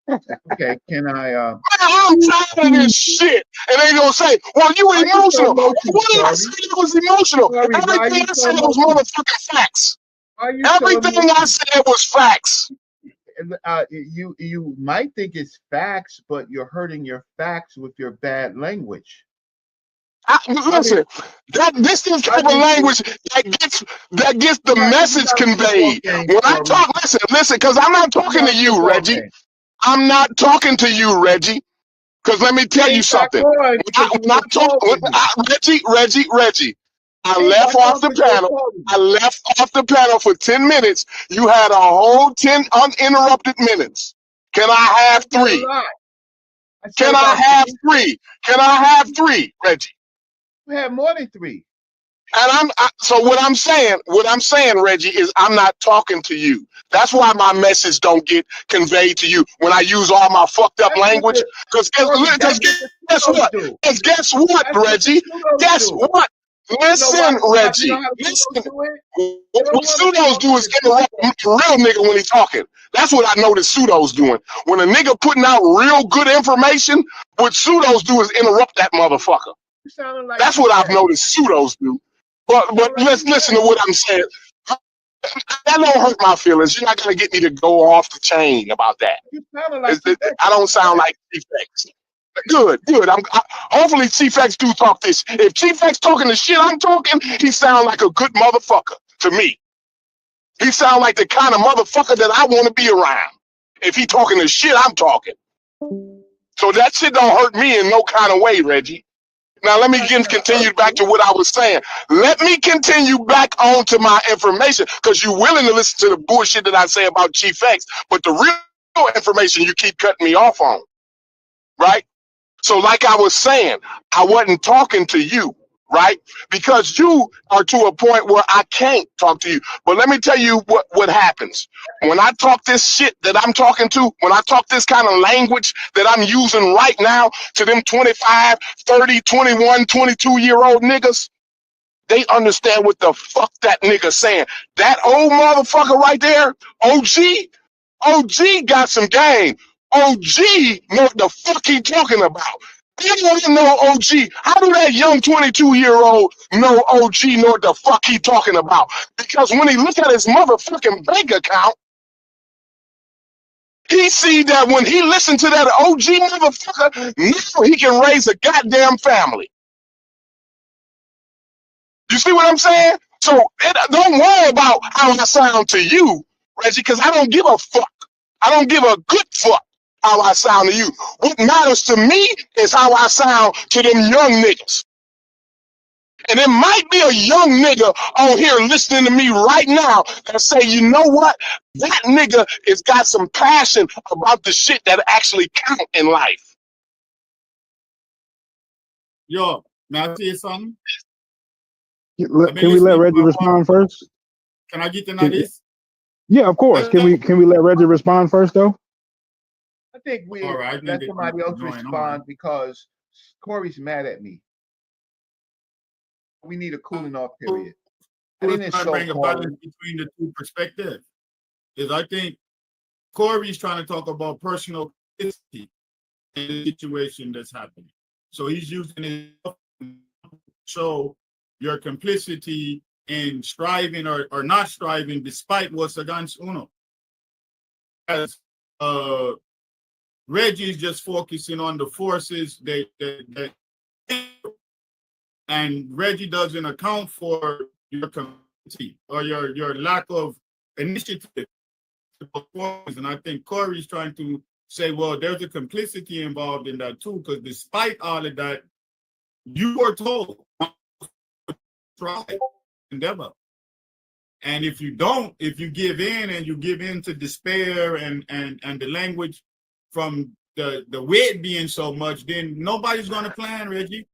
G: Okay, can I?
H: Man, I'm tired of this shit. And they gonna say, well, you
G: Why you so
H: emotional.
G: emotional,
H: What did I
G: Corey?
H: say that was emotional?
G: Corey, why are
H: Everything
G: you
H: I
G: so
H: said was
G: emotional?
H: motherfucking facts.
G: Why are you so
H: Everything I
G: emotional?
H: said was facts.
G: You might think it's facts, but you're hurting your facts with your bad language.
H: Listen, this is type of language that gets the
G: This is
H: message
G: not a football
H: conveyed.
G: game,
H: When I
G: Corey.
H: talk, listen, because I'm not
G: This is
H: talking
G: not
H: to
G: a
H: you,
G: football
H: Reggie.
G: game.
H: I'm not talking to you, Reggie. Because let me tell
G: You
H: you
G: ain't got
H: something.
G: on because you
H: When I
G: was
H: talk,
G: talking to me.
H: Reggie, I
G: You ain't
H: left
G: got
H: off
G: on
H: the
G: because you was
H: panel.
G: talking to
H: I
G: me.
H: left off the panel for 10 minutes. You had a whole 10 uninterrupted minutes. Can I
G: I
H: have
G: said a
H: 3?
G: lot. I said
H: Can I
G: about
H: have
G: 3.
H: 3? Can I have 3, Reggie?
G: You had more than 3.
H: And so what I'm saying, Reggie, is I'm not talking to you. That's why my message don't get conveyed to you when I use all my fucked up
G: That's what
H: language.
G: the
H: Because
G: Corey, that's what the
H: guess
G: pseudos
H: what?
G: do.
H: Because guess what,
G: That's what the
H: Reggie?
G: pseudos
H: Guess
G: do.
H: what?
G: You know why?
H: Listen,
G: You know
H: Reggie.
G: how the pseudos
H: Listen.
G: do it? They don't
H: What
G: want to come
H: pseudos
G: up
H: do
G: with
H: is
G: the truth.
H: interrupt a real nigga when he talking. That's what I know the pseudos doing. When a nigga putting out real good information, what pseudos do is interrupt that motherfucker.
G: You sounding like
H: That's what I've
G: T-Fact.
H: noticed pseudos do. But
G: You sound like
H: let's listen to
G: T-Fact.
H: what I'm saying. That don't hurt my feelings. You're not gonna get me to go off the chain about that.
G: You sounding like T-Fact.
H: I don't sound like T-Fex. Good. Hopefully T-Fex do talk this. If T-Fex talking the shit I'm talking, he sound like a good motherfucker to me. He sound like the kind of motherfucker that I want to be around. If he talking the shit I'm talking. So that shit don't hurt me in no kind of way, Reggie. Now let me continue back to what I was saying. Let me continue back on to my information because you're willing to listen to the bullshit that I say about Chief X, but the real information you keep cutting me off on, right? So like I was saying, I wasn't talking to you, right? Because you are to a point where I can't talk to you. But let me tell you what happens. When I talk this shit that I'm talking to, when I talk this kind of language that I'm using right now to them 25, 30, 21, 22-year-old niggas, they understand what the fuck that nigga saying. That old motherfucker right there, OG got some game. OG know what the fuck he talking about. You don't even know OG. How do that young 22-year-old know OG know what the fuck he talking about? Because when he look at his motherfucking bank account, he see that when he listen to that OG motherfucker, now he can raise a goddamn family. You see what I'm saying? So don't worry about how I sound to you, Reggie, because I don't give a fuck. I don't give a good fuck how I sound to you. What matters to me is how I sound to them young niggas. And there might be a young nigga on here listening to me right now that say, you know what? That nigga has got some passion about the shit that actually count in life.
I: Yo, may I say something?
F: Can we let Reggie respond first?
I: Can I get into this?
F: Yeah, of course. Can we let Reggie respond first though?
G: I think we
I: All right,
G: let somebody else respond because Corey's mad at me. We need a cooling off period. I didn't
I: trying to bring a balance between the two perspectives. Is I think Corey's trying to talk about personal history in the situation that's happening. So he's using it to show your complicity in striving or not striving despite what's against Uno. As Reggie's just focusing on the forces that and Reggie doesn't account for your community or your lack of initiative. And I think Corey's trying to say, well, there's a complicity involved in that too, because despite all of that, you were told try endeavor. And if you don't, if you give in and you give in to despair and the language from the weight being so much, then nobody's going to plan, Reggie,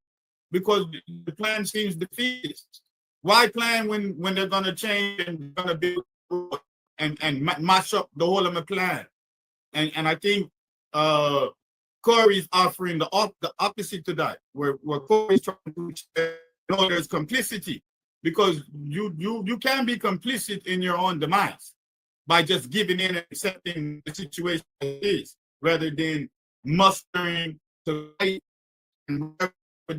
I: because the plan seems defeated. Why plan when they're going to change and going to build and mash up the whole of my plan? And I think Corey's offering the opposite to that, where Corey's trying to know there's complicity, because you can be complicit in your own demise by just giving in and accepting the situation as it is. rather than mustering to fight and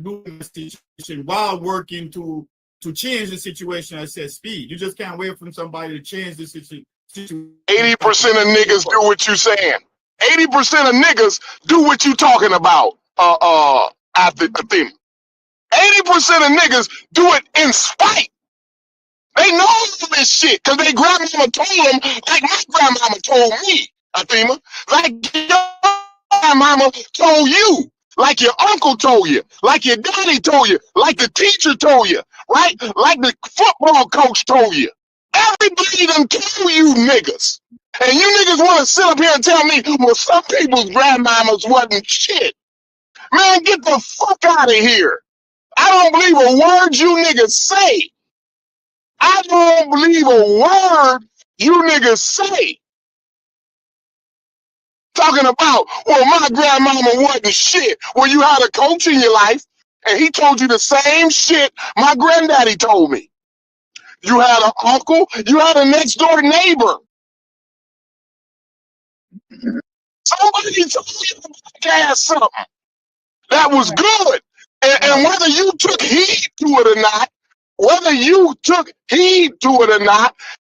I: doing the situation while working to change the situation at set speed. You just can't wait for somebody to change the situation.
H: 80% of niggas do what you saying. 80% of niggas do what you talking about. After the thing. 80% of niggas do it in spite. They know all this shit because they grandmama told them, like my grandmama told me, Athema, like your grandmama told you, like your uncle told you, like your daddy told you, like the teacher told you, right? Like the football coach told you. Everybody done told you niggas. And you niggas want to sit up here and tell me, well, some people's grandmamas wasn't shit. Man, get the fuck out of here. I don't believe a word you niggas say. I don't believe a word you niggas say. Talking about, well, my grandmama wasn't shit. Well, you had a coach in your life, and he told you the same shit my granddaddy told me. You had an uncle, you had a next door neighbor. Somebody told you to cast something that was good. And whether you took heed to it or not,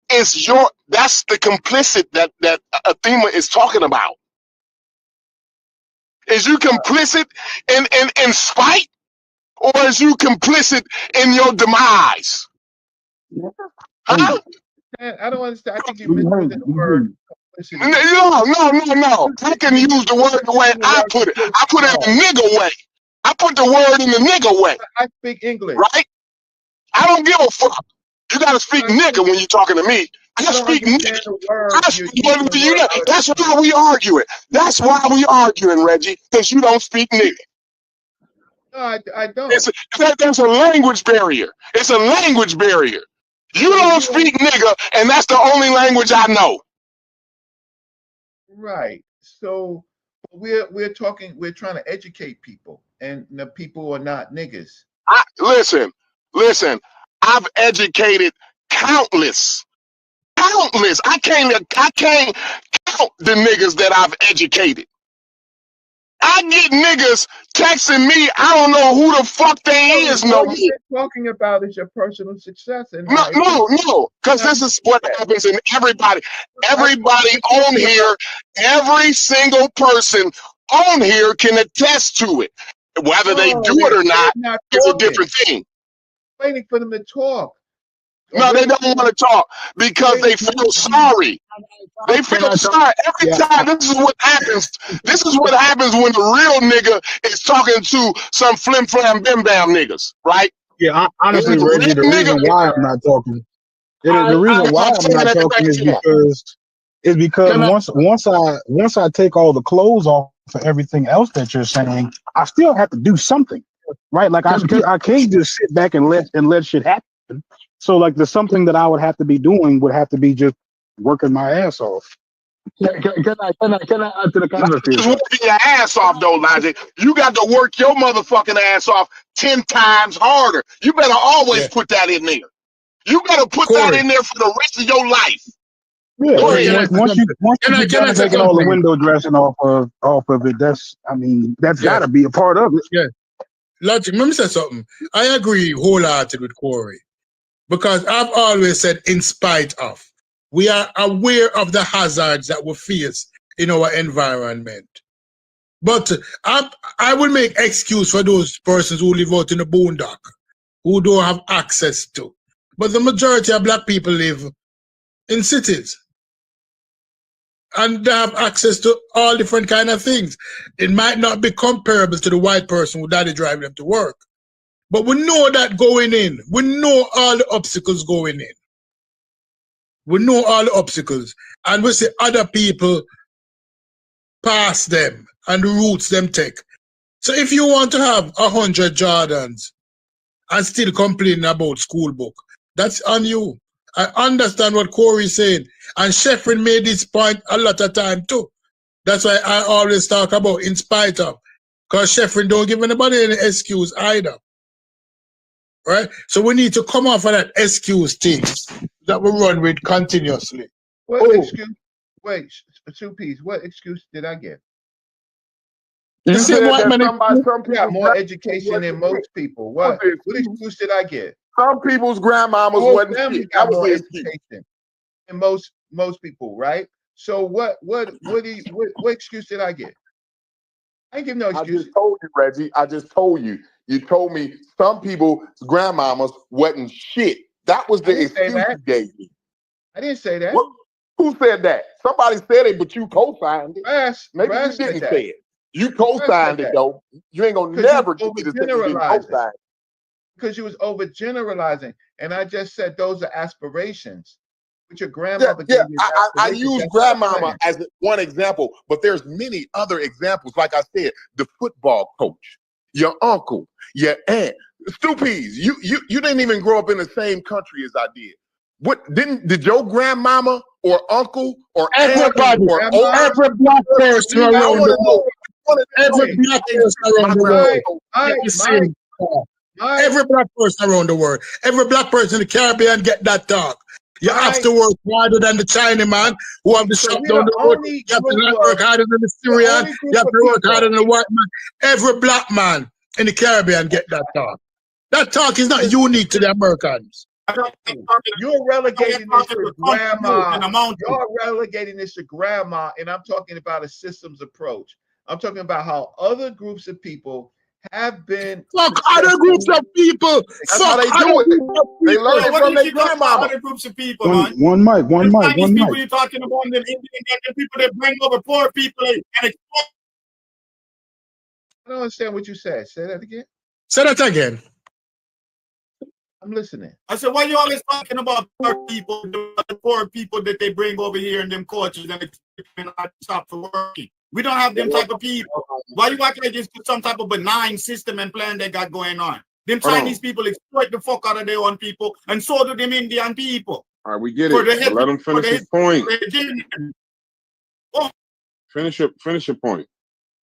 H: that's the complicit that Athema is talking about. Is you complicit in spite, or is you complicit in your demise? Huh?
G: I don't understand. I think you misused the word complicity.
H: No. I can use the word the way I put it. I put it in the nigga way. I put the word in the nigga way.
G: I speak English.
H: Right? I don't give a fuck. You gotta speak nigga when you're talking to me. I speak nigga. That's why we arguing. That's why we arguing, Reggie, because you don't speak nigga.
G: No, I don't.
H: There's a language barrier. It's a language barrier. You don't speak nigga, and that's the only language I know.
G: Right. So we're talking. We're trying to educate people, and the people are not niggas.
H: Listen. I've educated countless. I can't count the niggas that I've educated. I get niggas texting me. I don't know who the fuck they is no more.
G: What you're talking about is your personal success. And
H: no, because this is what happens in everybody on here. Every single person on here can attest to it. Whether they do it or not is a different thing.
G: Waiting for them to talk.
H: No, they don't want to talk because they feel sorry. They feel sorry every time. This is what happens. This is what happens when the real nigga is talking to some flim flam bim bam niggas, right?
F: Yeah, honestly, Reggie, the reason why I'm not talking, the reason why I'm not talking is because once I take all the clothes off for everything else that you're saying, I still have to do something, right? Like I can't just sit back and let shit happen. So like the something that I would have to be doing would have to be just working my ass off. Can I add to the conversation?
H: Just working your ass off though, Logic. You got to work your motherfucking ass off 10 times harder. You better always put that in there. You gotta put that in there for the rest of your life.
F: Yeah, once you start taking all the window dressing off of it, that's gotta be a part of it.
J: Yeah. Logic, let me say something. I agree wholehearted with Corey. Because I've always said, in spite of, we are aware of the hazards that we face in our environment. But I will make excuse for those persons who live out in the boondock, who don't have access to. But the majority of black people live in cities. And they have access to all different kind of things. It might not be comparable to the white person who daddy drive them to work. But we know that going in. We know all the obstacles going in. We know all the obstacles. And we see other people pass them and the routes them take. So if you want to have 100 Jordans and still complaining about school book, that's on you. I understand what Corey is saying. And Sheffrin made this point a lot of time too. That's why I always talk about in spite of. Because Sheffrin don't give anybody any excuse either. Right? So we need to come off of that excuse thing that we run with continuously.
G: What excuse? Wait, 2 P's. What excuse did I get?
H: You
J: The same
H: said
J: white
H: that
J: man.
H: some
G: got
H: people's
G: more
H: grandmamas
G: education than
H: wasn't shit.
G: most people.
H: That was
G: What
H: the excuse.
G: excuse did I get?
H: Some people's
G: The
H: grandmamas
G: whole
H: wasn't
G: family
H: shit. That
G: got
H: was
G: more
H: the excuse.
G: education than most people, right? So what excuse did I get? I ain't give no
H: I just
G: excuses.
H: told you, Reggie. I just told you. You told me some people's grandmamas wasn't shit. That was
G: I
H: the
G: didn't say
H: excuse
G: that.
H: you gave me.
G: I didn't say that.
H: What? Who said that? Somebody said it, but you co-signed it. Maybe you
G: Raz said
H: didn't
G: that.
H: say it. You
G: Raz said
H: co-signed it
G: that
H: though. You ain't gonna
G: because you
H: never
G: was
H: get me to say you didn't
G: overgeneralizing.
H: co-sign it.
G: Because you was overgeneralizing, and I just said those are aspirations. What your
H: Yeah,
G: grandmother
H: yeah.
G: gave you is
H: I
G: aspirations.
H: use
G: That's not a
H: grandmama
G: plan.
H: as one example, but there's many other examples. Like I said, the football coach, your uncle, your aunt, Stoopies. You didn't even grow up in the same country as I did. Did your grandmama or uncle or aunt
J: Everybody,
H: or
G: Grandma,
J: every black person
H: I
J: around
H: want
J: the
H: to know
J: world,
H: which one of them
J: every
G: hey,
J: black
H: things
J: person
H: my
J: around the
H: grandma
J: world
H: told
J: get
H: me.
J: the same talk.
G: Mike,
J: Every black person around the world, every black person in the Caribbean get that talk. You have to work harder than the Chinaman who have the
G: So
J: shop
G: we're
J: down
G: the
J: the road.
G: only
J: You have
G: group
J: to work
G: of
J: harder than the
G: we're the
J: Syrian.
G: only group
J: You have
G: of
J: to work harder
G: people.
J: than the white man. Every black man in the Caribbean get that talk. That talk is not unique to the Americans.
G: You're relegating this to grandma.
I: in the mountain.
G: You're relegating this to grandma, and I'm talking about a systems approach. I'm talking about how other groups of people have been
J: Fuck other groups of people.
H: That's how
J: Fuck
H: they
J: other
H: do it.
J: groups of
H: They
J: people.
H: learn
I: So
H: it
I: what do
H: from
I: you
H: their
I: keep talking about
H: grandmama.
I: other groups of people, man?
F: One mic, one
I: Them
F: mic,
I: Chinese
F: one
I: people
F: mic.
I: you're talking about, them Indian, them people that bring over poor people and exploit.
G: I don't understand what you said. Say that again.
J: Say that again.
G: I'm listening.
I: I said, why you always talking about the poor people that they bring over here in them cultures and they not stop for working? We don't have them type of people. Why you act like it's some type of benign system and plan they got going on? Them
H: Hold on.
I: Chinese people exploit the fuck out of their own people, and so do them Indian people.
D: All right, we get
I: For
D: it.
I: the
D: But
I: head,
D: let him
I: for
D: finish
I: the
D: his point.
I: Oh,
D: Finish your point.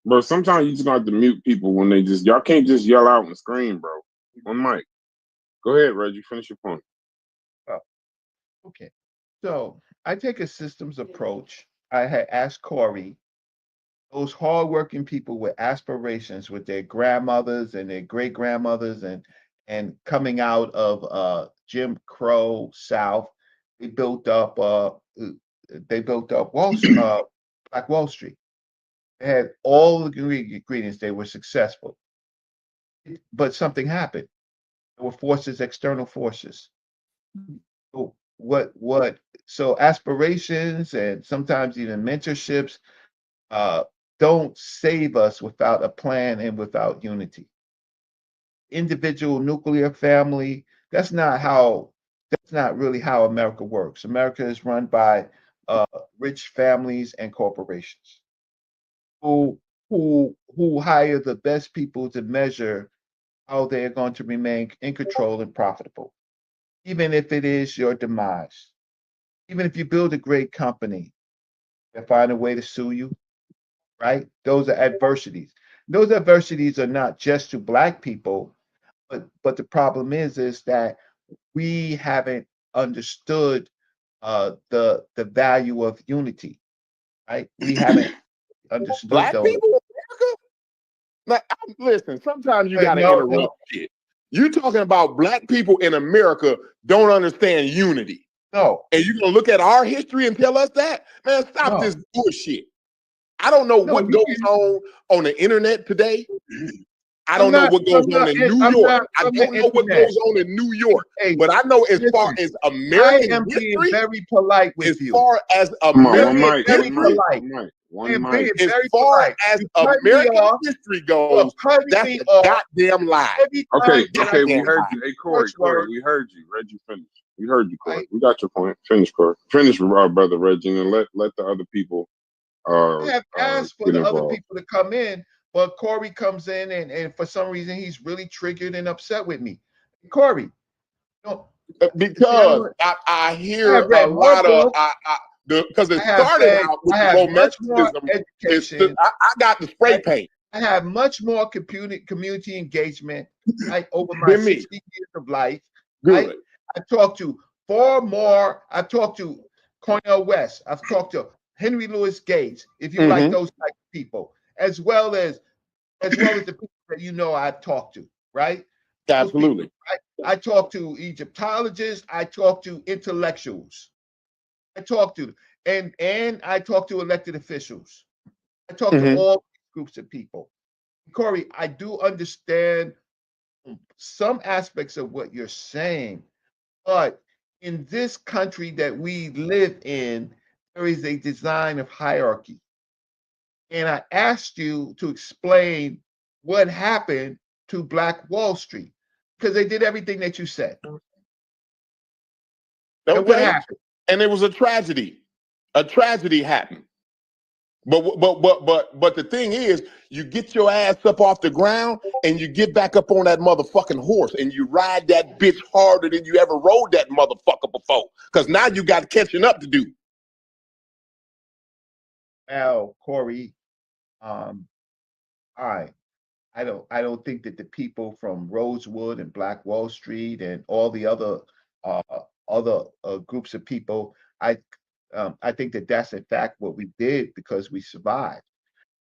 D: Bro, sometimes you just gonna have to mute people when they just y'all can't just yell out and scream, bro. One mic. Go ahead, Reggie. Finish your point.
G: Oh, okay. So I take a systems approach. I had asked Corey, those hardworking people with aspirations, with their grandmothers and their great grandmothers, and coming out of Jim Crow South, they built up Black Wall Street. They had all the ingredients. They were successful, but something happened. There were forces, external forces. So what? So aspirations and sometimes even mentorships uh, don't save us without a plan and without unity. Individual nuclear family, that's not really how America works. America is run by rich families and corporations who who hire the best people to measure how they're going to remain in control and profitable, even if it is your demise. Even if you build a great company, they find a way to sue you, right? Those are adversities. Those adversities are not just to Black people, but the problem is that we haven't understood the value of unity, right? We haven't understood
H: Black
G: those.
H: people in America? Like, listen, sometimes you gotta
G: No,
H: interrupt shit. You talking about black people in America don't understand unity.
G: no,
H: And you gonna look at our history and tell us that? Man, stop
G: no,
H: this bullshit. I don't know
G: no.
H: what goes on the internet today. I don't know what goes on in New
G: I'm
H: York.
G: not
H: I
G: from the
H: don't know what
G: internet.
H: goes on in New York.
G: Hey,
H: But I know as far
G: listen,
H: as
G: I
H: American
G: am being
H: history,
G: very polite
H: as
G: with you.
H: far as
D: Come on,
H: American
D: one mic.
G: Very
D: One mic.
G: polite.
D: One mic.
G: I
D: One
G: am
D: mic.
G: being
H: as
G: very
H: far
G: polite.
H: as
G: You cut me
H: American
G: off.
H: history
G: You are
H: goes,
G: cutting
H: that's
G: me
H: a
G: off
H: goddamn lie.
G: every time
D: Okay,
G: that I
D: okay, we
G: say
D: heard you. Hey, Corey,
G: first word.
D: we heard you. Reggie, finish. We heard you, Corey.
G: Right?
D: We got your point. Finish, Corey. Finish, brother Reggie, and let the other people
G: I have asked for
D: get
G: the other
D: involved.
G: people to come in, but Corey comes in and for some reason he's really triggered and upset with me. Corey, no,
H: Because I hear
G: have read
H: a
G: more
H: lot of
G: books.
H: because it
G: I have
H: started
G: said
H: out with
G: I
H: the
G: have much more
H: romanticism.
G: education.
H: I got the spray
G: Right?
H: paint
G: I have much more community engagement, right, over my
H: than me.
G: 60 years of life.
H: Good.
G: Right? I talked to far more. I talked to Cornel West. I've talked to Henry Louis Gates, if you like those type of people, as well as as well as the people that you know I've talked to, right? Those people,
A: Absolutely.
G: right? I talk to Egyptologists, I talk to intellectuals, I talk to and I talk to elected officials. I talk to
A: Mhm.
G: all groups of people. Corey, I do understand some aspects of what you're saying, but in this country that we live in, there is a design of hierarchy. And I asked you to explain what happened to Black Wall Street because they did everything that you said. And what
A: Okay.
G: happened?
A: And it was a tragedy. A tragedy happened. But the thing is, you get your ass up off the ground and you get back up on that motherfucking horse and you ride that bitch harder than you ever rode that motherfucker before. Because now you got catching up to do.
G: Well, Corey, all right. I don't think that the people from Rosewood and Black Wall Street and all the other groups of people, I think that that's in fact what we did because we survived.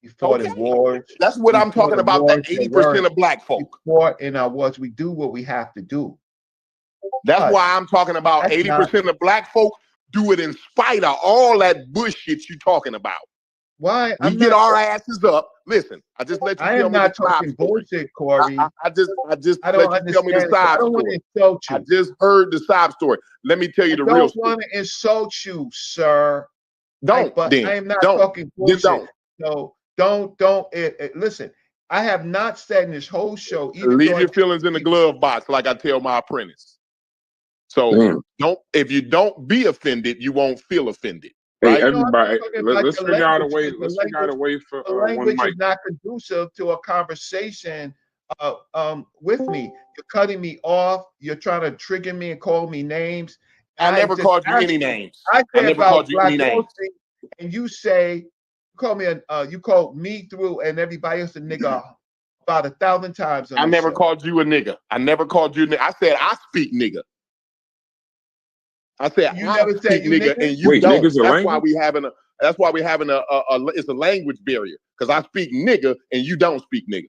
G: We fought in
A: Okay.
G: wars.
A: That's what
G: We
A: I'm
G: fought
A: talking
G: in
A: about, that
G: wars that
A: 80%
G: weren't.
A: of black
G: We
A: folk.
G: fought in our wars. We do what we have to do.
A: That's
G: But
A: why I'm talking about
G: that's not
A: 80% of black folk do it in spite of all that bullshit you talking about.
G: why
A: We
G: I'm
A: get
G: not.
A: our asses up. Listen, I just let you
G: I
A: tell
G: am
A: me the
G: not
A: sob
G: talking
A: story.
G: bullshit, Corey.
A: I just
G: I
A: let
G: don't
A: you tell me the
G: understand it. I
A: sob
G: don't want to
A: story.
G: insult
A: I
G: you.
A: just heard the sob story. Let me tell you
G: I
A: the real
G: don't
A: story.
G: want to insult you, sir.
A: Don't
G: But
A: then.
G: I am not
A: Don't.
G: talking
A: Then
G: bullshit.
A: don't.
G: So don't listen. I have not said in this whole show, even
A: Leave
G: though
A: your feelings in the glove box, like I tell my apprentice. So
D: Damn.
A: don't. If you don't be offended, you won't feel offended.
D: Hey,
A: Right?
G: no, I'm not
D: everybody,
G: talking about
D: let's
G: the
D: figure out a
G: language
D: way.
G: because
D: Let's figure out a way for
G: the
D: one
G: language
D: mic.
G: is not conducive to a conversation with me. You're cutting me off. You're trying to trigger me and call me names.
A: I never
G: just
A: called you
G: asked
A: any names.
G: I
A: I
G: say
A: never
G: about
A: called you
G: Black
A: any
G: Wall
A: names.
G: Street, and you say you call me you call me through and everybody else a nigga about 1,000 times on
A: I
G: this
A: never
G: show.
A: called you a nigga. I never called you a nigga. I said I speak nigga. I said
G: You
A: I
G: never said
A: speak
G: you
A: nigga,
G: nigga?
A: and you
D: Wait,
A: don't.
D: niggas a
A: That's why
D: language?
A: we having a. That's why we having a it's a language barrier because I speak nigga and you don't speak nigga.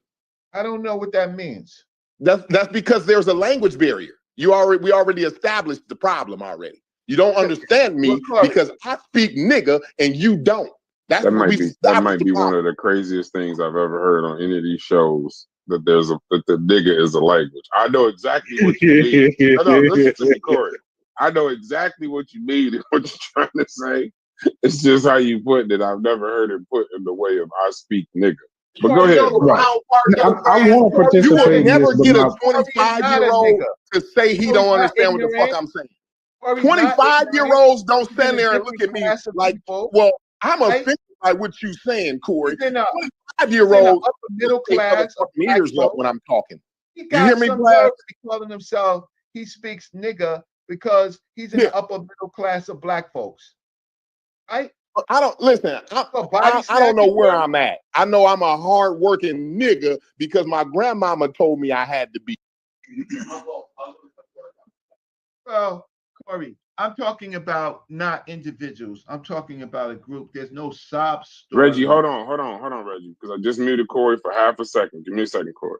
G: I don't know what that means.
A: That's because there's a language barrier. We already established the problem already. You don't understand
G: Well,
A: me
G: Corey,
A: because I speak nigga and you don't. That's
D: That
A: what
D: might
A: we've
D: be that
A: established
D: might
A: the
D: be one
A: problem.
D: of the craziest things I've ever heard on any of these shows. That the nigga is a language. I know exactly what you mean. No, listen to me, Corey. I know exactly what you mean and what you're trying to say. It's just how you put it. I've never heard it put in the way of I speak nigga. But go
A: Corey,
D: ahead,
A: yo,
D: bro.
F: Right. I
A: yo,
F: want to
G: Corey is
A: you
G: not
A: will
F: participate
G: a
F: in this,
A: never
F: but
A: get a
F: my
G: Corey is not a
A: 25-year-old
G: nigga.
A: to say he
G: Corey's
A: don't
G: not
A: understand what the fuck
G: ignorant.
A: I'm saying.
G: Corey's not ignorant.
A: 25-year-olds don't
G: He's in
A: stand
G: a
A: there and look
G: different
A: at me
G: class of
A: like,
G: people,
A: well, I'm
G: right?
A: offended by what you saying, Corey.
G: He's in a
A: 25-year-olds
G: upper middle
A: they
G: class of
A: motherfucking
G: black
A: ears up
G: folks.
A: when I'm talking.
G: He
A: You hear
G: got
A: me,
G: some
A: Brad?
G: nerve to be calling himself he speaks nigga because he's in
A: Yeah.
G: the upper middle class of black folks. Right?
A: I don't listen. I don't know where I'm at. I know I'm a hard-working nigga because my grandmama told me I had to be.
G: Well, Corey, I'm talking about not individuals. I'm talking about a group. There's no sob story.
D: Reggie, hold on, Reggie, because I just muted Corey for half a second. Give me a second, Corey.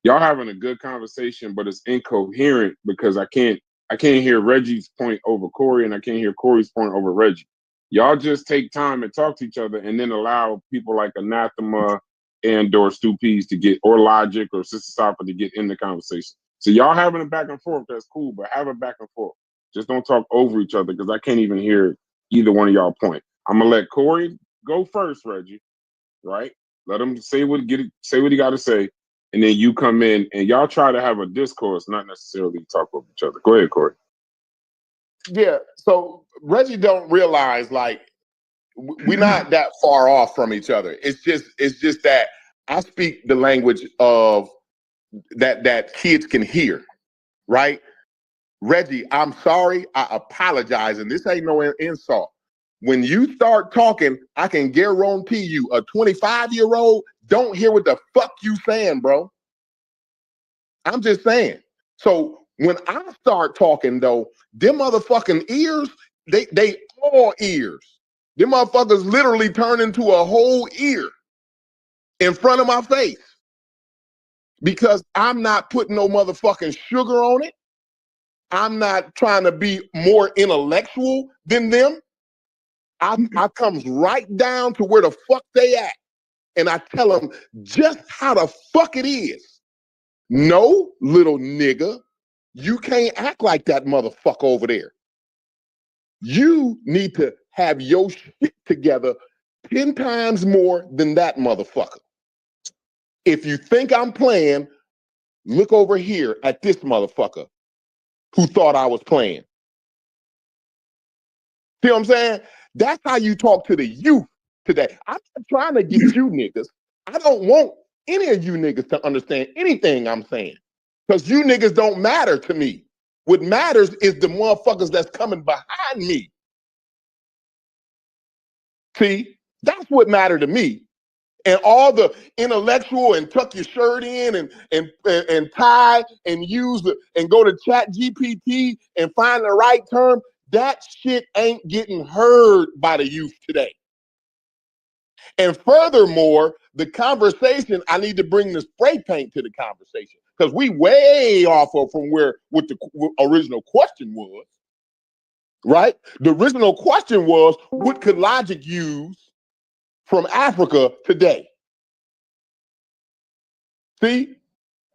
D: Y'all having a good conversation, but it's incoherent because I can't hear Reggie's point over Corey, and I can't hear Corey's point over Reggie. Y'all just take time and talk to each other, and then allow people like Anathema and or Stu Peas to get, or Logic or Sister Sapa to get in the conversation. So y'all having a back and forth, that's cool, but have a back and forth. Just don't talk over each other because I can't even hear either one of y'all point. I'm gonna let Corey go first, Reggie. Right? Let him say what he got to say, and then you come in and y'all try to have a discourse, not necessarily talk over each other. Go ahead, Corey.
A: Yeah. So Reggie don't realize like we're not that far off from each other. It's just that I speak the language of that kids can hear, right? Reggie, I'm sorry. I apologize, and this ain't no insult. When you start talking, I can guarantee you a 25-year-old don't hear what the fuck you saying, bro. I'm just saying. So when I start talking, though, them motherfucking ears, they all ears. Them motherfuckers literally turn into a whole ear in front of my face.
H: because I'm not putting no motherfucking sugar on it. I'm not trying to be more intellectual than them. I comes right down to where the fuck they at. And I tell them just how the fuck it is. No, little nigga, you can't act like that motherfucker over there. You need to have your shit together 10 times more than that motherfucker. If you think I'm playing, look over here at this motherfucker who thought I was playing. See what I'm saying? That's how you talk to the youth today. I'm not trying to get you niggas. I don't want any of you niggas to understand anything I'm saying. Because you niggas don't matter to me. What matters is the motherfuckers that's coming behind me. See, that's what mattered to me. And all the intellectual and tuck your shirt in and tie and use the and go to Chat GPT and find the right term. That shit ain't getting heard by the youth today. And furthermore, the conversation, I need to bring the spray paint to the conversation because we way off of from where what the original question was, right? The original question was, what could logic use from Africa today? See,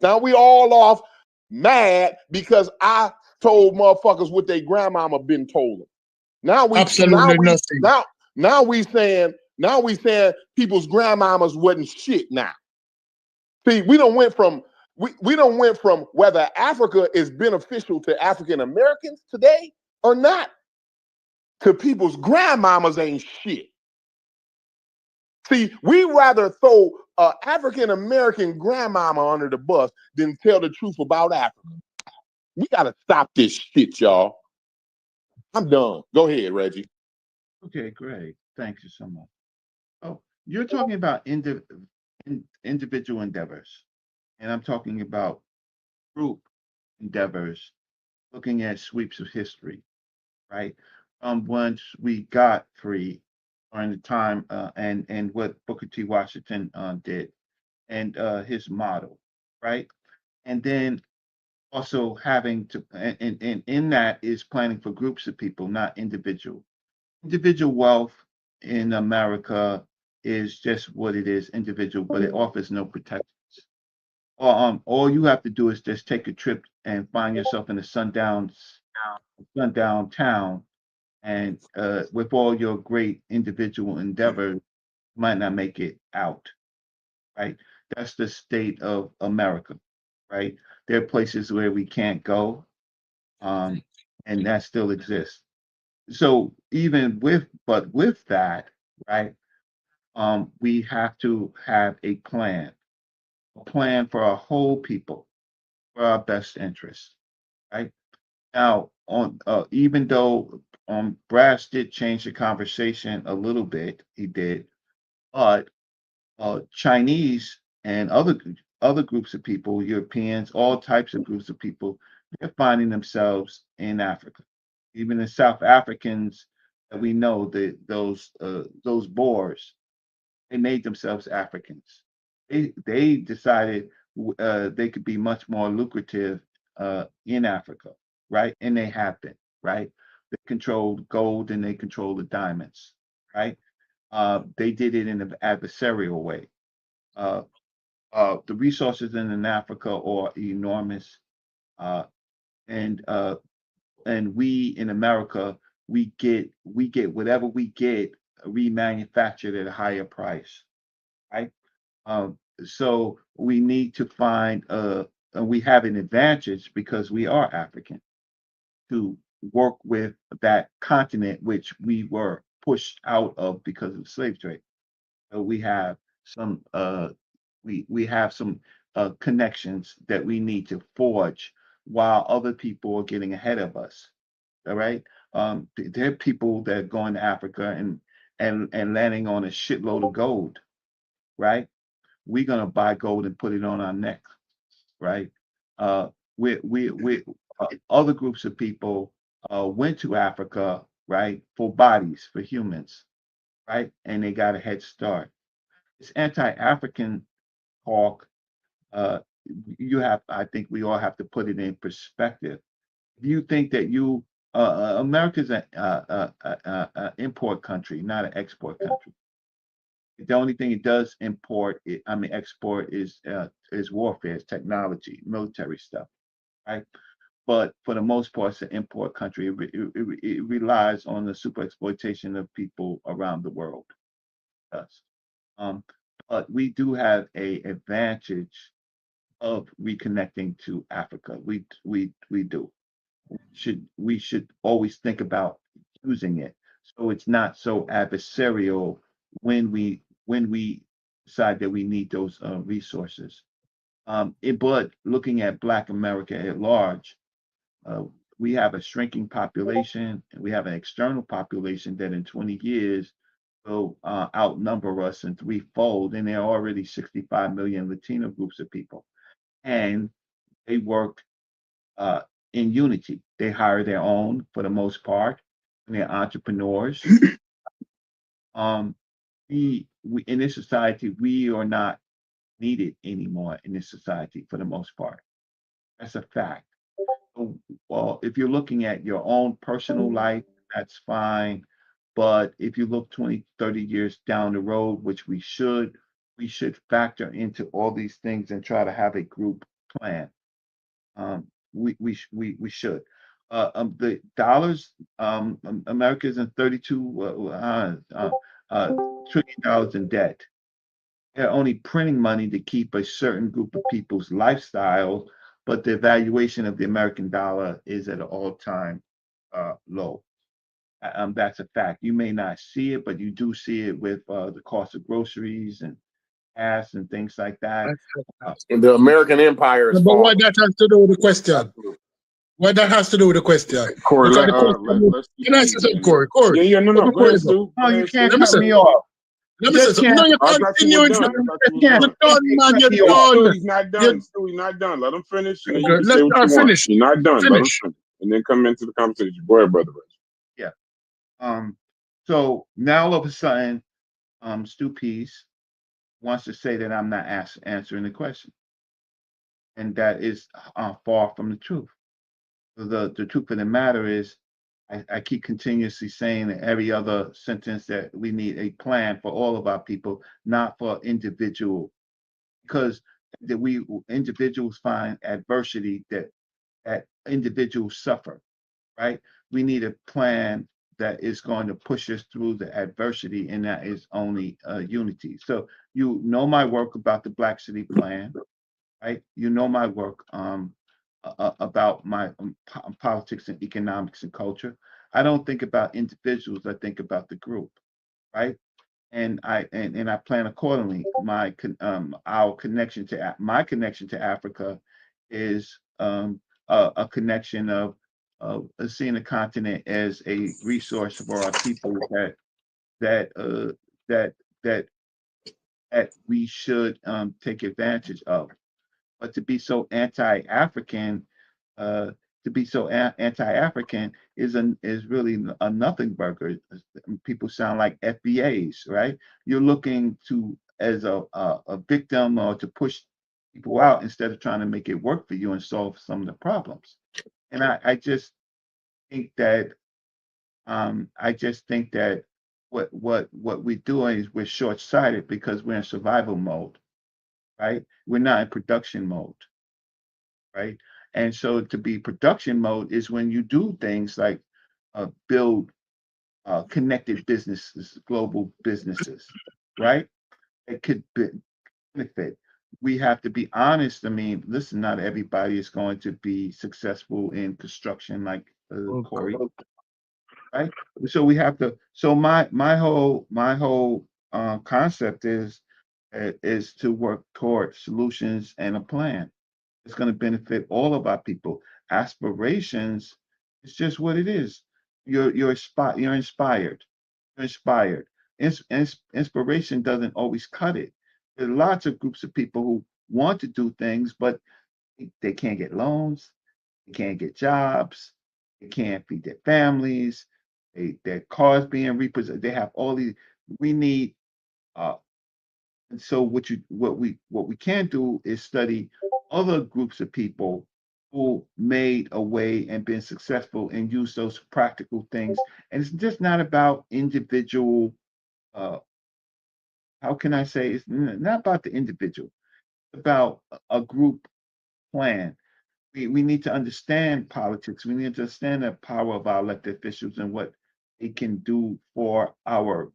H: now we all off mad because I told motherfuckers what their grandmama been told them. Now we saying people's grandmamas wasn't shit now. See, we don't went from whether Africa is beneficial to African Americans today or not to people's grandmamas ain't shit. See, we rather throw African American grandmama under the bus than tell the truth about Africa. We gotta stop this shit, y'all. I'm done. Go ahead, Reggie.
G: Okay, great. Thank you so much. Oh, you're talking about individual endeavors, and I'm talking about group endeavors, looking at sweeps of history, right? Once we got free during the time, and what Booker T. Washington did, and his model, right? And then also having to, and in that is planning for groups of people, not individual. Individual wealth in America is just what it is, individual, but it offers no protections. All you have to do is just take a trip and find yourself in a sundown town, and with all your great individual endeavor, you might not make it out, right? That's the state of America, right? There are places where we can't go, and that still exists. So but with that, right? We have to have a plan for our whole people, for our best interest, right? Now, on even though Brass did change the conversation a little bit, he did, but Chinese and other groups of people, Europeans, all types of groups of people, they're finding themselves in Africa. Even the South Africans that we know, those Boers, they made themselves Africans. They decided they could be much more lucrative in Africa, right? And they have been, right? They controlled gold and they controlled the diamonds, right? They did it in an adversarial way. Uh, the resources in Africa are enormous, uh, and uh, and we in America we get whatever we get remanufactured at a higher price, right? So we need to find we have an advantage because we are African to work with that continent which we were pushed out of because of the slave trade. So we have some connections that we need to forge while other people are getting ahead of us. All right. There are people that are going to Africa and landing on a shitload of gold, right? We're gonna buy gold and put it on our neck, right? We other groups of people went to Africa, right, for bodies, for humans, right, and they got a head start. It's anti-African talk I think we all have to put it in perspective. If you think that America's an import country, not an export country. The only thing it does export is warfare, it's technology, military stuff, right? But for the most part, it's an import country. It relies on the super exploitation of people around the world. It does. Um, but we do have a advantage of reconnecting to Africa. We do. We should always think about using it so it's not so adversarial when we decide that we need those resources. But looking at Black America at large, uh, we have a shrinking population, and we have an external population that in 20 years will outnumber us in threefold, and there are already 65 million Latino groups of people, and they work uh, in unity. They hire their own for the most part, and they're entrepreneurs. Um, we in this society, we are not needed anymore in this society for the most part. That's a fact. So, well, if you're looking at your own personal life, that's fine. But if you look 20, 30 years down the road, which we should factor into all these things and try to have a group plan. We should. The dollars, America's in 32 trillion dollars in debt. They're only printing money to keep a certain group of people's lifestyle, but the valuation of the American dollar is at an all-time low. That's a fact. You may not see it, but you do see it with the cost of groceries and gas and things like that.
H: And the American empire is
J: But what
H: falling.
J: that has to do with the question?
H: Absolutely.
J: What that has to do with the question?
D: Corey,
J: Because
D: let,
J: the question
D: let's
J: can I say something, Corey?
D: Yeah, yeah, no, no. Go
J: Before
D: ahead,
J: you go,
D: Stu.
G: No, you can't
J: let me
G: cut
J: say,
G: me off.
J: let me say
G: Just
J: something. No,
G: can't.
J: you're
D: I thought you were
J: continuing.
D: done. I thought you
J: You're
D: were
J: done,
D: done.
J: man. You're
G: me
D: Hey,
G: off.
D: Stu,
J: done.
D: he's not
J: You're,
D: done. Stu, he's not done. Let him finish, and then you
J: okay,
D: can say what you want.
J: finish.
D: He's not done. Let him
J: Finish.
D: finish, and then come into the conversation. Go ahead, brother.
G: Yeah. So now all of a sudden, Stu Peace wants to say that I'm not answering the question, and that is far from the truth. The truth of the matter is, I keep continuously saying in every other sentence that we need a plan for all of our people, not for individual, because that we individuals find adversity that individuals suffer, right? We need a plan that is going to push us through the adversity, and that is only unity. So you know my work about the Black City Plan, right? You know my work about my politics and economics and culture. I don't think about individuals. I think about the group, right? And I plan accordingly. Our connection to my connection to Africa is a connection of seeing the continent as a resource for our people that uh, that that that we should take advantage of. But to be so anti-African, uh, anti-African is really a nothing burger. People sound like FBAs, right? You're looking to as a victim or to push people out instead of trying to make it work for you and solve some of the problems. And I just think that what we're doing is we're short-sighted because we're in survival mode, right? We're not in production mode, right? And so to be production mode is when you do things like build connected businesses, global businesses, right? It could benefit. We have to be honest. I mean, listen, not everybody is going to be successful in construction like Corey, right? So we have to. So my whole concept is to work toward solutions and a plan. It's going to benefit all of our people. Aspirations, it's just what it is. You're inspired. You're inspired. Inspiration doesn't always cut it. There are lots of groups of people who want to do things, but they can't get loans, they can't get jobs, they can't feed their families, their cars being repossessed. They have all these. We need and so what we can do is study other groups of people who made a way and been successful and use those practical things. And it's just not about individual, how can I say, it's not about the individual, it's about a group plan. We need to understand politics. We need to understand the power of our elected officials and what they can do for our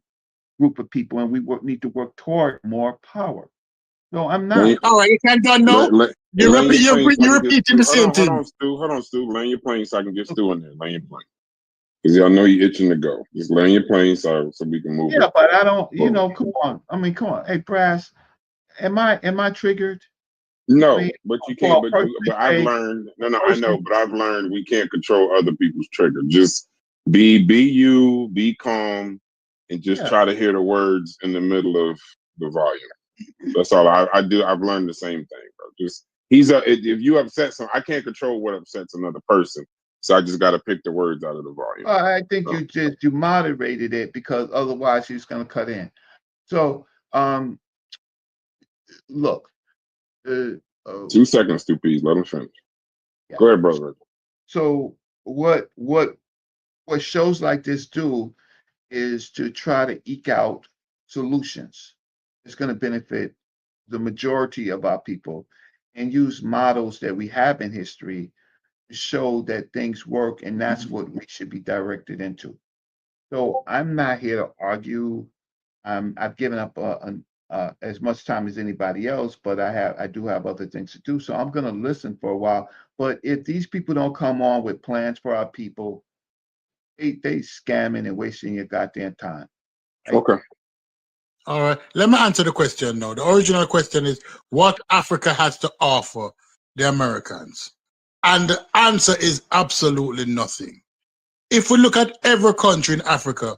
G: group of people. And we need to work toward more power. So I'm not.
J: All right, you can done now.
D: You're
J: Repeating the same thing.
D: Hold on, Stu. Land your plane so I can get Stu in there. Land your plane. Because y'all know you're itching to go. Just land your plane so we can move.
G: Yeah, but I don't, come on. I mean, come on. Hey, Brass, am I triggered?
D: No,
G: I mean,
D: but you can't. But I've learned. No, I know, but I've learned we can't control other people's trigger. Just be you, be calm, and just try to hear the words in the middle of the volume. That's all I do. I've learned the same thing, bro. Just if you upset some, I can't control what upsets another person. So I just got to pick the words out of the volume.
G: I think you moderated it because otherwise he's going to cut in. So look.
D: 2 seconds, stupid. Let him finish. Yeah. Go ahead, brother.
G: So what shows like this do is to try to eke out solutions. It's going to benefit the majority of our people and use models that we have in history to show that things work, and that's what we should be directed into. So I'm not here to argue. I've given up as much time as anybody else, but I do have other things to do. So I'm going to listen for a while. But if these people don't come on with plans for our people, they scamming and wasting your goddamn time.
D: Right? Okay.
J: All right. Let me answer the question now. The original question is what Africa has to offer the Americans. And the answer is absolutely nothing. If we look at every country in Africa,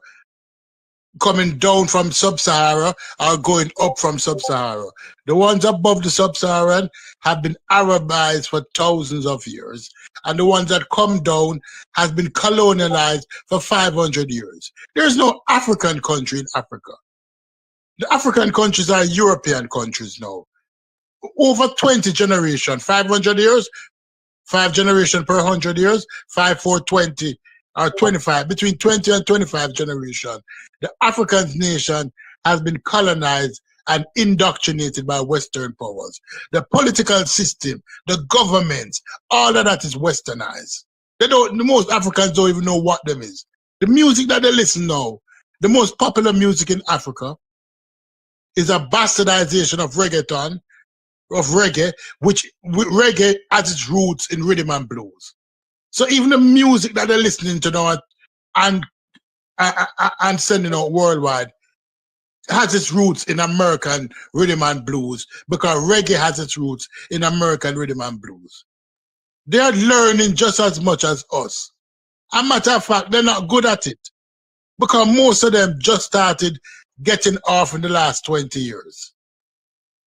J: coming down from sub-Sahara or going up from sub-Sahara. The ones above the sub-Saharan have been Arabized for thousands of years, and the ones that come down has been colonialized for 500 years. There's no African country in Africa. The African countries are European countries now. Over 20 generations, 500 years, 5 generations per 100 years, 5, 4, 20, or 25, between 20 and 25 generations. The African nation has been colonized and indoctrinated by Western powers. The political system, the government, all of that is westernized. Most Africans don't even know what them is. The music that they listen now, the most popular music in Africa is a bastardization of reggaeton, of reggae, which reggae has its roots in rhythm and blues. So even the music that they're listening to now and sending out worldwide has its roots in American rhythm and blues, because reggae has its roots in American rhythm and blues. They're learning just as much as us. As a matter of fact, they're not good at it, because most of them just started getting off in the last 20 years,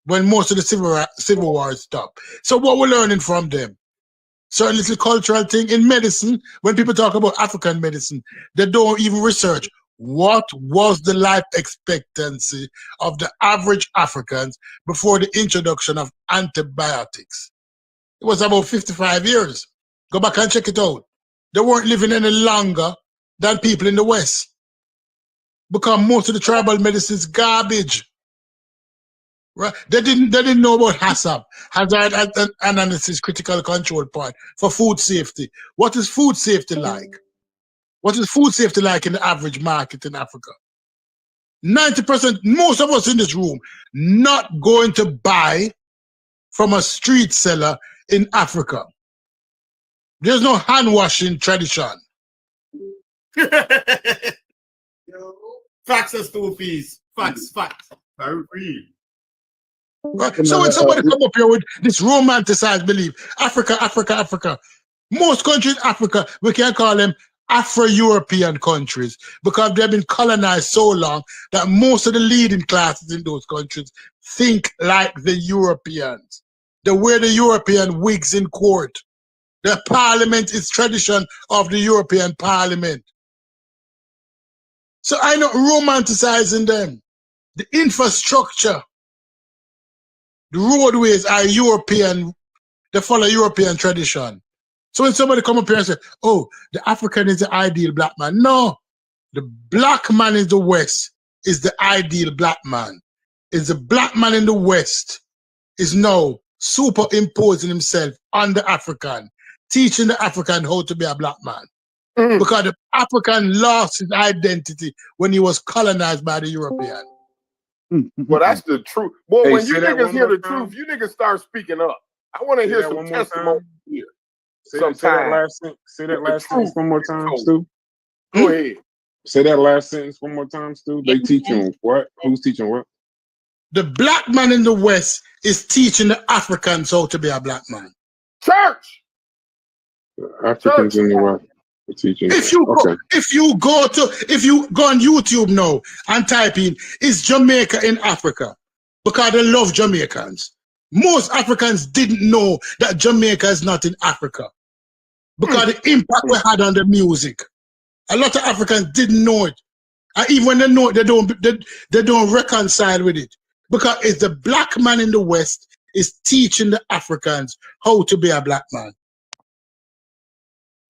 J: when most of the civil war stopped. So what we're learning from them? Certain little cultural thing in medicine. When people talk about African medicine, they don't even research what was the life expectancy of the average Africans before the introduction of antibiotics. It was about 55 years. Go back and check it out. They weren't living any longer than people in the West, because most of the tribal medicine is garbage. Right? They didn't know about HACCP, hazard analysis, critical control part for food safety. What is food safety like? What is food safety like in the average market in Africa? 90%, most of us in this room, not going to buy from a street seller in Africa. There's no hand washing tradition.
I: Facts are stupid. Facts. Very real.
J: Right. So when somebody come up here with this romanticized belief, Africa, most countries in Africa, we can call them Afro-European countries, because they've been colonized so long that most of the leading classes in those countries think like the Europeans. They wear the European wigs in court. The parliament is tradition of the European parliament. So I'm not romanticizing them. The infrastructure, the roadways are European They follow European tradition. So when somebody come up here and say, oh, the African is the ideal black man. No, the black man in the West is the ideal black man. Is the black man in the West is now superimposing himself on the African, teaching the African how to be a black man. Because the African lost his identity when he was colonized by the European.
H: Well, that's the truth. Boy,
D: Hey,
H: when you
D: say that
H: niggas
D: one
H: hear
D: more
H: the
D: time.
H: truth, you niggas start speaking up. I want to
D: Say
H: hear
D: that
H: some
D: one more
H: testimony
D: time.
H: here.
D: Say that
H: Sometime.
D: last sentence. Say that
H: The
D: last sentence
H: truth
D: one more
H: is
D: time,
H: told.
D: Stu.
H: Go ahead.
D: Say that last sentence one more time, Stu. They teaching what? Who's teaching what?
J: The black man in the West is teaching the Africans how to be a black man.
H: Church.
D: Africans in the West are teaching.
J: If you go on YouTube now and type in "is Jamaica in Africa?" because they love Jamaicans. Most Africans didn't know that Jamaica is not in Africa because the impact we had on the music. A lot of Africans didn't know it, and even when they know it, they don't reconcile with it because it's the black man in the West is teaching the Africans how to be a black man.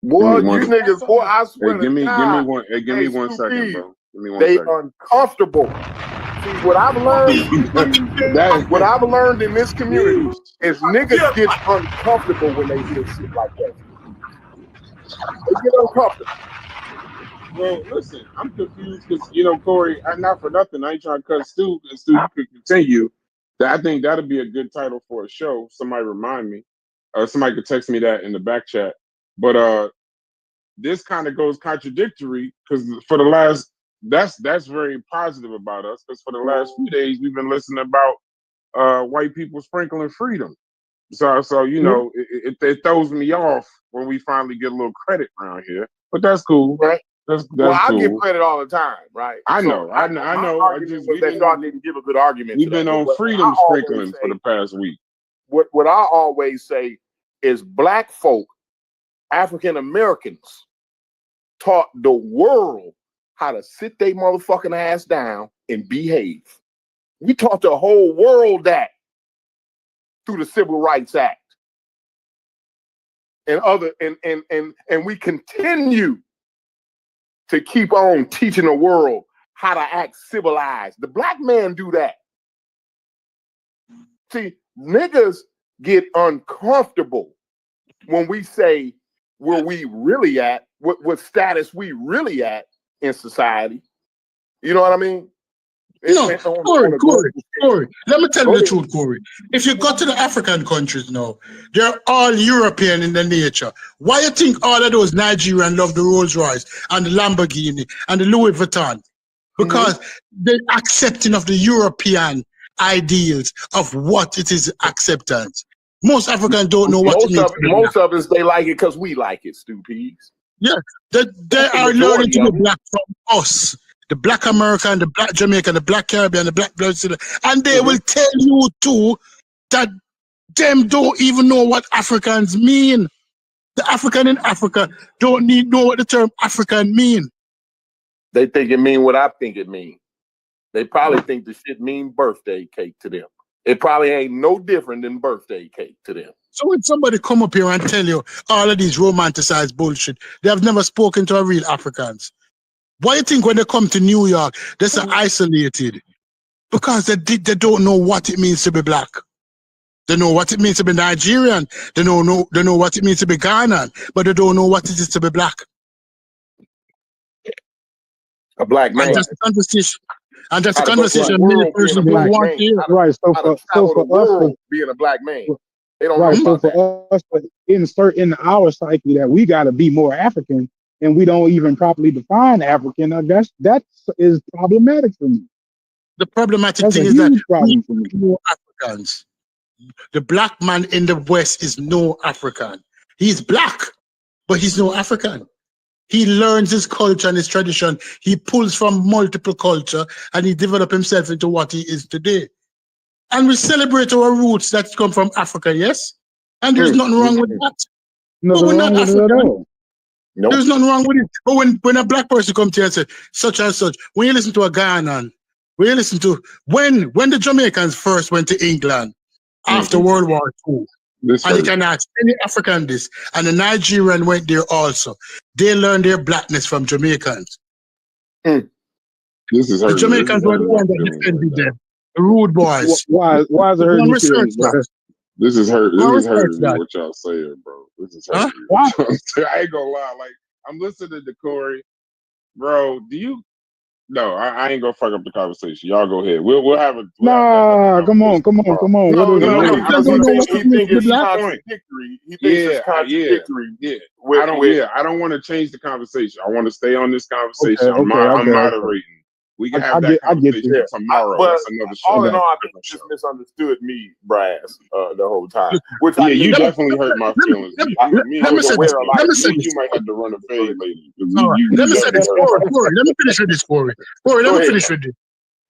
H: Boy, you niggas, boy, I swear
D: Hey,
H: to God.
D: give me one second, bro. Give me one
H: they
D: second.
H: uncomfortable. See, what I've learned, what I've learned in this community is niggas get uncomfortable when they hear shit like that. They get uncomfortable.
D: Well, listen, I'm confused because Corey, not for nothing. I ain't trying to cut Stu, and Stu, you could continue. I think that'd be a good title for a show. Somebody remind me, or somebody could text me that in the back chat. But this kind of goes contradictory because for the last, that's very positive about us because for the last few days we've been listening about white people sprinkling freedom. So it throws me off when we finally get a little credit around here. But that's cool.
H: Right.
D: That's
H: well, I
D: cool.
H: give credit all the time, right?
D: I know.
H: I know. I just was that y'all didn't give a good argument.
D: We've been on freedom sprinkling for the past week.
H: What I always say is black folk, African Americans, taught the world how to sit their motherfucking ass down and behave. We taught the whole world that through the Civil Rights Act and other and we continue to keep on teaching the world how to act civilized. The black man do that. See, niggas get uncomfortable when we say where we really at, what status we really at in society. You know what I mean?
J: No, Corey, let me tell you the truth, Corey. If you go to the African countries now, they're all European in their nature. Why you think all of those Nigerians love the Rolls Royce and the Lamborghini and the Louis Vuitton? Because they're accepting of the European ideals of what it is acceptance. Most Africans don't know what it means.
H: Most of us, they like it because we like it, stupids.
J: Yeah, they are learning to be black from us. The black American, the black Jamaican, the black Caribbean, the black Brazilian, and they will tell you too that them don't even know what Africans mean. The African in Africa don't know what the term African mean.
H: They think it mean what I think it mean. They probably think the shit mean birthday cake to them. It probably ain't no different than birthday cake to them.
J: So when somebody come up here and tell you all of these romanticized bullshit, they have never spoken to a real Africans. Why do you think when they come to New York, they're so isolated? Because they don't know what it means to be black. They know what it means to be Nigerian. They know what it means to be Ghanaian, but they don't know what it is to be black.
H: A black man.
J: And that's the conversation. And that's the conversation many persons don't want to hear.
F: Right. So for us,
H: being a black man, they don't
F: right.
H: know
F: So for us to insert in our psyche that we got to be more African, and we don't even properly define African, that is problematic for me.
J: The problematic thing is that we know Africans. The black man in the West is no African. He's black, but he's no African. He learns his culture and his tradition. He pulls from multiple culture and he develops himself into what he is today. And we celebrate our roots that come from Africa, yes? And there's nothing wrong with that. But we're not African. Nope. There's nothing wrong with it. But when a black person comes to you and says, such and such, when you listen to a Ghanaian, when you listen to, when the Jamaicans first went to England after World War II,
D: This
J: And you
D: hurt.
J: can ask any African this. And the Nigerian went there also. They learned their blackness from Jamaicans.
D: This is
J: The
D: hurting. This is
J: Jamaicans were the
D: hurting my
J: ones that
D: feelings right
J: defended
D: now.
J: them. The rude boys.
F: Why is it
J: Go
F: hurting
J: and
F: your
J: research
F: feelings,
J: that.
F: bro?
D: This is hurt.
J: Go and
D: This is
J: research
D: hurting me
J: that.
D: what y'all saying, bro. This is
J: Huh?
D: hurting me.
F: Why?
D: What y'all saying. I ain't gonna lie. Like I'm listening to Corey, bro. Do you? No, I ain't gonna fuck up the conversation. Y'all go ahead. We'll have that
F: Nah,
D: other
F: come on.
D: conversation tomorrow.
F: What
C: No,
F: is it?
C: no,
F: What is
D: No,
F: it?
J: Africans
D: because
J: don't
D: he
J: know
D: think
J: what
C: he
J: it means
C: think
J: to be
C: it's
D: his
J: black.
D: point.
C: contradictory. He thinks it's contradictory
D: Yeah.
C: with
D: I don't want to change the conversation. I want to stay on this conversation.
F: Okay.
D: I'm moderating. We can have that
F: I get
D: conversation
F: you.
D: tomorrow.
C: but
D: That's another show.
C: all
F: I
C: in
F: got
C: all, I
D: Different
C: think you
D: show.
C: just misunderstood me, Brass, the whole time. Which
D: Yeah,
C: I
D: you
C: think
D: definitely hurt my feelings. Me
C: I
D: and
C: was
D: you,
C: aware a lot of
J: Let me say
D: me and
J: this.
D: you might have to run a fade later.
J: All right. Let
D: You
J: me say
D: definitely
J: this.
D: hurt my
J: Corey, let me finish with this, Corey. Corey, let
C: Go
J: me
C: ahead.
J: finish with this.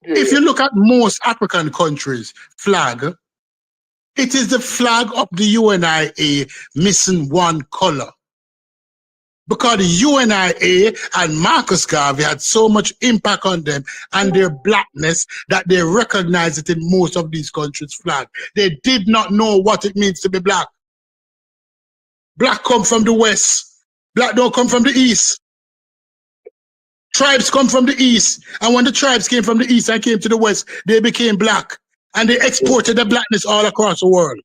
C: Yeah,
J: If you look at most African countries' flag, it is the flag of the UNIA missing one color. Because the UNIA and Marcus Garvey had so much impact on them and their blackness that they recognize it in most of these countries' flag. They did not know what it means to be black. Black come from the West. Black don't come from the East. Tribes come from the East. And when the tribes came from the East and came to the West, they became black. And they exported the blackness all across the world.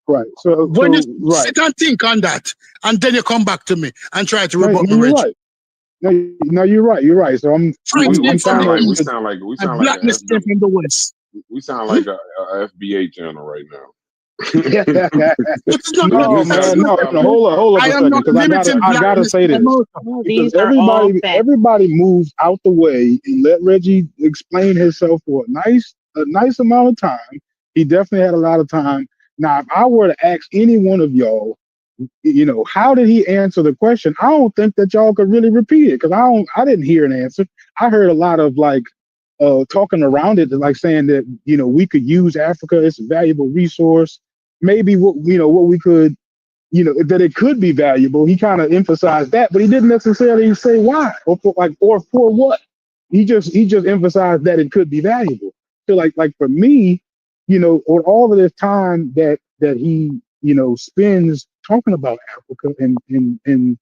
F: Right.
J: When you
F: Right.
J: sit and think on that, and then you come back to me and try to
F: No,
J: rebut me,
F: you're
J: Reggie.
F: right. No, you're right. You're right. So
J: Tribes
D: We
J: came from
D: sound
J: the
D: like
J: East, and
D: a
J: blackness came from the West.
D: we sound like a FBA channel right now.
J: It is not
F: No,
J: limited.
F: man. No. Hold up
J: I
F: a
J: am
F: second,
J: not
F: because
J: limiting
F: I gotta
J: blackness
F: say
J: to
F: this.
J: America.
B: No,
F: Because
B: these are all facts.
F: everybody moved out the way and let Reggie explain himself for a nice amount of time. He definitely had a lot of time. Now, if I were to ask any one of y'all, how did he answer the question? I don't think that y'all could really repeat it, because I didn't hear an answer. I heard a lot of talking around it, like saying that we could use Africa, it's a valuable resource. Maybe what we could, that it could be valuable. He kind of emphasized that, but he didn't necessarily say why or for what. He just emphasized that it could be valuable. So like for me, on all of this time that he spends talking about Africa and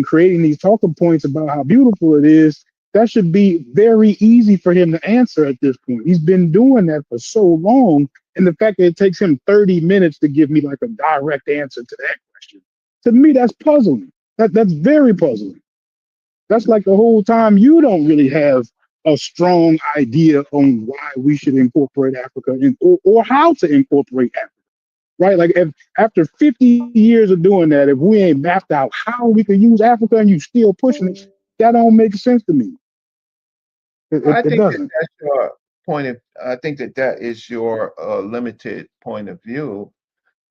F: creating these talking points about how beautiful it is, that should be very easy for him to answer at this point. He's been doing that for so long, and the fact that it takes him 30 minutes to give me like a direct answer to that question, to me, that's puzzling. That's very puzzling. That's like the whole time you don't really have a strong idea on why we should incorporate Africa or how to incorporate Africa, right? Like after 50 years of doing that, if we ain't mapped out how we can use Africa and you still pushing it, that don't make sense to me.
G: I
F: It
G: think
F: doesn't.
G: that's your point of. I think that is your limited point of view.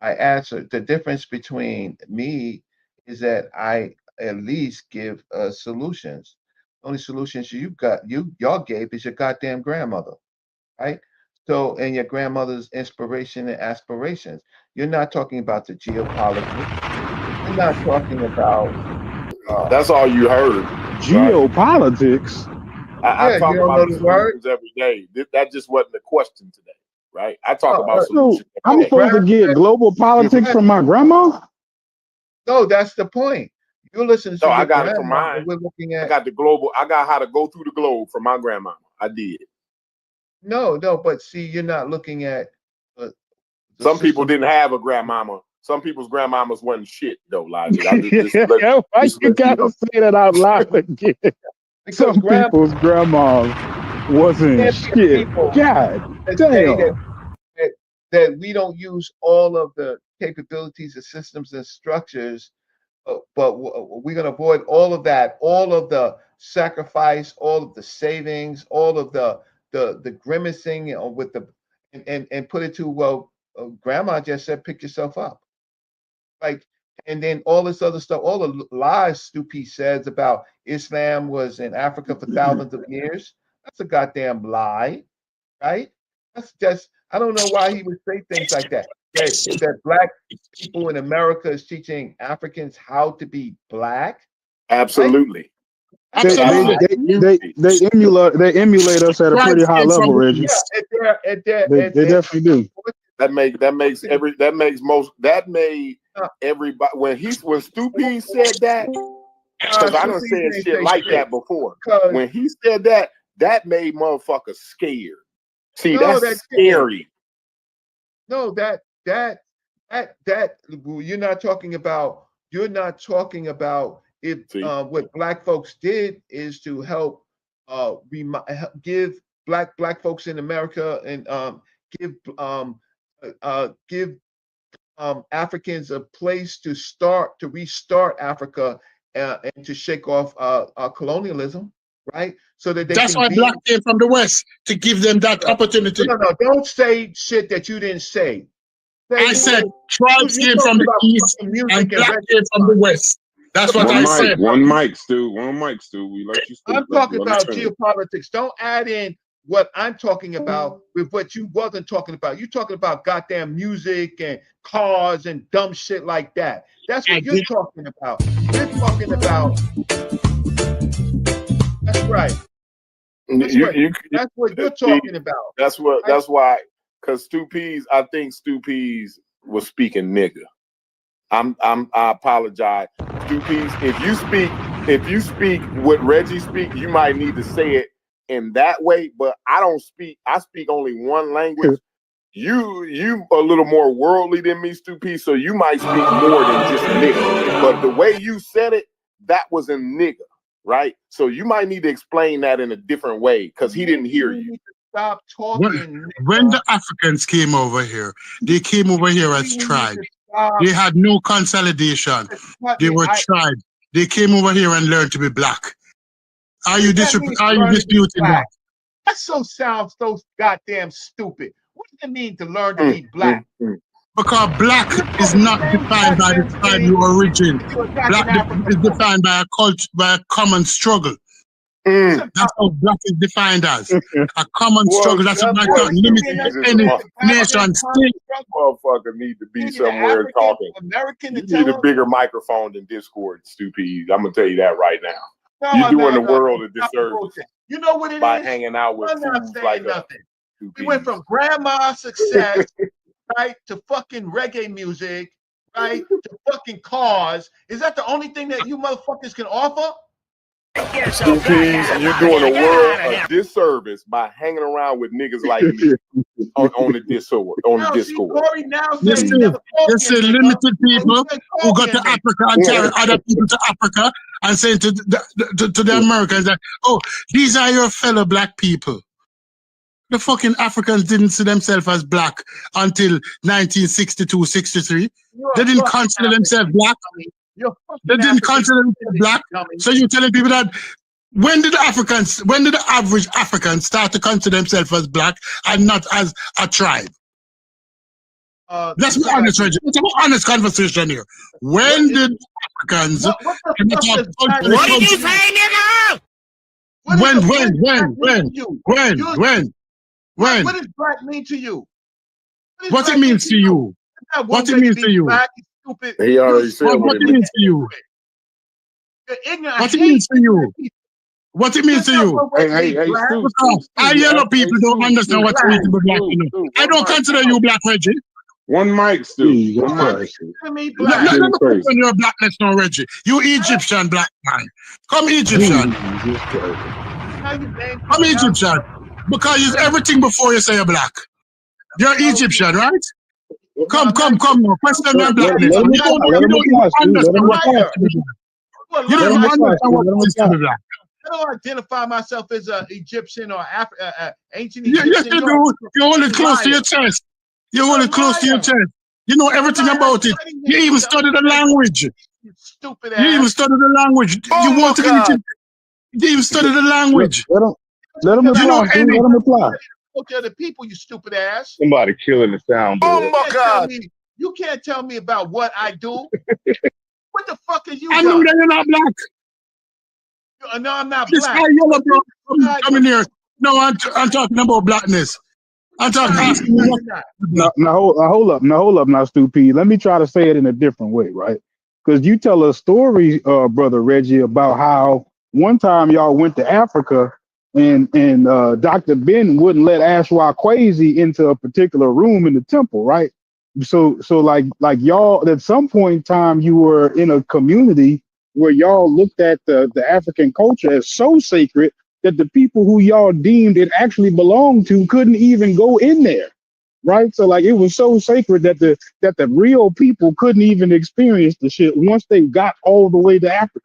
G: I answered the difference between me is that I at least give solutions. The only solutions y'all gave is your goddamn grandmother, right? So, and your grandmother's inspiration and aspirations. You're not talking about the geopolitics. You're not talking about.
C: that's all you heard, right?
F: Geopolitics.
C: I
G: Yeah, you
C: talk
G: don't
C: about
G: know
C: the
G: the word.
C: solutions every day. That just wasn't the question today, right? I talk
G: No,
C: about
F: So
C: solutions
F: I'm
C: every day.
F: supposed to get global politics from my grandma?
G: no, that's the point. You listen
C: No,
G: to
C: I
G: your
C: got it from
G: grandma,
C: mine.
G: and we're looking
C: I
G: at.
C: got the global. I got how to go through the globe from my grandmama. I did.
G: No, but see, you're not looking at the
C: Some people
G: system.
C: didn't have a grandmama. Some people's grandmamas wasn't shit though, Logic. I just
F: Why
C: just
F: you
C: let you
F: gotta
C: know.
F: say that out loud again?
G: Because
F: Some people's grandmas wasn't
G: can't be
F: shit.
G: people
F: God
G: that say
F: damn.
G: that that we don't use all of the capabilities of systems and structures, but we're going to avoid all of that, all of the sacrifice, all of the savings, all of the grimacing, with the and put it to grandma just said pick yourself up, like, and then all this other stuff, all the lies Stupi says about Islam was in Africa for thousands of years. That's a goddamn lie, right? That's just, I don't know why he would say things like that. That black people in America is teaching Africans how to be black, right?
C: Absolutely.
F: They
J: Absolutely.
F: they emulate us at a pretty
J: Tribes
F: high
J: came from
F: level,
J: the
F: Reggie.
J: east.
F: They definitely do.
H: That made everybody when Stupid said that, because I done said shit like that before. When he said that, that made motherfuckers scared. See, that's scary.
G: No, that you're not talking about. You're not talking about if what black folks did is to help give black folks in America and give Africans a place to restart Africa and to shake off colonialism, right? So that they
J: That's
G: can
J: why
G: be.
J: black came from the west to give them that opportunity.
G: No, don't say shit that you didn't say.
J: I said tribes came from the east and black came from the west. That's what I said.
D: One mic, Stu. We let you speak.
G: I'm talking about geopolitics. Don't add in what I'm talking about with what you wasn't talking about. You're talking about goddamn music and cars and dumb shit like that. That's what you're talking about. You're talking about. That's right. That's what you're talking about.
H: That's why. Because I think Stupid's was speaking nigga. I apologize. Stupid's, if you speak what Reggie speak, you might need to say it in that way, but I speak only one language. You a little more worldly than me, Stupid, so you might speak more than just nigga. But the way you said it, that was in nigga, right? So you might need to explain that in a different way because he didn't hear you.
G: Stop talking.
J: When the Africans came over here, they came over here as tribes. They had no consolidation. They were tribes. They came over here and learned to be black. Are you disputing that?
G: That sounds so goddamn stupid. What does it mean to learn to be black?
J: Because black is not defined by the tribe you origin. Black is defined by a culture, by a common struggle. That's how black is defined as a common struggle. That's what I limited any nation state.
H: Motherfucker need to be somewhere talking. You need a bigger microphone than Discord, Stupid. I'm gonna tell you that right now. You're doing the world a disservice.
G: You know what it
H: by
G: is?
H: hanging out with fools like
G: nothing. We went from grandma success, right, to fucking reggae music, right, to fucking cars. Is that the only thing that you motherfuckers can offer?
H: Stupid, you're doing the world a disservice by hanging around with niggas like me on the Discord.
J: Listen, limited people who got to Africa and carry other people to Africa and saying to the Americans that, oh, these are your fellow black people. The fucking Africans didn't see themselves as black until 1962, 63. They didn't consider themselves black. They didn't consider themselves black. So you're telling people that when did the average African start to consider themselves as black and not as a tribe? Let's be honest, Reggie. Let's have an honest conversation here. When did Africans?
G: What did you say, nigga?
J: When?
G: What does black mean to you?
J: What it means to you? What it means to you?
H: He already said
J: what it means to you. What it means to you? What it means to you?
D: Hey,
J: I yellow people don't understand what it means to be black. You know. I don't consider you black, Reggie.
D: One mic, Stu.
J: Let me question your blackness now, Reggie. You Egyptian black man. Come Egyptian. Come Egyptian. Because you're everything before you say you're black. You're Egyptian, right? Come now. Question your blackness. You don't understand what it is. You don't understand what it is to be black.
G: I don't identify myself as an Egyptian or ancient
J: Egyptian. Yes, you do. You're only close to your chest. You're only close to your chest. You know everything about it. You even study the language.
G: You stupid ass.
J: You even study the language. You want to get it. You even study the language.
F: Let them apply. Let them apply.
G: To other people, you stupid ass.
A: Somebody killing the sound.
H: Oh my God!
G: You can't tell me about what I do. What the fuck are you?
J: I know that you're not black.
G: No, I'm not
J: this
G: black.
J: This guy yellow, bro. Come in here. No, I'm talking about blackness. I'm talking.
F: Now hold up. Now, Stupid. Let me try to say it in a different way, right? Because you tell a story, brother Reggie, about how one time y'all went to Africa, and Dr. Ben wouldn't let Ashwa Kwesi into a particular room in the temple, right? So like y'all at some point in time you were in a community where y'all looked at the African culture as so sacred that the people who y'all deemed it actually belonged to couldn't even go in there, right? So like it was so sacred that the real people couldn't even experience the shit once they got all the way to Africa.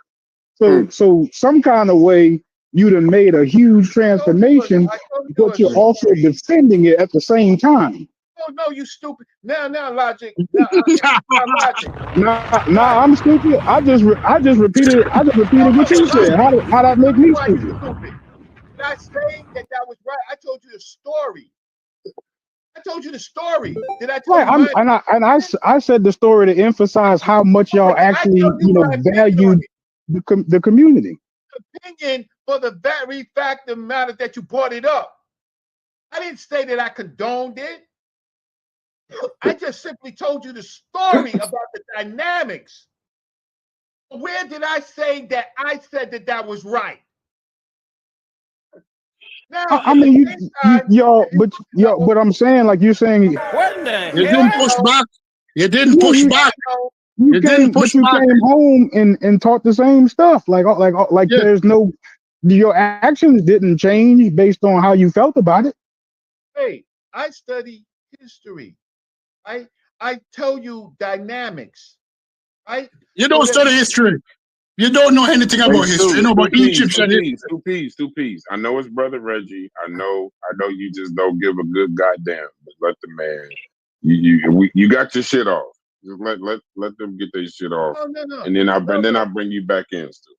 F: So some kind of way you'd have made a huge transformation,
J: I told you
F: but
J: a
F: you're also
J: story.
F: defending it at the same time.
J: Oh no, you stupid. Now logic. Now logic.
F: Nah,
J: Logic.
F: I'm stupid. I just repeated what
J: No,
F: you said.
J: logic.
F: How that
J: Tell
F: make
J: me
F: me
J: why you
F: stupid?
J: stupid. Did I say that was right? I told you the story. I told you the story. Did I tell
F: Right.
J: you my
F: I said the story to emphasize how much y'all
J: opinion? I
F: actually,
J: told you my opinion on
F: valued
J: it.
F: the community.
J: Opinion for the very fact of the matter that you brought it up. I didn't say that I condoned it. I just simply told you the story about the dynamics. Where did I say that I said that was right? Now,
F: I
J: at the
F: mean,
J: same time, if you
F: but I'm saying, like you're saying,
K: What the
J: you
K: hell?
J: did
K: You
J: not
K: didn't
J: know,
K: push back. You
J: you
K: didn't
F: yeah,
K: push
J: did
F: you
K: back.
J: not know.
K: You didn't push
F: you
K: back.
F: came home and taught the same stuff. Like
K: Yeah.
F: there's no, your actions didn't change based on how you felt about it.
J: Hey, I study history. I tell you dynamics. Right?
K: You
J: So
K: don't
J: that
K: study history. You don't know anything
D: Hey,
K: about history. You know about Egyptian history.
D: Stu Peace. I know it's brother Reggie. I know you just don't give a good goddamn. But let the man, you got your shit off. Just let them get their shit off,
J: no.
D: and then
J: No.
D: I bring you back in, Stu.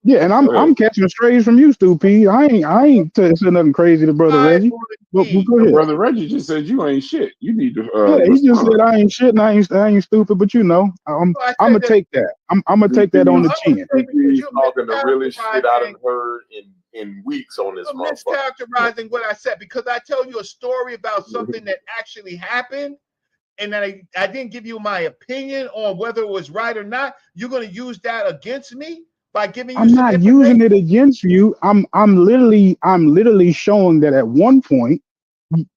F: Yeah, and
D: Go ahead.
F: I'm catching strays from you, Stu P. I ain't saying nothing crazy to brother
J: I
F: Reggie.
J: want
F: But
J: to
F: go
D: And
F: ahead.
D: brother Reggie just said you ain't shit. You need to
F: Yeah, he just
D: respond.
F: said I ain't shit and I ain't stupid, but I'm
J: I
F: I'm
J: said
F: gonna
J: that
F: take that. I'm gonna take that on
J: no,
F: the
J: I'm
F: chin.
J: gonna say because
L: He's
J: you're
L: talking the realest shit I
J: mischaracterizing
L: done heard in weeks on this
J: you're
L: motherfucker.
J: mischaracterizing what I said because I tell you a story about something that actually happened and that I didn't give you my opinion on whether it was right or not. You're gonna use that against me by giving you
F: I'm
J: some
F: not
J: information.
F: using it against you. I'm literally showing that at one point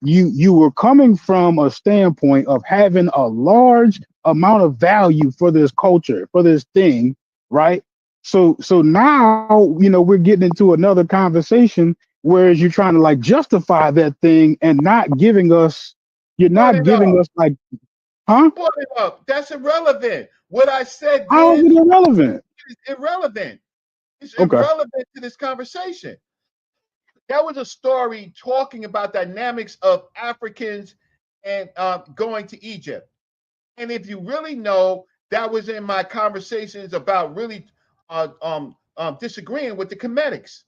F: you were coming from a standpoint of having a large amount of value for this culture, for this thing, right? So now, we're getting into another conversation, whereas you're trying to like justify that thing and not giving us, you're
J: Brought
F: not
J: it up.
F: giving us like, huh?
J: Brought it up. That's irrelevant. What I said
F: How is
J: then
F: it irrelevant?
J: is irrelevant. It's
F: Okay.
J: irrelevant to this conversation. That was a story talking about dynamics of Africans and going to Egypt. And if you really know, that was in my conversations about really disagreeing with the Comedics,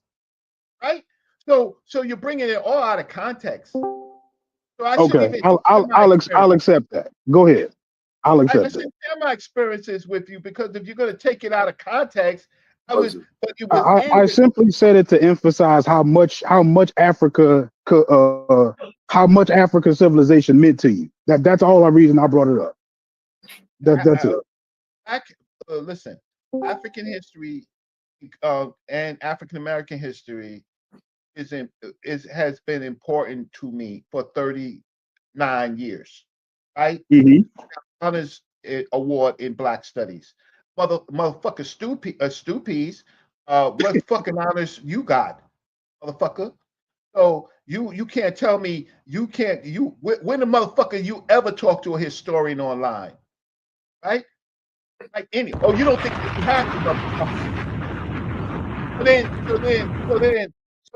J: right? So you're bringing it all out of context. So I shouldn't
F: Okay.
J: even
F: I'll
J: share my
F: I'll, ex-
J: experience.
F: I'll accept that. Go ahead. I'll
J: I
F: accept that.
J: shouldn't share my experiences with you because if you're going to take it out of context, but you
F: I
J: within
F: simply said it to emphasize how much African civilization meant to you. That's all the reason I brought it up. That's it.
J: listen, African history and African American history has been important to me for 39 years, right?
F: Hmm.
J: Honors award in Black Studies. Motherfucker, Stupies, what fucking honors you got, motherfucker? So you can't tell me when the motherfucker you ever talk to a historian online, right? Like you don't think that you have to, motherfucker? So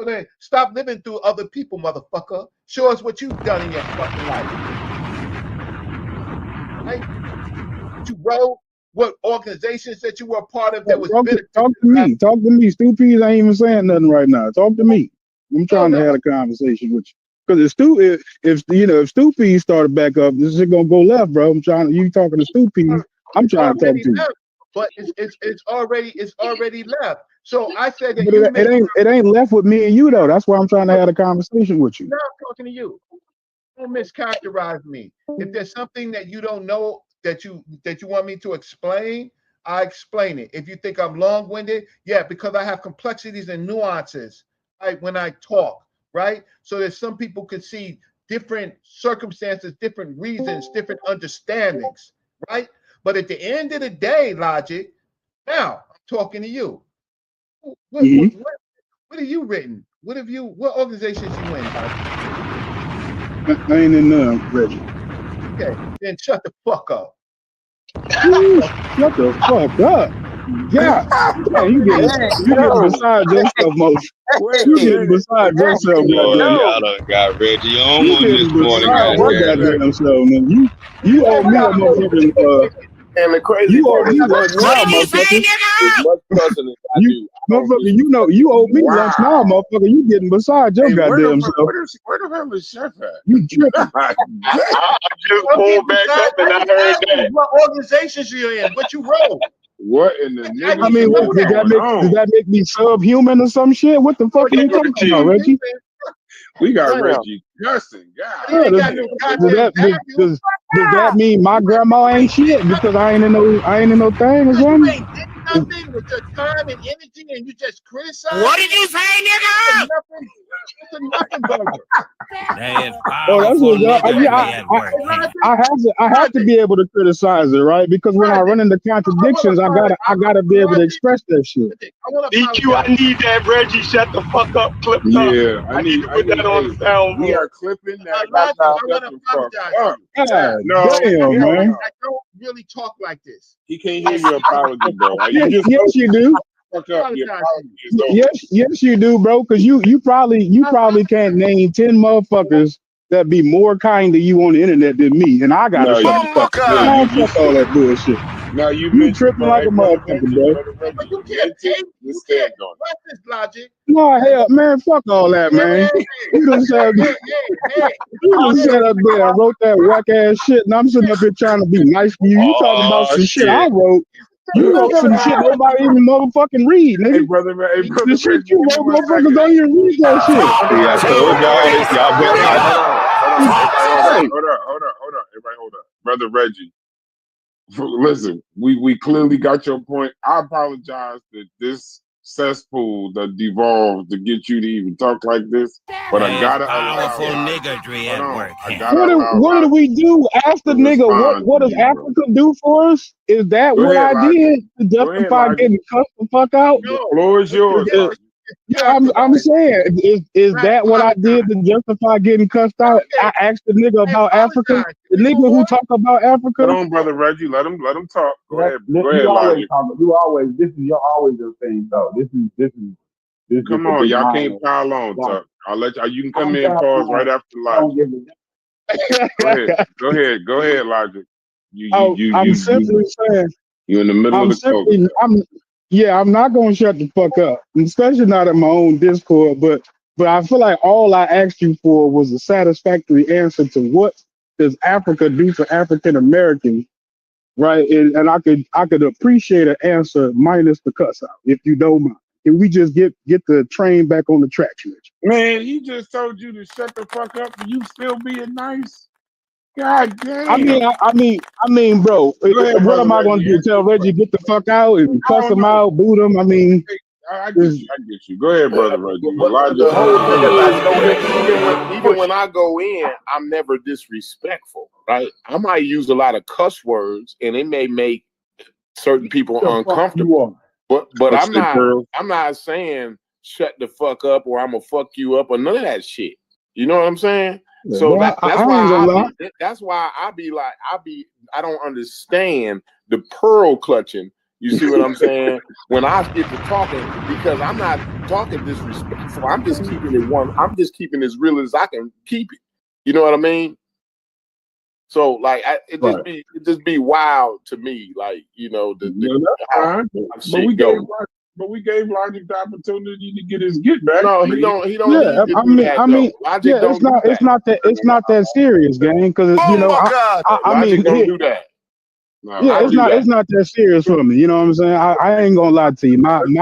J: then stop living through other people, motherfucker. Show us what you've done in your fucking life, right? What you wrote, what organizations that you were a part of that was
F: Talk to,
J: beneficial
F: talk to
J: to
F: me. Talk to me. Stupids ain't even saying nothing right now. Talk to me. I'm
J: no,
F: trying to
J: no,
F: have a conversation with you. Because if Stupids started back up, this is gonna go left, bro. You talking to Stupids. I'm
J: it's
F: trying to talk
J: already
F: to you.
J: left, but it's already left. So I said that
F: But
J: you
F: it
J: made
F: ain't left with me and you though. That's why I'm trying to have a conversation with you.
J: now I'm talking to you. Don't mischaracterize me. If there's something that you don't know that you want me to explain,
G: I explain it. If you think I'm long-winded, yeah, because I have complexities and nuances, right, when I talk, right? So that some people could see different circumstances, different reasons, different understandings, right? But at the end of the day, Logic, now I'm talking to you. What have you written? What organizations you in, Logic?
F: I ain't in none, Reggie.
G: Okay, then shut the fuck up.
F: Ooh, shut the fuck up. Yeah. Man, you getting beside yourself, most.
D: Wait a
F: You getting
D: minute.
F: beside yourself,
M: Boy,
F: goddamn.
M: y'all done got Reggie on
F: You
M: one this
F: getting
M: morning,
F: beside your
M: goddamn.
F: goddamn self, man. You owe me a motherfucking
L: And the crazy
F: you owe
L: part
F: me
L: is
F: lunch now, motherfucker.
L: as much cussing as I
F: You
L: do, I don't
F: motherfucker, you owe me lunch now,
D: Wow.
F: motherfucker. You getting beside your
D: Hey, where
F: goddamn self.
D: the hell is Chef at?
F: You tripping.
L: I just pulled back up and I heard that.
G: What organizations you're in? What you wrote?
D: What in the nigga
F: I mean, what
D: is
F: did that
D: going
F: make? Did
D: on?
F: that make me subhuman or some shit? What the fuck are you talking about, Reggie?
D: We got
L: Damn.
D: Reggie cussing.
F: Yeah,
D: God damn.
F: does that mean my grandma ain't shit because I ain't in no thing or
G: You
F: something?
G: ain't did nothing with your time and energy, and you just criticize. What did you say, nigga? It's a nothing burger.
N: That is
F: Oh, that's
N: powerful
F: what
N: nigga at work.
F: I have to be able to criticize it, right? Because when I run into contradictions, I gotta be able to express that shit.
C: DQ, I need that Reggie shut the fuck up clip.
D: Yeah,
C: I need to put that on the soundboard.
D: we are clipping that.
G: I want to apologize to you.
F: God
D: No,
F: damn, man.
G: I don't really talk like this.
D: he can't hear your apology, bro.
F: Yes, you do.
D: Fuck up. Your apology is over.
F: Yes, you do, bro. Because you probably can't name 10 motherfuckers that be more kind to you on the internet than me, and I gotta
D: No,
F: shut the fuck up. Man, fuck all that bullshit.
D: Now you
F: You
D: mentioned,
F: tripping
D: bro.
F: like
D: Hey,
F: a
D: brother
F: motherfucker,
D: Reggie,
F: bro.
D: brother Reggie,
G: But you
D: you
G: can't
D: meant it.
G: take,
D: Let's
G: you
D: stand
G: can't
D: on
G: trust this logic.
F: No, hell, man, fuck all that, man. You done said you done sat up there and wrote that whack ass shit, and I'm sitting up here trying to be nice to you. You talking about some shit I wrote. You wrote some shit nobody even motherfucking read,
D: it. Hey,
F: nigga.
D: brother,
F: The shit
D: Reggie,
F: you
D: give me
F: wrote,
D: 1
F: motherfuckers
D: second.
F: don't even read that shit.
M: See, I told y'all better not.
D: Hold on. Everybody, hold up. Brother Reggie, listen, we clearly got your point. I apologize that this cesspool that devolved to get you to even talk like this, but I gotta allow.
N: Powerful nigga at work.
D: I gotta allow.
F: What did we do? Ask the
D: to
F: nigga
D: respond
F: what
D: to
F: does
D: you, bro.
F: Africa do for us? Is that
D: Go
F: what
D: ahead,
F: I
D: Logic.
F: did to
D: Go ahead,
F: justify
D: Logic.
F: getting cussed the fuck out?
D: The floor is yours,
F: Yeah,
D: Logic.
F: yeah, I'm saying, is that what I did to justify getting cussed out? I asked the nigga about Africa. The nigga who talk about
D: Hold
F: Africa.
D: on, brother Reggie. Let him talk. Go ahead,
O: You always
D: Logic.
O: talk. This is your always your thing though. This is
D: Come
O: a
D: on,
O: big
D: y'all
O: line.
D: can't pile on, Tuck. I'll let you can come
O: I'm
D: in and pause
O: down.
D: right after
O: I don't
D: Logic.
O: give a
D: Go ahead, Logic.
F: I'm simply saying,
D: You in the middle of the code.
F: I'm not gonna shut the fuck up, especially not in my own Discord. But I feel like all I asked you for was a satisfactory answer to what does Africa do for African Americans, right? And I could appreciate an answer minus the cuss out, if you don't mind. Can we just get the train back on the tracks, Mitch?
D: Man, he just told you to shut the fuck up and you still being nice. God damn.
F: I mean, bro,
D: ahead,
F: what am I
D: Brother
F: gonna
D: Reggie.
F: do? Tell Reggie get the fuck out and cuss
D: don't
F: him
D: know.
F: out, boot him? I mean,
D: I get you. Go ahead, Brother Reggie.
L: But the whole thing about it, though, even when I go in, I'm never disrespectful, right? I might use a lot of cuss words, and it may make certain people uncomfortable. But I'm not saying shut the fuck up or I'm gonna fuck you up or none of that shit. You know what I'm saying?
F: Yeah,
L: So
F: bro,
L: that's why I don't understand the pearl clutching. You see what I'm saying? When I get to talking, because I'm not talking disrespectful. I'm just keeping it as real as I can keep it. You know what I mean? So like it just be wild to me, like, you know, how shit goes.
D: But we gave Logic the opportunity to get his get back.
L: No, he don't need to
F: I
L: do that,
F: mean,
L: Logic
F: yeah,
L: don't do
F: it's not that serious, gang. Because you know, I mean,
L: Logic don't do that.
D: No,
F: yeah, it's not that serious for me. You know what I'm saying? I ain't gonna lie to you. I'm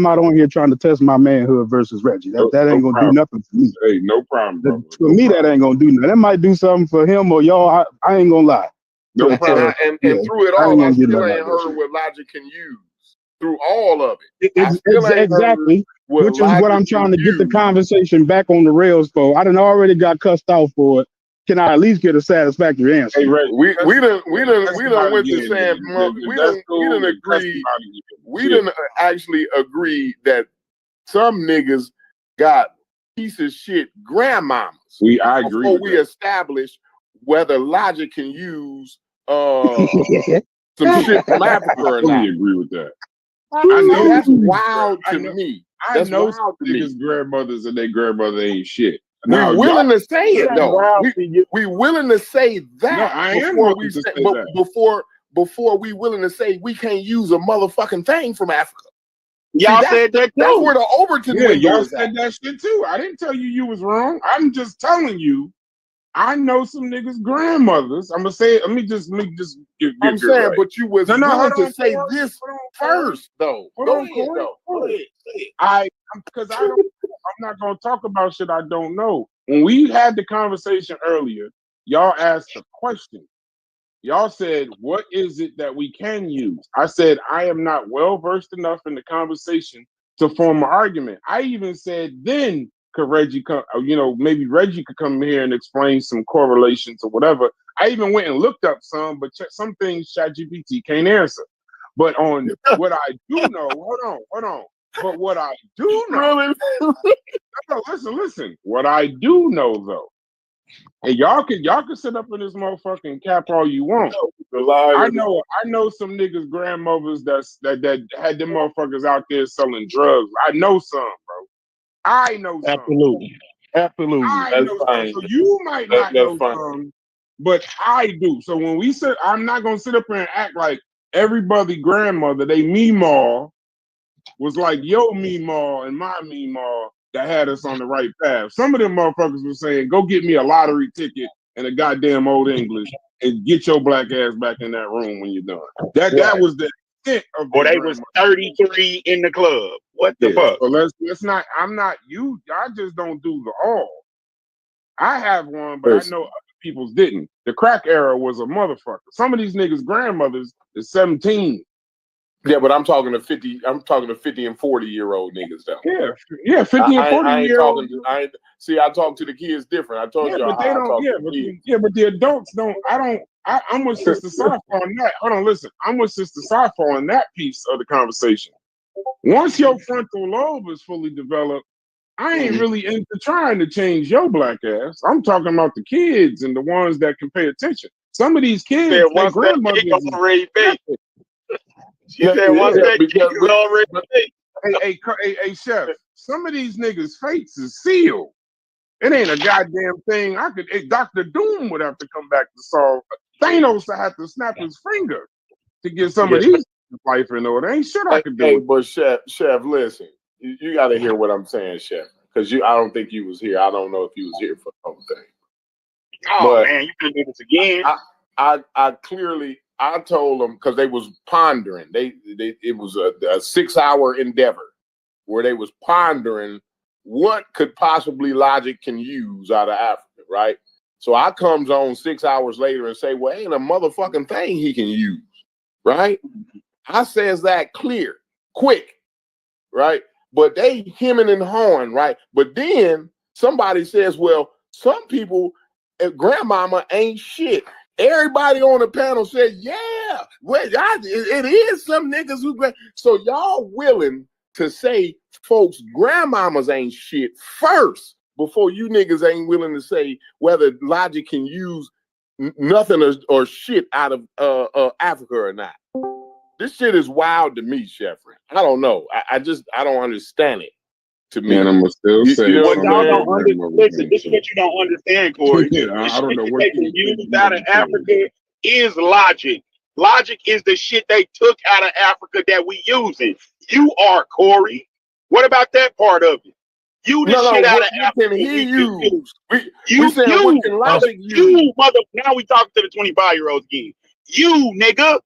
F: not on here trying to test my manhood versus Reggie. That ain't gonna do nothing for me.
D: Hey, no problem, brother.
F: For me, that ain't gonna do nothing. That might do something for him or y'all. I ain't gonna lie.
D: No
L: And
D: problem.
L: and through it
F: I ain't
L: all, I
F: gonna get
L: still
F: nothing out
L: ain't
F: of that
L: heard
F: shit.
L: what logic can use. Through all of it, I still ain't heard
F: Exactly,
L: what
F: which is what
L: logic
F: I'm
L: can
F: trying to get the
L: use.
F: conversation back on the rails for. I done already got cussed out for it. Can I at least get a satisfactory answer?
D: Hey, Reggie,
L: We
D: cuss
L: done
D: him out
L: went to
D: again,
L: saying
D: nigga. If that's
L: we
D: cool,
L: done
D: then cuss him
L: agree
D: out again.
L: we
D: Shit.
L: didn't actually agree that some niggas got piece of shit grandmamas
D: I agree
L: before
D: with
L: we
D: that.
L: establish whether logic can use some shit from Africa
D: I
L: or
D: fully
L: not.
D: agree with that. I
L: See,
D: know
L: that's
D: some niggas,
L: wild to me.
D: I
L: That's
D: know some
L: wild to me.
D: niggas' grandmothers and their grandmother ain't shit.
L: We
D: Now,
L: willing
D: y'all,
L: to say it
D: that's
L: though.
D: wild to you.
L: We willing to say
D: No,
L: that
D: I am
L: before we
D: willing to
L: say,
D: say that.
L: before we willing to say we can't use a motherfucking thing from Africa.
C: Y'all said that
L: That's
C: too.
L: where the Overton
D: Yeah,
L: window
D: y'all
L: is
D: said
L: at.
D: that shit too. I didn't tell you was wrong. I'm just telling you. I know some niggas' grandmothers. I'm gonna say it. Let me just get
L: I'm saying,
D: right.
L: but you was
D: No,
L: willing
D: hold
L: to
D: on,
L: say
D: Corey.
L: this
D: Hold on, Corey.
L: first, though.
D: Hold
L: Go
D: on,
L: ahead,
D: Corey.
L: though. Go ahead.
D: Because I don't. I'm not gonna talk about shit I don't know. When we had the conversation earlier, y'all asked a question. Y'all said, "What is it that we can use?" I said, "I am not well versed enough in the conversation to form an argument." I even said, "Then could Reggie come? Maybe Reggie could come here and explain some correlations or whatever." I even went and looked up some, but some things ChatGPT can't answer. But on what I do know, hold on. But what I do know, no, listen. What I do know though. And y'all can sit up in this motherfucking cap all you want. I know some niggas grandmothers that had them motherfuckers out there selling drugs. I know some, bro. I know some.
C: Absolutely.
D: I know some. So you might not know some, but I do. So when we sit, I'm not gonna sit up here and act like everybody grandmother, they meemaw was like yo meemaw and my meemaw that had us on the right path. Some of them motherfuckers were saying, go get me a lottery ticket and a goddamn old English and get your black ass back in that room when you're done. That was the extent of
C: Or they was 33 in the club. What the fuck?
D: So let's not, I'm not you. I just don't do the all. I have one, but I know other people's didn't. The crack era was a motherfucker. Some of these niggas' grandmothers is 17.
L: Yeah, but I'm talking to 50. I'm talking to 50 and 40-year-old niggas though.
D: Yeah, 50 and 40
L: I ain't
D: year old.
L: talking. I talk to the kids different. I told y'all
D: but they
L: how I
D: don't.
L: talk to the kids.
D: But the adults don't. I'm with Sister Safa on that. Hold on, listen. I'm with Sister Safa on that piece of the conversation. Once your frontal lobe is fully developed, I ain't really into trying to change your black ass. I'm talking about the kids and the ones that can pay attention. Some of these kids, their grandmothers.
C: She said once that kid is already
D: Hey, chef. Some of these niggas' fates is sealed. It ain't a goddamn thing. Dr. Doom would have to come back to solve. Thanos would have to snap his finger to get some of these life in order. Ain't shit I could do.
L: Hey, but Chef, listen. You got to hear what I'm saying, Chef, because I don't think you was here. I don't know if you was here for the whole thing.
C: Oh man, you can do this again.
L: I clearly told them because they was pondering. It was a 6-hour endeavor where they was pondering what could possibly logic can use out of Africa, right? So I comes on 6 hours later and say, well, ain't a motherfucking thing he can use, right? I says that clear, quick, right? But they hemming and hawing, right? But then somebody says, well, some people, grandmama ain't shit. Everybody on the panel said, yeah, well, it is some niggas who, so y'all willing to say folks' grandmamas ain't shit first before you niggas ain't willing to say whether logic can use nothing or shit out of Africa or not. This shit is wild to me, Sheffrey. I don't know. I don't understand it. To me,
D: and I'm still saying,
C: what y'all don't understand. Listen, this is what you don't understand, Corey.
D: I don't know what
C: they can use out of Africa is logic. Logic is the shit they took out of Africa that we using. You are Corey. What about that part of it? You the shit out of Africa.
L: Can he use?
C: You
L: saying what can logic
C: you mother. Now we talking to the 25-year-olds again. You nigga.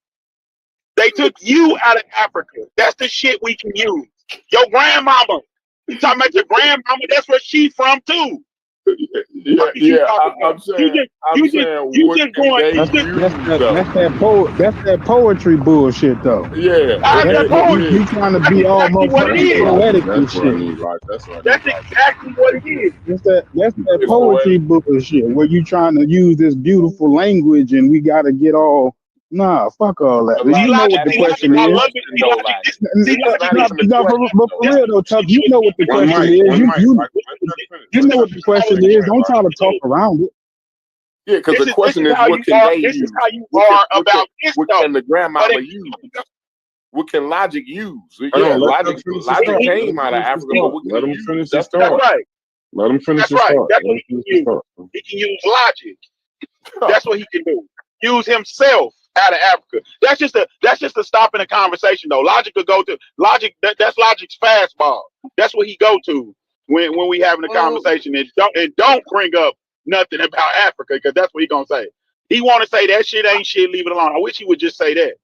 C: They took you out of Africa. That's the shit we can use. Your grandmama. You talking about your grandmama? That's where she from too.
L: I'm saying what can they
F: That's
L: use though?
F: that poetry bullshit though.
L: Yeah,
C: How's that poetry?
F: You trying to
C: That's
F: be all
C: exactly what it
F: motherfucking
C: is.
F: poetic and
D: That's where I
F: shit.
D: need like. That's where I need
C: That's
D: like.
C: exactly what it is.
F: That's that
L: it's
F: poetry
L: poetic.
F: bullshit where you trying to use this beautiful language and we gotta get all fuck all that.
L: But
C: See,
F: You know what
C: logic,
F: the
C: see,
F: question
C: logic, I
F: is.
C: love it. See,
L: though,
C: logic,
L: like
C: see,
L: it's
C: logic,
L: not even the question
F: But for
L: though.
F: real though, Tuck, you know what the
D: One
F: question
D: mic,
F: is.
D: one mic. Like, let Tuck finish.
F: You
D: Let
F: know
D: Tuck
F: what the
D: finish.
F: question
D: Let Tuck
F: is.
D: finish,
F: Don't
D: bro.
F: try to talk around it.
L: Yeah, because the
C: this
L: question
C: is
L: is
C: how
L: what
C: you
L: can
C: are.
L: they
C: This is
L: use?
C: how you
L: What
C: are
L: can
C: about this
L: what
C: stuff.
L: can the
C: But
L: grandmama use? What can logic use?
D: Hold
L: Yeah,
D: on, let Tuck
L: logic
D: finish his
L: logic
D: thought. Let
L: came
D: him
L: out of
D: finish his
L: Africa, but
D: thought.
L: what can
D: Let
L: he
D: him
L: use?
D: finish his
L: That's the
C: that's
D: thought.
C: right.
D: Let him finish
C: That's
D: his
C: right.
D: thought.
C: That's
D: Let
C: what
D: him
C: he can
D: finish his
C: use.
D: thought.
C: He can use logic. That's what he can do. Use himself out of Africa. That's just a stop in the conversation though. Logic could go to logic. That's logic's fastball. That's what he go to when we having a conversation and don't bring up nothing about Africa because that's what he gonna say. He want to say that shit ain't shit. Leave it alone. I wish he would just say that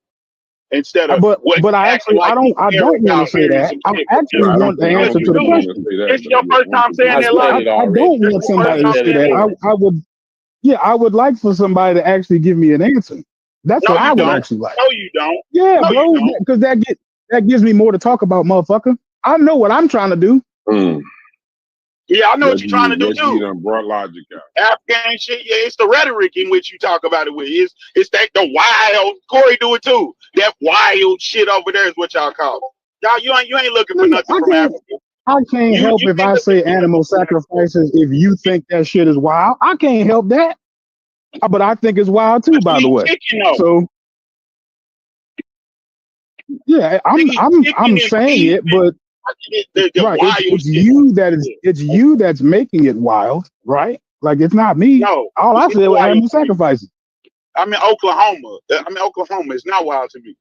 C: instead of
F: But
C: what
F: I
C: acting like
F: don't
C: you care
F: want to
C: about
F: say
C: hearing
F: that.
C: some
F: I
C: shit.
F: actually
D: I don't
F: want the
D: think I
F: answer
D: don't
F: to
D: think
F: the
D: he want
C: Dude,
D: to
F: question.
D: say that.
C: it's
D: But
C: your
D: yeah,
C: first
D: one
C: time saying
D: second.
M: I
C: that
M: said
C: logic.
M: it
F: I don't
M: already.
C: That's
F: want
C: your first
F: somebody
M: I
F: to
C: time
M: said
F: say
M: it
C: saying
F: that.
C: that.
M: before.
F: I would I would like for somebody to actually give me an answer. That's
C: No,
F: what I
C: you
F: would
C: don't.
F: actually like.
C: No, you don't.
F: Yeah,
C: No, you
F: bro,
C: don't.
F: because that gives me more to talk about, motherfucker. I know what I'm trying to do.
C: Yeah, I know what you're trying to do
D: Reggie, you
C: too.
D: done brought logic out.
C: African shit, yeah, it's the rhetoric in which you talk about it with. It's that the wild Corey do it too. That wild shit over there is what y'all call it. Y'all, you ain't looking for
F: Nigga,
C: nothing from Africa.
F: I can't
C: You
F: help if
C: ain't
F: I
C: looking
F: say
C: for nothing
F: animal
C: from Africa.
F: sacrifices if you think that shit is wild. I can't help that. But I think it's wild too,
C: But you
F: by the
C: eat
F: way.
C: chicken though.
F: So yeah,
C: Nigga, eat
F: I'm
C: chicken and
F: saying
C: beef
F: it, but
C: the
F: right,
C: wild shit.
F: it's you that's making it wild, right? Like it's not me.
C: No,
F: All I
C: it's
F: said was
C: wild
F: animal
C: to me.
F: sacrifices.
C: I'm in Oklahoma. Oklahoma. It's not wild to me.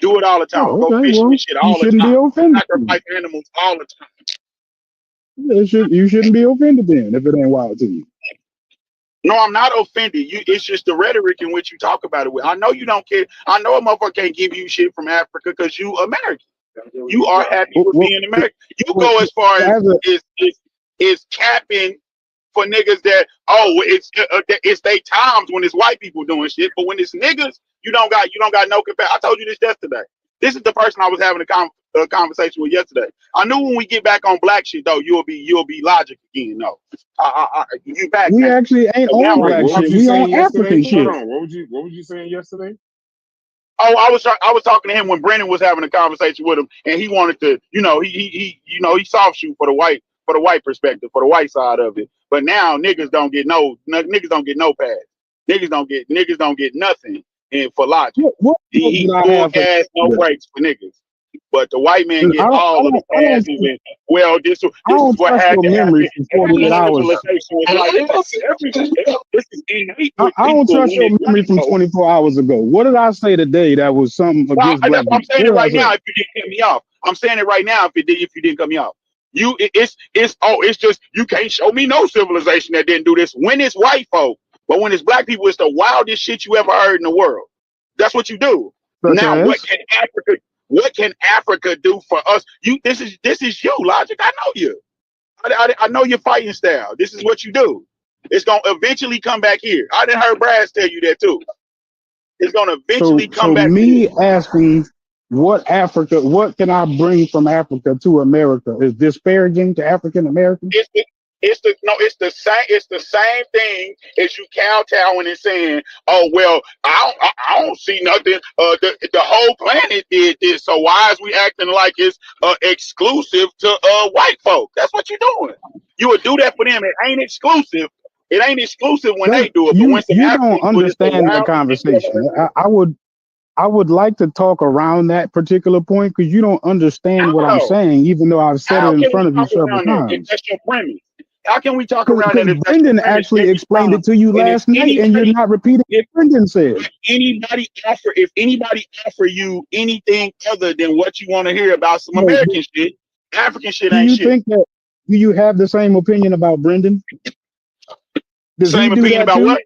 C: Do it all the time.
F: Oh,
C: Go
F: okay.
C: fishing
F: Well,
C: and shit
F: you
C: all the
F: shouldn't be
C: time.
F: offended.
C: Sacrifice animals all the time.
F: You shouldn't be offended then if it ain't wild to you.
C: No, I'm not offended. It's just the rhetoric in which you talk about it with. I know you don't care. I know a motherfucker can't give you shit from Africa because you American. You are happy with being American. You go as far as is capping for niggas that it's they times when it's white people doing shit, but when it's niggas, you don't got no compare. I told you this yesterday. This is the person I was having a conversation with yesterday. I knew when we get back on black shit though, you'll be logic again. No, you back
F: We
C: now.
F: actually ain't
C: So now
F: on
C: we're
F: black
D: What was
F: shit.
D: you
F: We on
D: saying yesterday?
F: African shit.
D: Hold on. What was you saying yesterday?
C: Oh, I was talking to him when Brennan was having a conversation with him, and he wanted to, he soft shoot for the white perspective, for the white side of it. But now niggas don't get no pass. Niggas don't get nothing. And for logic,
F: What
C: he
F: did I
C: full
F: have for
C: gas, no
F: yesterday?
C: brakes for niggas. But the white man
F: I
C: get all of the passes. And well, this is what
F: trust
C: had
F: your
C: to
F: memory
C: happen.
F: for
C: Every
F: 48 hours.
C: civilization was like this is innate
F: I
C: with
F: don't
C: people
F: trust
C: when
F: your
C: it's
F: memory
C: white
F: from
C: folks.
F: 24 hours ago. What did I say today that was something
C: Well,
F: against black
C: that's why I'm
F: people?
C: saying
F: What
C: it
F: did I
C: right
F: say?
C: now. If you didn't cut me off, I'm saying it right now. If you didn't cut me off, it's just you can't show me no civilization that didn't do this when it's white folk, but when it's black people, it's the wildest shit you ever heard in the world. That's what you do.
F: Such
C: Now,
F: as?
C: what can Africa do for us? This is you, Logic. I know you. I know your fighting style. This is what you do. It's gonna eventually come back here. I didn't heard Brass tell you that too. It's gonna eventually come
F: So
C: back here.
F: me asking what can I bring from Africa to America is disparaging to African Americans?
C: It's the same thing as you kowtowing and saying, oh well, I don't see nothing. The whole planet did this, so why is we acting like it's exclusive to white folk? That's what you're doing. You would do that for them. It ain't exclusive. It ain't exclusive when they do it, but when some
F: You don't
C: Africans do it, it's the
F: understand the
C: wildest thing you ever
F: conversation.
C: heard.
F: I would like to talk around that particular point because you don't understand what I'm
C: How?
F: saying, even though I've said it
C: How
F: in
C: can we
F: front of you
C: talk
F: several
C: around that if
F: times.
C: that's your premise? How can we talk around
F: Because
C: that if that's your
F: Brendan
C: premise?
F: actually explained it to you
C: And if
F: last night, and you're not repeating
C: if
F: what Brendan said.
C: if anybody offer you anything other than what you want to hear about some
F: So,
C: American shit, African shit
F: do
C: ain't
F: you
C: shit.
F: think that? Do you have the same opinion about Brendan? Does he
C: Same
F: do
C: opinion
F: that
C: about
F: too?
C: what?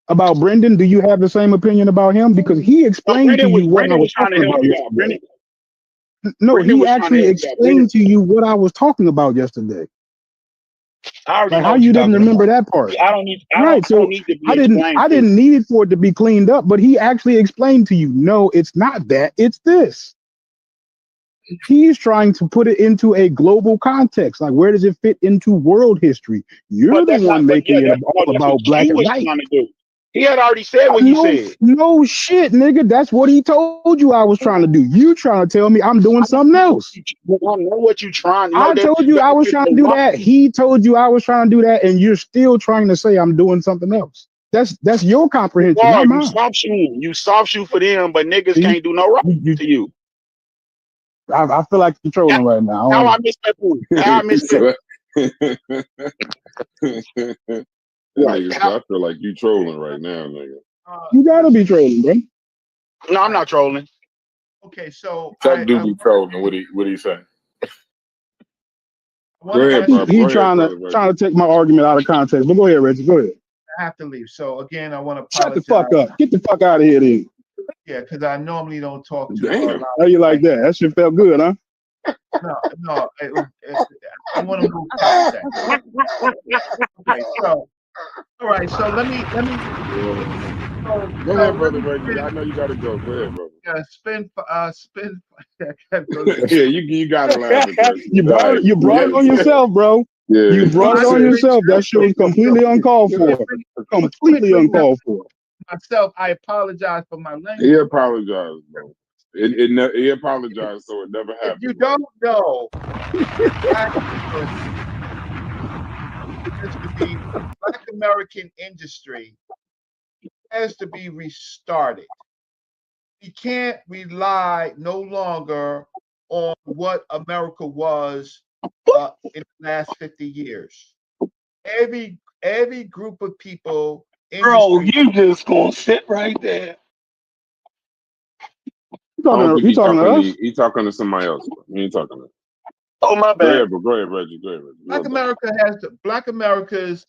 F: About Brendan, do you have the same opinion about him? Because he
C: No,
F: explained to you what I
C: Brendan
F: was
C: was trying to
F: talking
C: help
F: about
C: you out.
F: yesterday. No,
C: Brendan
F: he
C: was trying to
F: actually
C: help you out. Brendan,
F: explained to you what I was talking about yesterday.
C: I already
F: Like
C: know
F: how
C: what
F: you
C: you're
F: didn't
C: talking
F: remember
C: about.
F: that part?
C: I don't need.
F: Right.
C: I don't
F: So
C: need to be explained
F: I
C: to.
F: didn't need it for it to be cleaned up, but he actually explained to you, no, it's not that, it's this. He's trying to put it into a global context. Like, where does it fit into world history? You're
C: But
F: the
C: that's not.
F: one
C: But yeah,
F: making it all
C: that's what
F: about black
C: you
F: and
C: was
F: white.
C: trying to do. He had already said what he
F: No,
C: said.
F: no shit, nigga. That's what he told you I was trying to do. You trying to tell me I'm doing
C: I
F: something else.
C: know what you trying. You know
F: I
C: that
F: told you I was
C: it's
F: trying
C: a
F: to do
C: lot.
F: that. He told you I was trying to do that, and you're still trying to say I'm doing something else. That's your
C: You
F: comprehension,
C: are.
F: not
C: You
F: mine.
C: soft shoe. You soft shoe for them, but niggas
F: See,
C: can't do no right
F: you,
C: to you.
F: I feel like you're
C: Now,
F: trolling right now.
C: now I missed that point. Now I missed that.
D: That
C: Right.
D: nigga said, I feel like you trolling right now, nigga.
F: You gotta be trolling, bro.
C: No, I'm not trolling.
G: Okay, so
L: Chuck do be trolling. What he say?
D: Go ahead, Bob.
F: He
D: Go ahead, brother.
F: trying to take my argument out of context. But go ahead, Reggie. Go ahead.
G: I have to leave. So again, I want to
F: Shut the
G: apologize.
F: fuck up. Get the fuck out of here, then.
G: Yeah, because I normally don't talk to
D: Damn.
F: How you like that? That shit felt good, huh?
G: No. I want to move past that. Okay, so all right. So let me.
D: Go ahead, brother Reggie. I know you gotta go. Go ahead, brother.
G: Spin.
D: Yeah, you gotta laugh at that shit.
F: You brought it on yourself, bro.
D: Yeah.
F: You brought it on yourself. That shit was completely uncalled for. Completely uncalled for.
G: Myself, I apologize for my language.
D: He apologized, bro. He apologized, so it never happened.
G: If you don't know, Black American industry has to be restarted. We can't rely no longer on what America was in the last 50 years. Every group of people,
E: Bro, you just gonna sit right there.
D: I don't think
F: You talking to us?
D: He talking to somebody else, bro. He ain't talking to us.
E: Oh my
D: Go
E: bad.
D: ahead, bro. Go ahead, Reggie. Go ahead, Reggie.
G: Black America's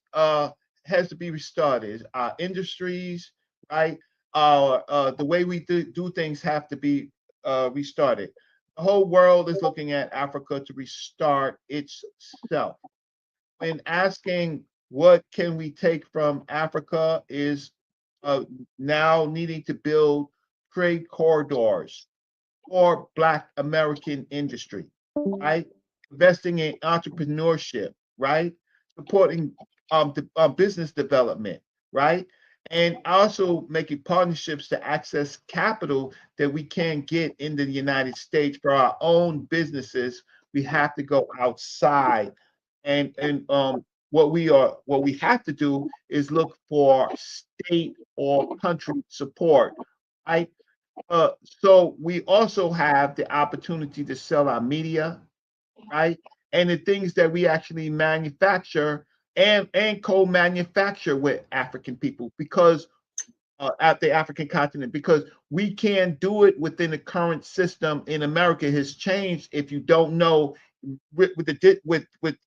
G: has to be restarted. Our industries, right? The way we do things have to be restarted. The whole world is looking at Africa to restart itself. When asking what can we take from Africa is now needing to build trade corridors for Black American industry, right? Investing in entrepreneurship, right? Supporting business development, right? And also making partnerships to access capital that we can't get in the United States for our own businesses. We have to go outside, and what we have to do is look for state or country support, right? So we also have the opportunity to sell our media, right? And the things that we actually manufacture and co-manufacture with African people, because at the African continent, because we can't do it within the current system in America. It has changed. If you don't know, with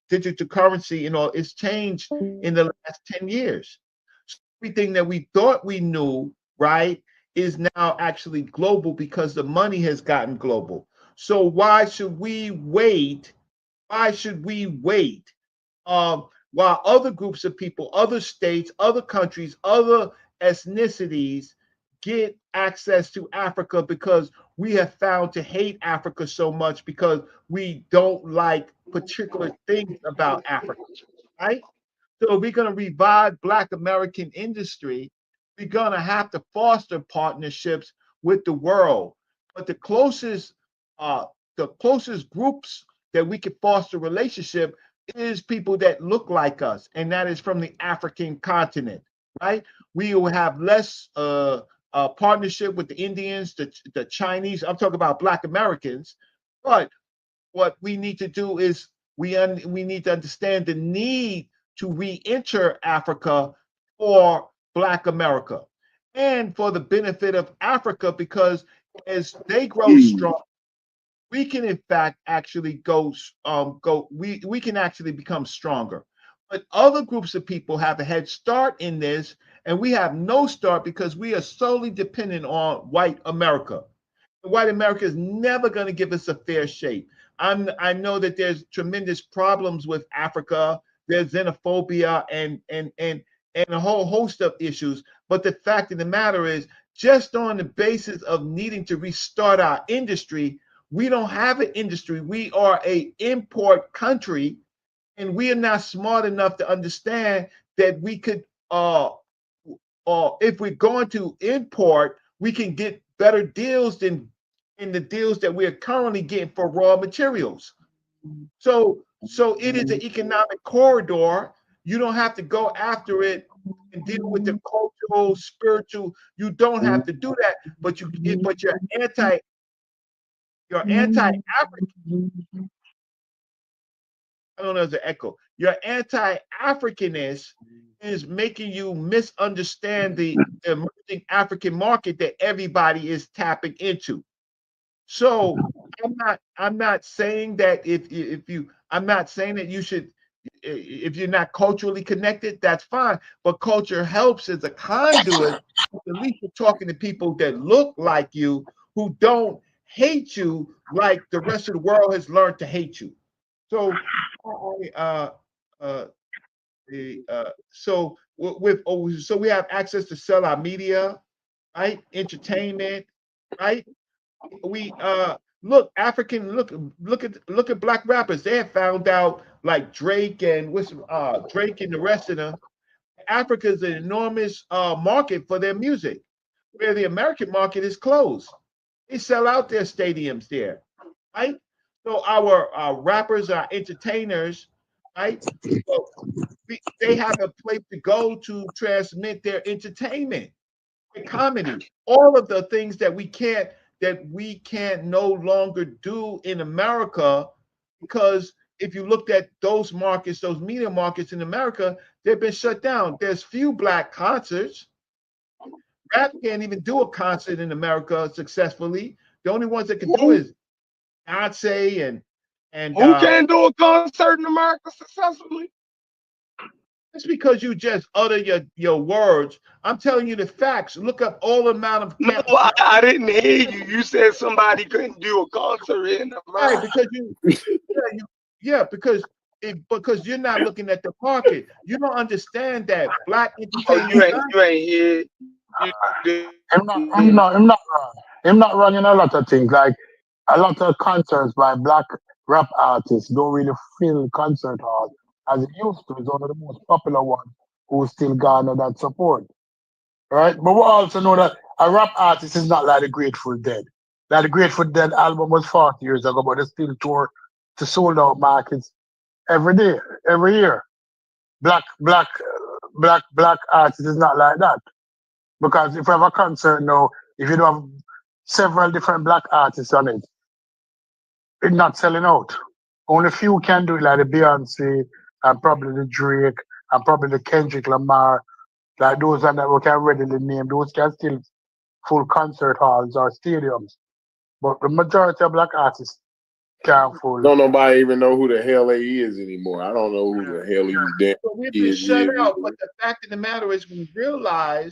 G: digital currency and all, it's changed in the last 10 years. So everything that we thought we knew, right, is now actually global because the money has gotten global. So why should we wait? Why should we wait while other groups of people, other states, other countries, other ethnicities get access to Africa because we have found to hate Africa so much because we don't like particular things about Africa, right? So if we're going to revive Black American industry, we're going to have to foster partnerships with the world. But the closest groups that we can foster relationship is people that look like us, and that is from the African continent, right? We will have less partnership with the Indians, the Chinese. I'm talking about Black Americans, but what we need to do is we need to understand the need to re-enter Africa for Black America and for the benefit of Africa, because as they grow strong, we can in fact actually we can actually become stronger. But other groups of people have a head start in this, and we have no start because we are solely dependent on white America. White America is never going to give us a fair shake. I know that there's tremendous problems with Africa. there's xenophobia and a whole host of issues. But the fact of the matter is, just on the basis of needing to restart our industry, we don't have an industry. We are a import country, and we are not smart enough to understand that we could, if we're going to import, we can get better deals than in the deals that we are currently getting for raw materials. So it is an economic corridor. You don't have to go after it and deal with the cultural, spiritual. You don't have to do that, but you're anti-African. I don't know, there's an echo. Your anti-Africanness is making you misunderstand the emerging African market that everybody is tapping into. So I'm not saying that I'm not saying that you should, if you're not culturally connected, that's fine. But culture helps as a conduit. At least you're talking to people that look like you, who don't hate you like the rest of the world has learned to hate you. So, so so we have access to sell our media, right? Entertainment, right? We look look at black rappers. They have found out, like Drake and Drake and the rest of them. Africa is an enormous market for their music, where the American market is closed. They sell out their stadiums there, right? So our rappers, our entertainers, right? So they have a place to go to transmit their entertainment, their comedy, all of the things that we can't no longer do in America, because if you looked at those markets, those media markets in America, they've been shut down. There's few black concerts. Rap can't even do a concert in America successfully. The only ones that can do is Beyonce and
E: who can do a concert in America successfully?
G: It's because you just utter your words. I'm telling you the facts. Look up all the amount of
E: No, I didn't hear you. You said somebody couldn't do a concert in America.
G: Right, because because you're not looking at the market. You don't understand that black entertainment.
E: You ain't here.
F: I'm not wrong. I'm not wrong in a lot of things. Like a lot of concerts by black rap artists don't really fill concert halls as it used to. It's one of the most popular ones who still garner that support. Right? But we also know that a rap artist is not like the Grateful Dead. Like the Grateful Dead album was 40 years ago, but they still tour to sold out markets every day, every year. Black artists is not like that. Because if you have a concert now, if you don't have several different black artists on it, it's not selling out. Only few can do it, like the Beyonce and probably the Drake and probably the Kendrick Lamar. Like those that we can readily name, those can still full concert halls or stadiums. But the majority of black artists can't full.
L: Don't nobody even know who the hell they is anymore. I don't know who the hell these damn
G: So we've been shut out. But the fact of the matter is, we realize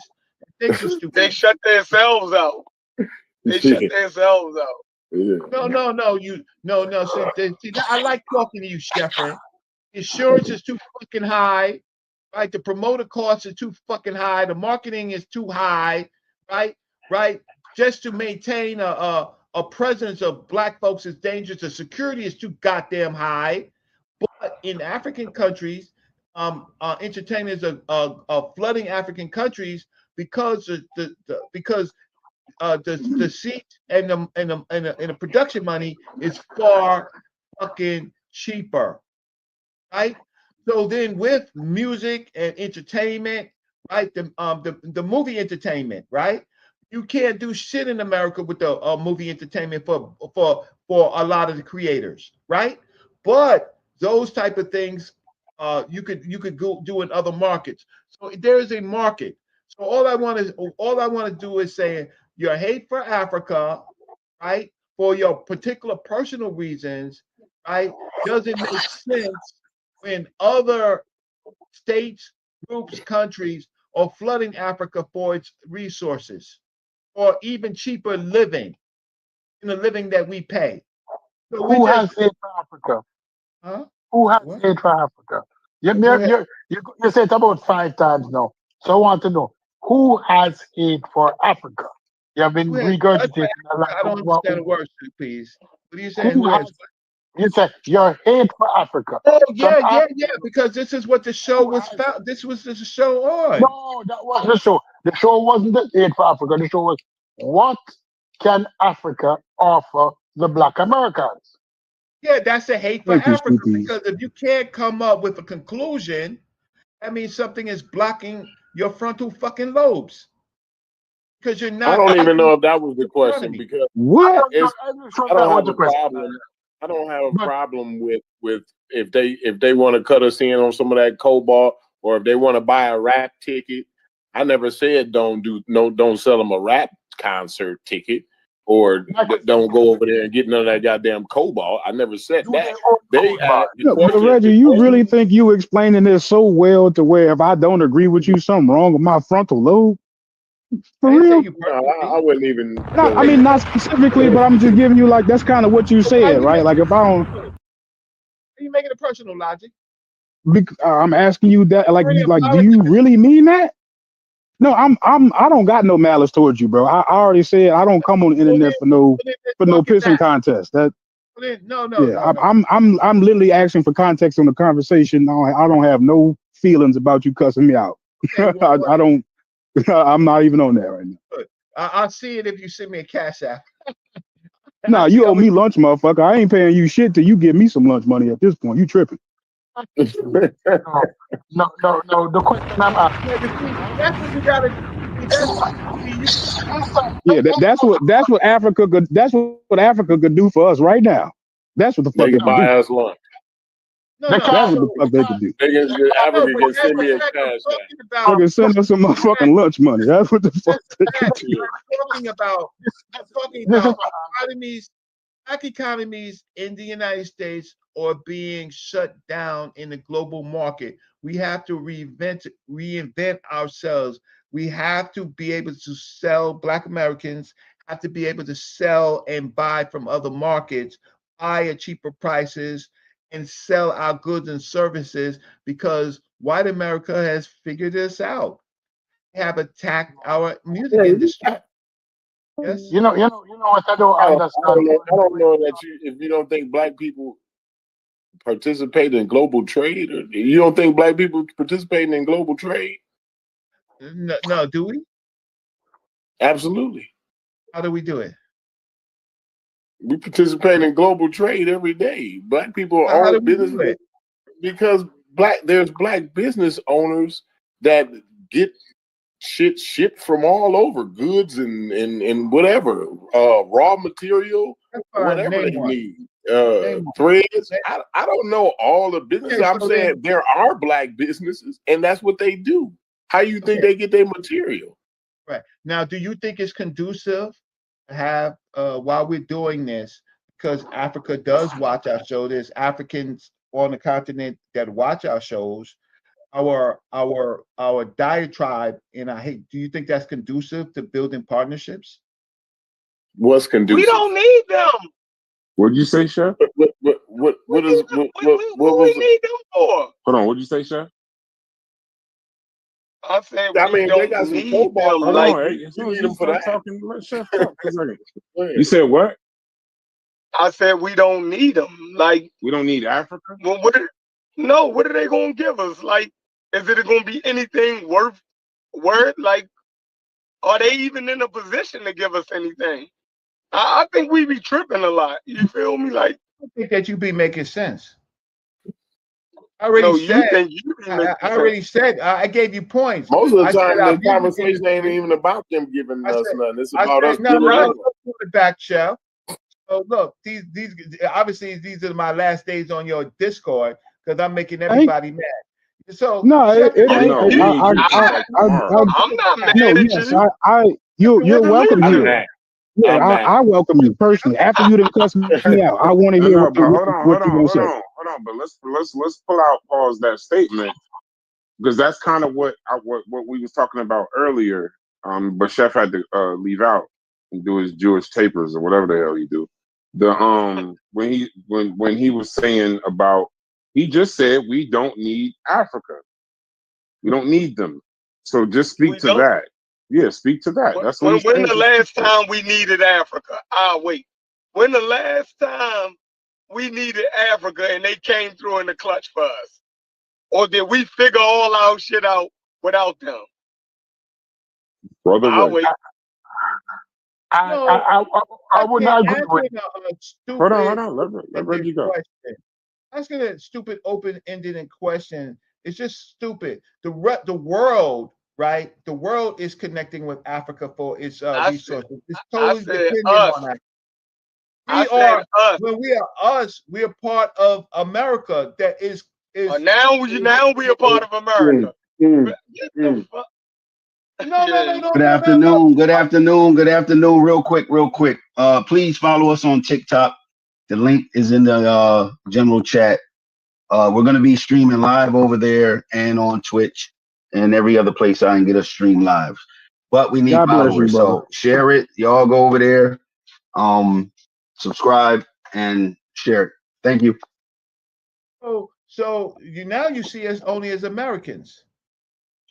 G: they
E: shut themselves out. They shut themselves out.
L: Yeah.
G: No. See, I like talking to you, Sheffer. Insurance is too fucking high, right? The promoter costs are too fucking high. The marketing is too high, right? Just to maintain a presence of black folks is dangerous. The security is too goddamn high. But in African countries, entertainers are flooding African countries because the seat and the production money is far fucking cheaper, right? So then with music and entertainment, right? The movie entertainment, right? You can't do shit in America with the movie entertainment for a lot of the creators, right? But those type of things you could go do in other markets. So there is a market. So all I want to do is say your hate for Africa, right? For your particular personal reasons, right? Doesn't make sense when other states, groups, countries are flooding Africa for its resources, or even cheaper living in the living that we pay. So
F: Who has hate for Africa?
G: Huh?
F: Who has hate for Africa?
G: Go ahead.
K: You said it about 5 times now. So I want to know who has hate for Africa? You have been
G: Who has what for
K: regurgitating a lot
G: Africa? I
K: of
G: don't understand the word, please. What are you saying?
K: who
G: Who has
K: has you said your hate for Africa.
G: Oh
K: Some
G: yeah,
K: Africa
G: because this is what the show
K: who
G: was
K: has
G: found. This was the show on.
K: no, that was the show. The show wasn't the hate for Africa. The show was what can Africa offer the black Americans?
G: Yeah, that's a hate for
F: Thank you,
G: Africa
F: Steve.
G: because if you can't come up with a conclusion, that means something is blocking your frontal fucking lobes because you're
L: I
G: not
L: don't even
G: thinking
L: know if that was the question
G: autonomy.
L: because
F: What?
L: it's
K: I'm not sure
L: I
K: that
L: don't
K: was
L: have
K: the
L: a
K: question.
L: problem. I don't have a
K: But
L: problem with if they want to cut us in on some of that cobalt or if they want to buy a rap ticket. I never said don't sell them a rap concert ticket or don't go over there and get none of that goddamn cobalt. I never said
K: do they
L: that.
K: own
L: They
K: cobalt?
L: the
F: No, but
L: question
F: Reggie,
L: the
F: you really
L: question.
F: think you explaining this so well to where if I don't agree with you, something wrong with my frontal lobe? For
G: I didn't say
F: real?
G: you
L: No,
G: perfectly.
L: I wouldn't even
F: Not,
L: go
F: I mean,
L: there.
F: not specifically, but I'm just giving you like that's kind of what you
G: So why are
F: said,
G: you
F: right?
G: making
F: Like if I don't,
G: it personal, Logic?
F: I'm asking you that, like,
G: Already
F: like, do you
G: apologized.
F: really mean that? No, I don't got no malice towards you, bro. I already said I don't come on the
G: Well then,
F: internet
G: let's
F: for no
G: walk it
F: pissing
G: back.
F: contest. That
G: Well then, no, no,
F: yeah,
G: no, no.
F: I'm literally asking for context on the conversation. I don't have no feelings about you cussing me out.
G: Okay, well,
F: I don't. I'm not even on that right now.
G: good. I'll see it if you send me a cash app. I
F: Nah,
G: see
F: you
G: how
F: owe
G: much.
F: me lunch, motherfucker. I ain't paying you shit till you give me some lunch money at this point. You tripping.
K: No. The question I'm asking,
G: Yeah, but see, that's what you gotta. See,
F: Yeah, that's what Africa could. That's what Africa could do for us right now. That's what the fuck
L: They
F: they
L: can
F: could
K: no,
L: buy
F: do.
L: us lunch.
G: no,
K: they
G: no.
F: That's
K: can't.
F: what the
G: So
F: fuck they could do.
G: no,
L: Africa
G: but
L: can
G: that's
L: send
G: the
L: me a
G: fact I'm
L: cash app.
G: talking
F: They
G: about.
F: can send us some motherfucking lunch money. That's what the fuck
G: That's
F: they
G: the
F: could
G: fact.
F: do.
G: I'm talking about. I'm talking
K: This is
G: about economies. Black economies in the United States are being shut down in the global market. We have to reinvent ourselves. We have to be able to sell. Black Americans have to be able to sell and buy from other markets, buy at cheaper prices, and sell our goods and services because white America has figured this out. They have attacked our music industry. Yes.
K: you know what I don't understand.
L: I don't know that if you don't think black people participate in global trade, or you don't think black people participating in global trade?
G: No, no, do we?
L: Absolutely.
G: How do we do it?
L: We participate in global trade every day. Black people
G: How do
L: own
G: we do
L: businesses
G: it?
L: because there's black business owners that get shit shipped from all over, goods and whatever, raw material,
G: That's fine.
L: whatever
G: Name
L: they
G: one.
L: need,
G: Name one.
L: threads. I don't know all the businesses.
G: Okay,
L: I'm
G: so then,
L: saying there are black businesses, and that's what they do. How you think
G: okay,
L: they get their material?
G: right. Now, do you think it's conducive to have, while we're doing this, because Africa does watch our show, there's Africans on the continent that watch our shows, our diatribe and I hate, do you think that's conducive to building partnerships?
L: What's
E: We
L: conducive?
E: don't need them.
D: What'd you say, Chef?
L: What is what
E: What we
L: was?
E: need them for?
D: Hold on. What'd you say, Chef?
E: I said
L: I
E: we
L: mean, they
E: don't
L: got some
E: need
L: cobalt.
E: them.
D: Hold
E: Like
D: on. Hey, as
L: You
D: soon as
L: need
D: you
L: them for
D: start
L: that.
D: talking, let Chef talk for a second.
L: Go ahead.
D: You said what?
E: I said, we don't need them. Like,
D: We don't need Africa?
E: well, what are they gonna give us? Like, is it gonna be anything worth? Like, are they even in a position to give us anything? I think we be tripping a lot. You feel me? Like,
G: I think that you be making sense. I already
E: no, you
G: said,
E: think you be making
G: I
E: sense.
G: already said, I gave you points.
L: Most of
G: I
L: the
G: said
L: time,
G: our
L: the
G: music
L: conversation ain't
G: industry.
L: even about them giving
G: I
L: us
G: said,
L: nothing. It's about us
G: no,
L: giving
G: let's
L: them.
G: go to the back shelf. So look, these obviously these are my last days on your Discord because I'm making
F: Ain't
G: everybody mad. So
F: no,
G: Chef,
F: it
E: You,
F: ain't.
D: No, we
E: you,
D: need you to come
E: I,
D: back tomorrow.
E: I'm not mad
F: No,
E: at
F: yes,
E: you.
F: you're
G: with the
F: welcome
L: I'm
F: here.
G: leadership.
L: mad.
F: Yeah,
L: I'm mad.
F: I welcome you personally. After you done cuss me out, I want to
D: I
F: hear
D: know, but
F: what you gonna say.
D: hold on. But let's pull out pause that statement because that's kind of what we was talking about earlier. But Chef had to leave out and do his Jewish tapers or whatever the hell he do. The when he was saying about He just said we don't need Africa. We don't need them. So just speak
E: We
D: to
E: don't.
D: that. Yeah, speak to that. That's what
E: When
D: he
E: when
D: said.
E: the
D: Just speak
E: last
D: to it.
E: time we needed Africa? Wait. When the last time we needed Africa and they came through in the clutch for us? Or did we figure all our shit out without them?
D: Brother
E: I'll
D: Ray.
E: wait.
K: I,
J: No,
K: I, I, I would
J: asking
K: not agree with
J: answering a
D: Hold on,
J: stupid
D: let Reggie
J: open-ended
D: go.
J: question. Asking a stupid open-ended question is just stupid. The world, right? The world is connecting with Africa for its
E: I said
J: resources. It's
E: I
J: totally
E: said
J: dependent
E: us.
J: on that.
E: I
J: We
E: said
J: are
E: us.
J: when we are us. We are part of America. That is
E: Now we a part of America. Get the fuck.
J: no no
E: Yeah.
J: no no
P: Good
J: no no no.
P: afternoon. Good afternoon. Good afternoon. Real quick. Please follow us on TikTok. The link is in the general chat. We're gonna be streaming live over there and on Twitch and every other place I can get us stream live. But we need
F: God bless you,
P: followers,
F: brother.
P: so share it. Y'all go over there, subscribe and share it. Thank you.
J: So you see us only as Americans.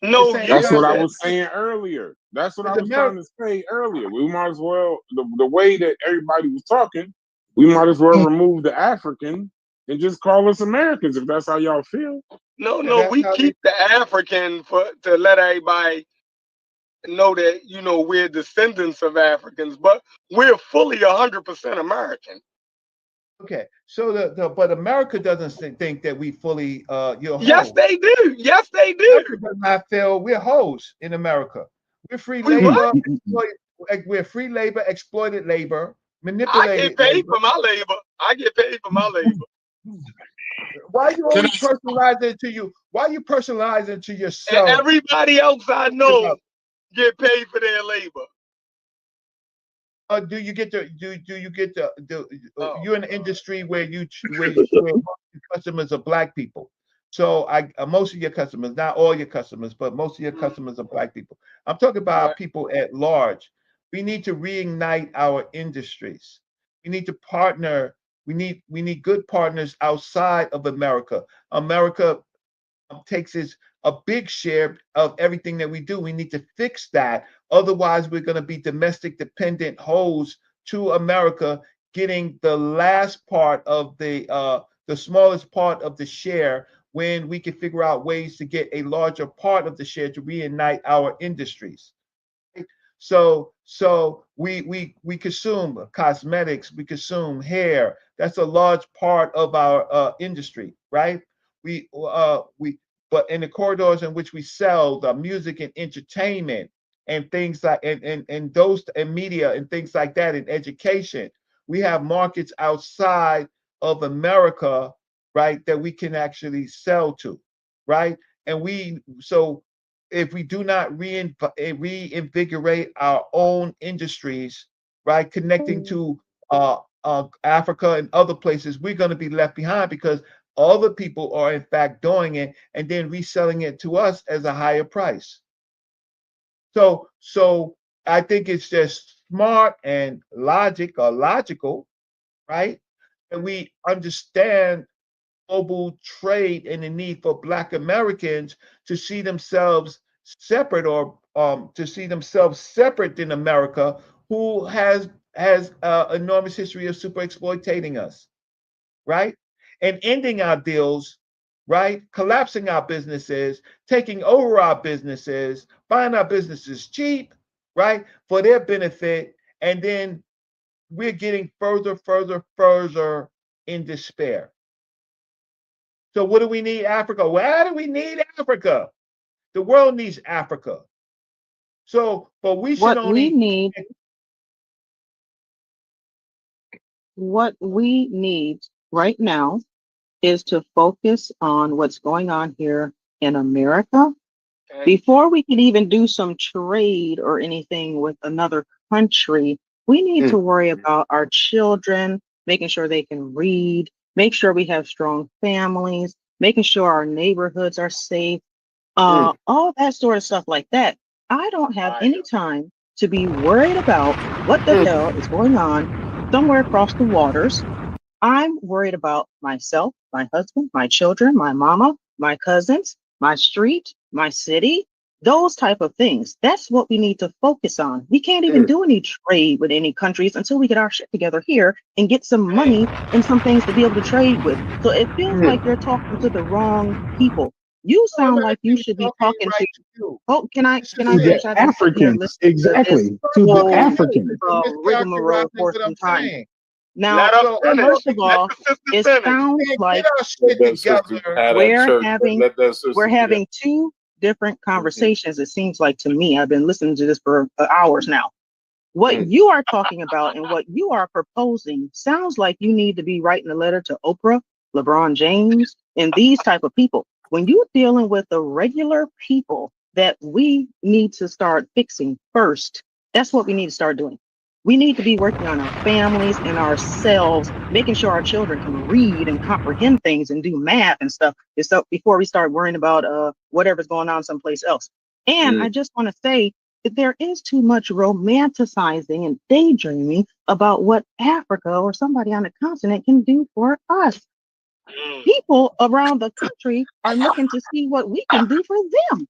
E: No,
J: Saying
E: you
D: That's what I
J: America
E: said
D: was saying earlier. That's what I
J: as
D: was trying
J: America.
D: to say earlier. We might as well, the way that everybody was talking, we might as well remove the African and just call us Americans if that's how y'all feel.
E: no,
J: That's
E: we
J: how they.
E: keep the African to let everybody know that we're descendants of Africans, but we're fully 100% American.
J: Okay, so but America doesn't think that we fully you're
E: Yes,
J: whole.
E: they do. Yes, they
J: America
E: do.
J: does not feel we're hoes in America. We're free
E: We what?
J: labor, we're free labor, exploited labor,
E: I get
J: manipulated
E: paid
J: labor.
E: for my labor. I get paid for my labor.
J: Why you
I: Can
J: always
I: I?
J: personalize it to you? Why you personalize it to
E: And
J: yourself?
E: everybody else I know
J: About,
E: get paid for their labor.
J: do you get the
E: Oh,
J: you're in an industry where where most of your customers are black people. So most of your customers, not all your customers, but most of your customers are black people. I'm talking about
E: right.
J: people at large. We need to reignite our industries. We need to partner. We need good partners outside of America. America takes a big share of everything that we do. We need to fix that. Otherwise, we're going to be domestic dependent hoes to America, getting the last part of the smallest part of the share when we can figure out ways to get a larger part of the share to reignite our industries. So we consume cosmetics, we consume hair. That's a large part of our industry, right? We but in the corridors in which we sell the music and entertainment and things like and those and media and things like that and education, we have markets outside of America, right, that we can actually sell to, right? And so if we do not reinvigorate our own industries, right, connecting to Africa and other places, we're going to be left behind because other people are in fact doing it and then reselling it to us as a higher price. So I think it's just smart and logical, right? And we understand global trade and the need for Black Americans to see themselves separate or to see themselves separate than America, who has enormous history of super exploiting us, right? And ending our deals, right? Collapsing our businesses, taking over our businesses, buying our businesses cheap, right? For their benefit. And then we're getting further in despair. So what do we need Africa? Why do we need Africa? The world needs Africa. So, but we should
B: What we
J: only
B: need, what we need right now is to focus on what's going on here in America before we can even do some trade or anything with another country. We need to worry about our children, making sure they can read, make sure we have strong families, making sure our neighborhoods are safe, all that sort of stuff like that. I don't have any time to be worried about what the hell is going on somewhere across the waters I'm worried about myself, my husband, my children, my mama, my cousins, my street, my city, those type of things. That's what we need to focus on. We can't even do any trade with any countries until we get our shit together here and get some money and some things to be able to trade with. So it feels like you're talking to the wrong people. You sound like you should be talking to. Oh, can I
F: To
B: finish?
F: the
B: I've been sitting here
F: Africans,
B: listening to this
F: exactly. To the
B: whole
F: Africans.
B: rigmarole for some time. Now,
C: Let her finish.
B: first of
C: Let
B: all,
C: the sister
B: it
C: finish.
B: sounds like
L: Let that sister have that
B: we're
L: church.
B: having
L: Let that sister
B: we're
L: do that.
B: having two different conversations. It seems like to me. I've been listening to this for hours now. What you are talking about and what you are proposing sounds like you need to be writing a letter to Oprah, LeBron James, and these type of people. When you're dealing with the regular people that we need to start fixing first, that's what we need to start doing. We need to be working on our families and ourselves, making sure our children can read and comprehend things and do math and stuff before we start worrying about whatever's going on someplace else. And I just want to say that there is too much romanticizing and daydreaming about what Africa or somebody on the continent can do for us. People around the country are looking to see what we can do for them.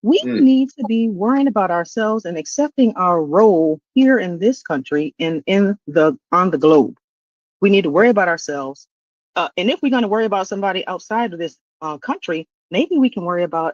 B: We need to be worrying about ourselves and accepting our role here in this country and on the globe. We need to worry about ourselves. And if we're going to worry about somebody outside of this country, maybe we can worry about